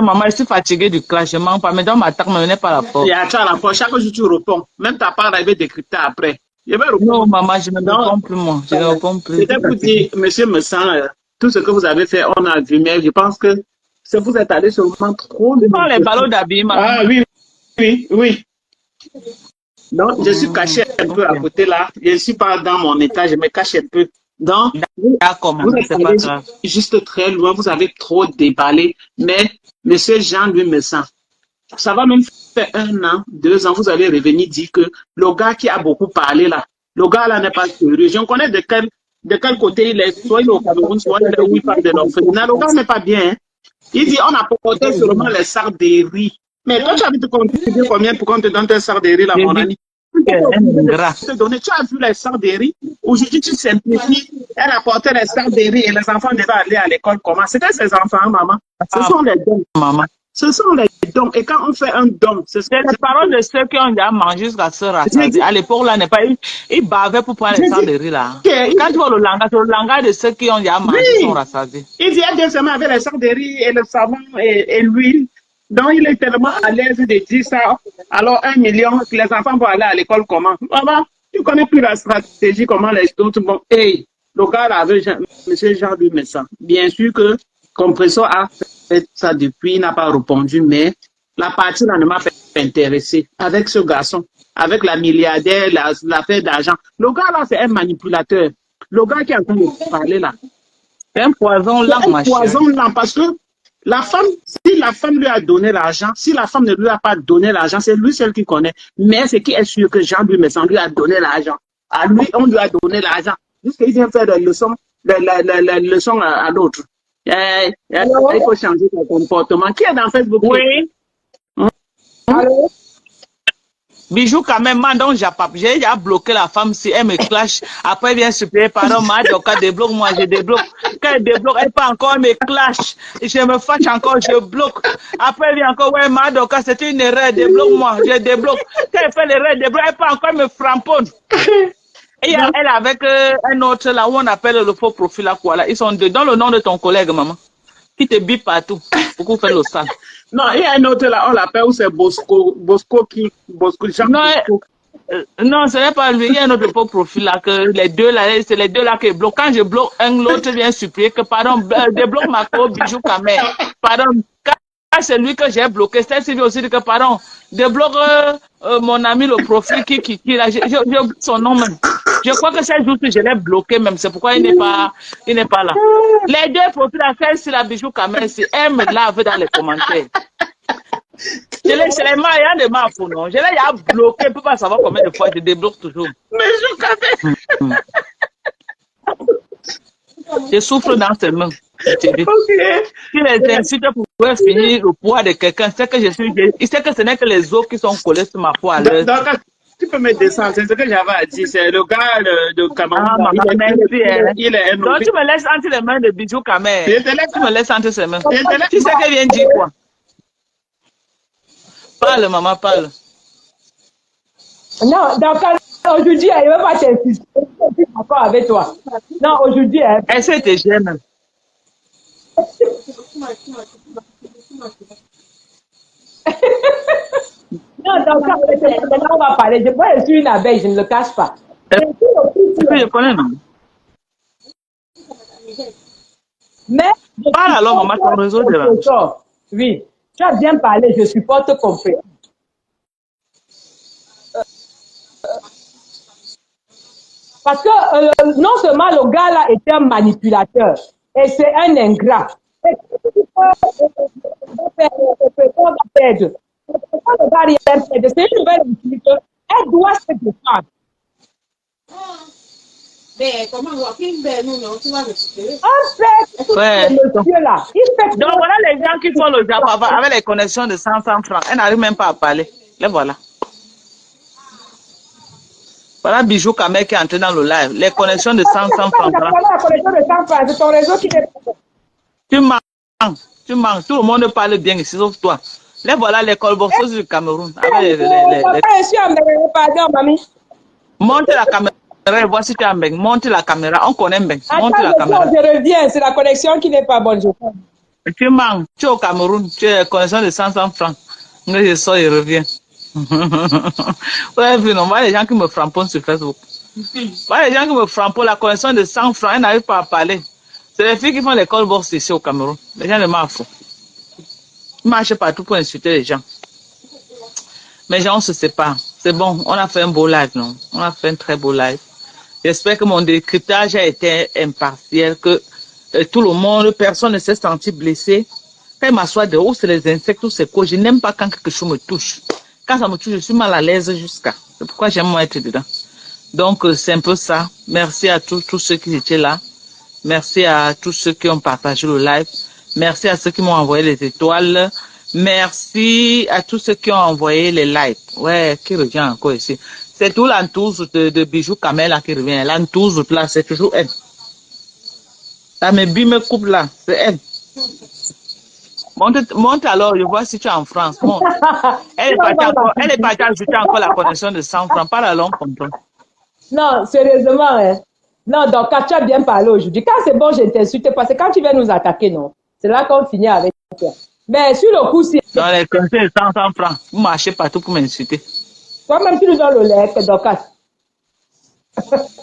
Maman, je suis fatiguée du clash, je ne mens pas, mais dans ma tête, je n'ai pas la force. Tu as la force, chaque jour tu réponds. Même ta part, elle va décrypter après. Non, maman, je ne réponds plus, moi. Je ne réponds plus. C'était pour dire, monsieur Messan, tout ce que vous avez fait, on a vu, mais je pense que vous êtes allé sur le moment trop. Les ballons d'habillement. Ah oui. Donc, je suis caché un peu à côté là. Je ne suis pas dans mon état, je me cache un peu. Donc, vous êtes allé juste très loin, vous avez trop déballé. Mais, monsieur Jean-Louis Messan, ça va même faire 1 an, 2 ans, vous allez revenir dire que le gars qui a beaucoup parlé là, le gars là n'est pas sérieux. Je connais de quel côté il est, soit il est au Cameroun, soit il est où il parle de l'orphelinat. Le gars n'est pas bien. Hein. Il dit, on a porté seulement les sacs de riz. Mais toi, tu as vu te contribuer combien pour qu'on te donne tes sacs de riz là, mon ami? Tu as vu les sacs de riz? Aujourd'hui, tu simplifies. Elle a porté les sacs de riz et les enfants devaient aller à l'école. Comment? C'était ses enfants, maman. Ce sont les dons. Maman. Ce sont les dons. Et quand on fait un don, c'est les paroles de ceux qui ont déjà mangé jusqu'à ce rassasier. À l'époque, là, n'est pas ils bavaient pour prendre les sacs de riz, là. Quand tu vois le langage de ceux qui ont déjà mangé sont rassasiés. Il vient bien seulement avec les sacs de riz et le savon et l'huile. Donc, il est tellement à l'aise de dire ça. Alors, 1 million, les enfants vont aller à l'école comment? Maman, tu connais plus la stratégie, comment les autres vont. Hey, le gars là, avec M. Jean-Louis Messan. Bien sûr que Compressor a fait ça depuis, il n'a pas répondu, mais la partie là ne m'a pas intéressé. Avec ce garçon, avec la milliardaire, l'affaire d'argent. Le gars là, c'est un manipulateur. Le gars qui est en train de parler là. C'est un poison lent, ma chérie. Poison lent, parce que la femme, si la femme lui a donné l'argent, si la femme ne lui a pas donné l'argent, c'est lui seul qui connaît. Mais c'est qui est sûr que Jean-Louis Messan lui a donné l'argent. À lui, on lui a donné l'argent. Jusqu'à vient faire des leçons, les leçons à l'autre. Il faut changer son comportement. Qui est dans Facebook? Oui. Allô? Bijou quand même, donc j'appelle. J'ai déjà bloqué la femme si elle me clash. Après, elle vient supplier, pardon, Madoka débloque, moi je débloque. Quand elle débloque, elle pas encore, elle me clash. Je me fâche encore, je bloque. Après, elle vient encore, ouais, Madoka, c'était une erreur, débloque-moi, je débloque. Quand elle fait l'erreur, débloque, elle pas encore, elle me framponne. Et elle avec un autre là où on appelle le faux profil là, quoi, là. Ils sont deux, dans le nom de ton collègue, maman. Qui te bip partout. Beaucoup fait le sale. Non, il y a un autre là, on l'appelle, où c'est Bosco. Bosco, Jean non, Bosco. Non, ce n'est pas lui. Il y a un autre faux profil là, que les deux là, c'est les deux là qui bloquent. Quand je bloque un, l'autre vient supplier que, pardon, débloque ma Bijou quand même. Pardon, quand c'est lui que j'ai bloqué, c'est lui aussi dit que, pardon, débloque mon ami le profil qui là, j'ai oublié son nom même. Je crois que c'est juste que je l'ai bloqué même, c'est pourquoi il n'est pas là. Les deux profils là, celle-ci la Bijou quand même, elle me lave dans les commentaires. Je l'ai marié de ma fou, non. Je l'ai bloqué, je ne peux pas savoir combien de fois je débloque toujours. Mais je quand même. Je souffre dans ses mains. Si les insultes pouvaient finir le poids de quelqu'un, c'est que il sait que ce n'est que les os qui sont collés sur ma peau à l'heure. Tu peux me descendre, c'est ce que j'avais à dire. C'est le gars de Cameroun. Il est donc tu me laisses entre les mains de Bijou Kamel. Tu me laisses entre ses mains. Tu sais qu'elle vient dire quoi? Parle, maman, parle. Non, donc aujourd'hui, elle ne veut pas t'insister. Je suis d'accord avec toi. Non, aujourd'hui, elle sait que j'aime. Non, donc là, on va parler. Moi, je suis une abeille, je ne le cache pas. Je connais, non? Mais. Parle alors, maman, ton réseau de là. Oui, tu as bien parlé, je supporte compris. Parce que non seulement le gars là était un manipulateur, et c'est un ingrat. C'est une nouvelle utilité. Elle doit se défendre. Mais comment nous non, tu vas le citer. En fait, ouais. Monsieur là, donc voilà les gens qui font le job avec les connexions de 100 francs. Elle n'arrive même pas à parler. Les voilà. Voilà Bijou Kamel qui est entré dans le live. Les connexions de 100 francs. Voilà la connexion de 100 francs. C'est ton réseau qui est. Tu manques. Tout le monde parle bien ici, sauf toi. Les voilà les colboxeuses du Cameroun. Monte la caméra. Voici tu as Mbeng. Monte la caméra. On connaît Mbeng. Monte la caméra. Je reviens. C'est la connexion qui n'est pas bonne. Tu manques. Tu es au Cameroun. Tu as connexion de 100 francs. Je sors et reviens. Ouais, non, voilà les gens qui me frappent sur Facebook. Voilà les gens qui me frappent la connexion de 100 francs. Elles n'arrivent pas à parler. C'est les filles qui font les call box ici au Cameroun. Les gens ne m'en foutent. Ils marchent partout pour insulter les gens. Mais les gens, on se sépare. C'est bon, on a fait un beau live, non? On a fait un très beau live. J'espère que mon décryptage a été impartiel, que tout le monde, personne ne s'est senti blessé. Quand il m'assoit de haut, c'est les insectes ou c'est quoi. Je n'aime pas quand quelque chose me touche. Quand ça me touche, je suis mal à l'aise jusqu'à. C'est pourquoi j'aime moi être dedans. Donc, c'est un peu ça. Merci à tous ceux qui étaient là. Merci à tous ceux qui ont partagé le live. Merci à ceux qui m'ont envoyé les étoiles. Merci à tous ceux qui ont envoyé les likes. Ouais, qui revient encore ici. C'est tout l'entour de Bijou Kamel là qui revient. L'entour là, c'est toujours elle. Ça me coupe là, c'est elle. Monte alors, je vois si tu es en France. Monte. Elle est partie ajouter encore la connexion de 100 francs. Pas la longue contrôle. Non, sérieusement, hein. Non, donc quand tu as bien parlé aujourd'hui, quand c'est bon, je ne t'insulte pas. C'est quand tu viens nous attaquer, non? C'est là qu'on finit avec toi. Mais sur le coup, si... Dans les conseils, 100 francs. Vous marchez partout pour m'insulter. Toi-même, tu nous donnes le lait, Dorcas.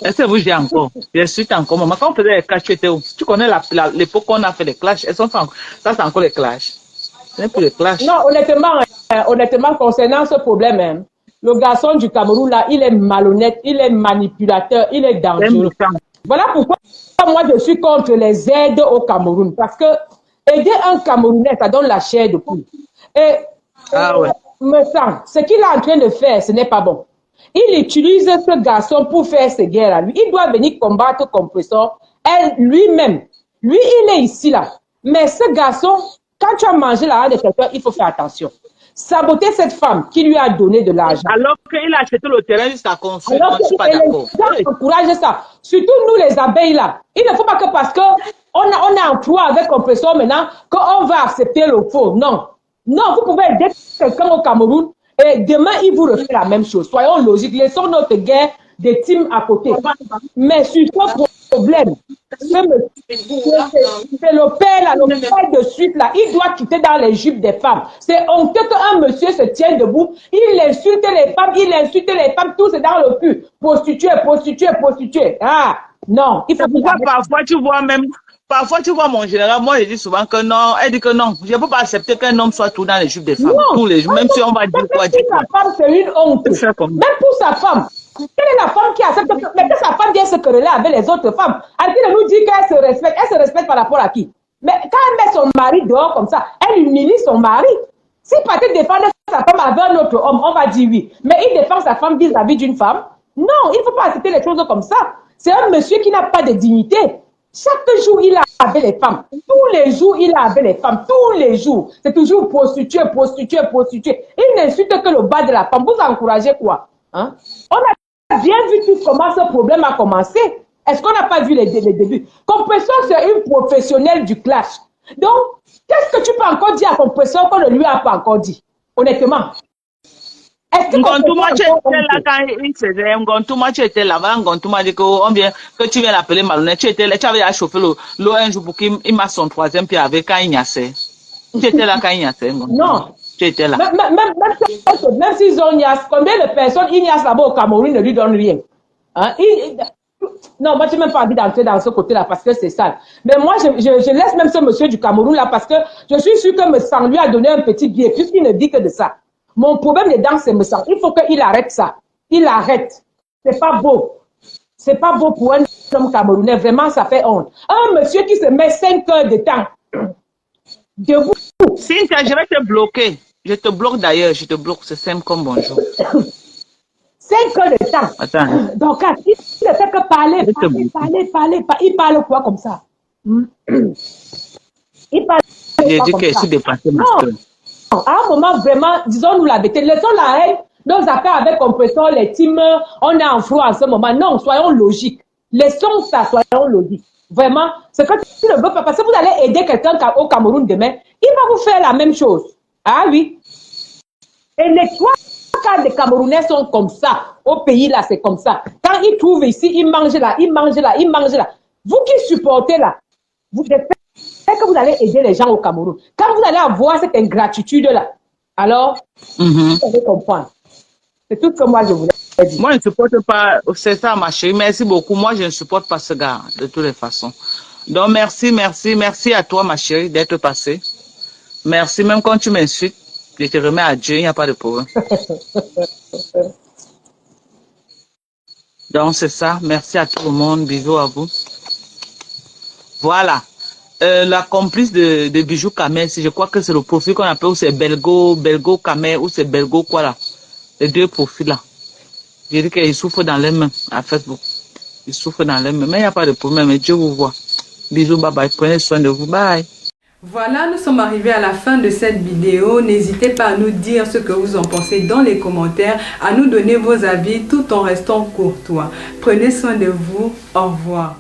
Est-ce que vous jouez encore? J'insulte encore. Maman, quand on faisait les clashs, tu étais où? Tu connais l'époque qu'on a fait les clashs? Elles sont ça, c'est encore les clashs. Ce n'est plus les clashs. Non, honnêtement, concernant ce problème, hein, le garçon du Cameroun, là, il est malhonnête, il est manipulateur, il est dangereux. Voilà pourquoi moi, je suis contre les aides au Cameroun. Parce que aider un Camerounais, ça donne la chair de poule. Et me semble, ce qu'il est en train de faire, ce n'est pas bon. Il utilise ce garçon pour faire ses guerres à lui. Il doit venir combattre Compressor lui-même. Lui, il est ici, là. Mais ce garçon, quand tu as mangé l'argent de quelqu'un, il faut faire attention. Saboter cette femme qui lui a donné de l'argent. Alors qu'il a acheté le terrain jusqu'à construire, je ne suis pas d'accord. Encourage ça. Surtout nous, les abeilles, là. Il ne faut pas que parce qu'on a un trou avec Compressor maintenant, qu'on va accepter le faux. Non. Non, vous pouvez aider quelqu'un au Cameroun et demain, il vous refait la même chose. Soyons logiques. Laissons notre guerre des teams à côté. Mais sur ce problème, c'est le père, là, le père de suite, là, il doit quitter dans les jupes des femmes. C'est honteux qu'un monsieur se tienne debout, il insulte les femmes, tout c'est dans le cul. Prostituée. Ah, non. Il faut parfois, tu vois même... Parfois, tu vois mon général, moi, je dis souvent que non. Elle dit que non. Je ne peux pas accepter qu'un homme soit tout dans les jupes des femmes. Non, tous les jours. Même si on va dire quoi. Sa femme, c'est une honte. Même pour sa femme. Quelle est la femme qui accepte mais que sa femme vient se quereller avec les autres femmes? Elle nous dit qu'elle se respecte. Elle se respecte par rapport à qui? Mais quand elle met son mari dehors comme ça, elle humilie son mari. Si Patrick défendait sa femme avec un autre homme, on va dire oui. Mais il défend sa femme vis-à-vis d'une femme? Non, il ne faut pas accepter les choses comme ça. C'est un monsieur qui n'a pas de dignité. Chaque jour, il a avec les femmes. Tous les jours, il a avec les femmes. Tous les jours. C'est toujours prostituée. Il n'insulte que le bas de la femme. Vous encouragez quoi? Hein? On a bien vu tout comment ce problème a commencé. Est-ce qu'on n'a pas vu les débuts? Compressor, c'est une professionnelle du clash. Donc, qu'est-ce que tu peux encore dire à Compressor qu'on ne lui a pas encore dit? Honnêtement. Ngontuma, tu étais là quand il faisait. Ngontuma, tu étais là-bas. Ngontuma dit que tu viens l'appeler malhonnête. Tu étais là, tu avais à chauffer l'eau un jour pour qu'il m'a son troisième pied avec quand Ignace. Tu étais là quand Ignace. Non. Tu étais là. Même s'ils ont Ignace, combien de personnes Ignace là-bas au Cameroun ne lui donnent rien? Hein? Non, moi, je n'ai même pas envie d'entrer dans ce côté-là parce que c'est sale. Mais moi, je laisse même ce monsieur du Cameroun là parce que je suis sûr que Messang lui a donné un petit billet puisqu'il ne dit que de ça. Mon problème dedans, c'est Messang. Il faut qu'il arrête ça. Il arrête. C'est pas beau. C'est pas beau pour un homme camerounais. Vraiment, ça fait honte. Un monsieur qui se met 5 heures de temps debout. Cynthia, je vais te bloquer. Je te bloque d'ailleurs. Je te bloque. C'est simple comme bonjour. 5 heures de temps. Attends. Donc, il ne fait que parler. Il parle quoi comme ça? Il parle. J'ai dit que je suis dépassé. À un moment, vraiment, disons-nous la vérité. Laissons la haine, nos affaires avec Compressor, les teams, on est en froid en ce moment. Non, soyons logiques. Laissons ça, soyons logiques. Vraiment, c'est que tu ne veux pas, parce que vous allez aider quelqu'un au Cameroun demain, il va vous faire la même chose. Ah oui. Et les 3 quarts des Camerounais sont comme ça. Au pays, là, c'est comme ça. Quand ils trouvent ici, ils mangent là. Vous qui supportez là, vous êtes que vous allez aider les gens au Cameroun. Quand vous allez avoir cette ingratitude-là, alors, vous allez comprendre. C'est tout ce que moi, je voulais dire. Moi, je ne supporte pas, c'est ça, ma chérie. Merci beaucoup. Moi, je ne supporte pas ce gars, de toutes les façons. Donc, merci à toi, ma chérie, d'être passée. Merci, même quand tu m'insultes, je te remets à Dieu, il n'y a pas de problème. Donc, c'est ça. Merci à tout le monde. Bisous à vous. Voilà. La complice de Bijou Kamer, je crois que c'est le profil qu'on appelle, ou c'est Belgo Kamer, ou c'est Belgo quoi là. Les 2 profils là. Je dis qu'ils souffrent dans les mains à Facebook. Ils souffrent dans les mains. Mais il n'y a pas de problème. Dieu vous voit. Bisous, bye bye. Prenez soin de vous. Bye. Voilà, nous sommes arrivés à la fin de cette vidéo. N'hésitez pas à nous dire ce que vous en pensez dans les commentaires, à nous donner vos avis tout en restant courtois. Prenez soin de vous. Au revoir.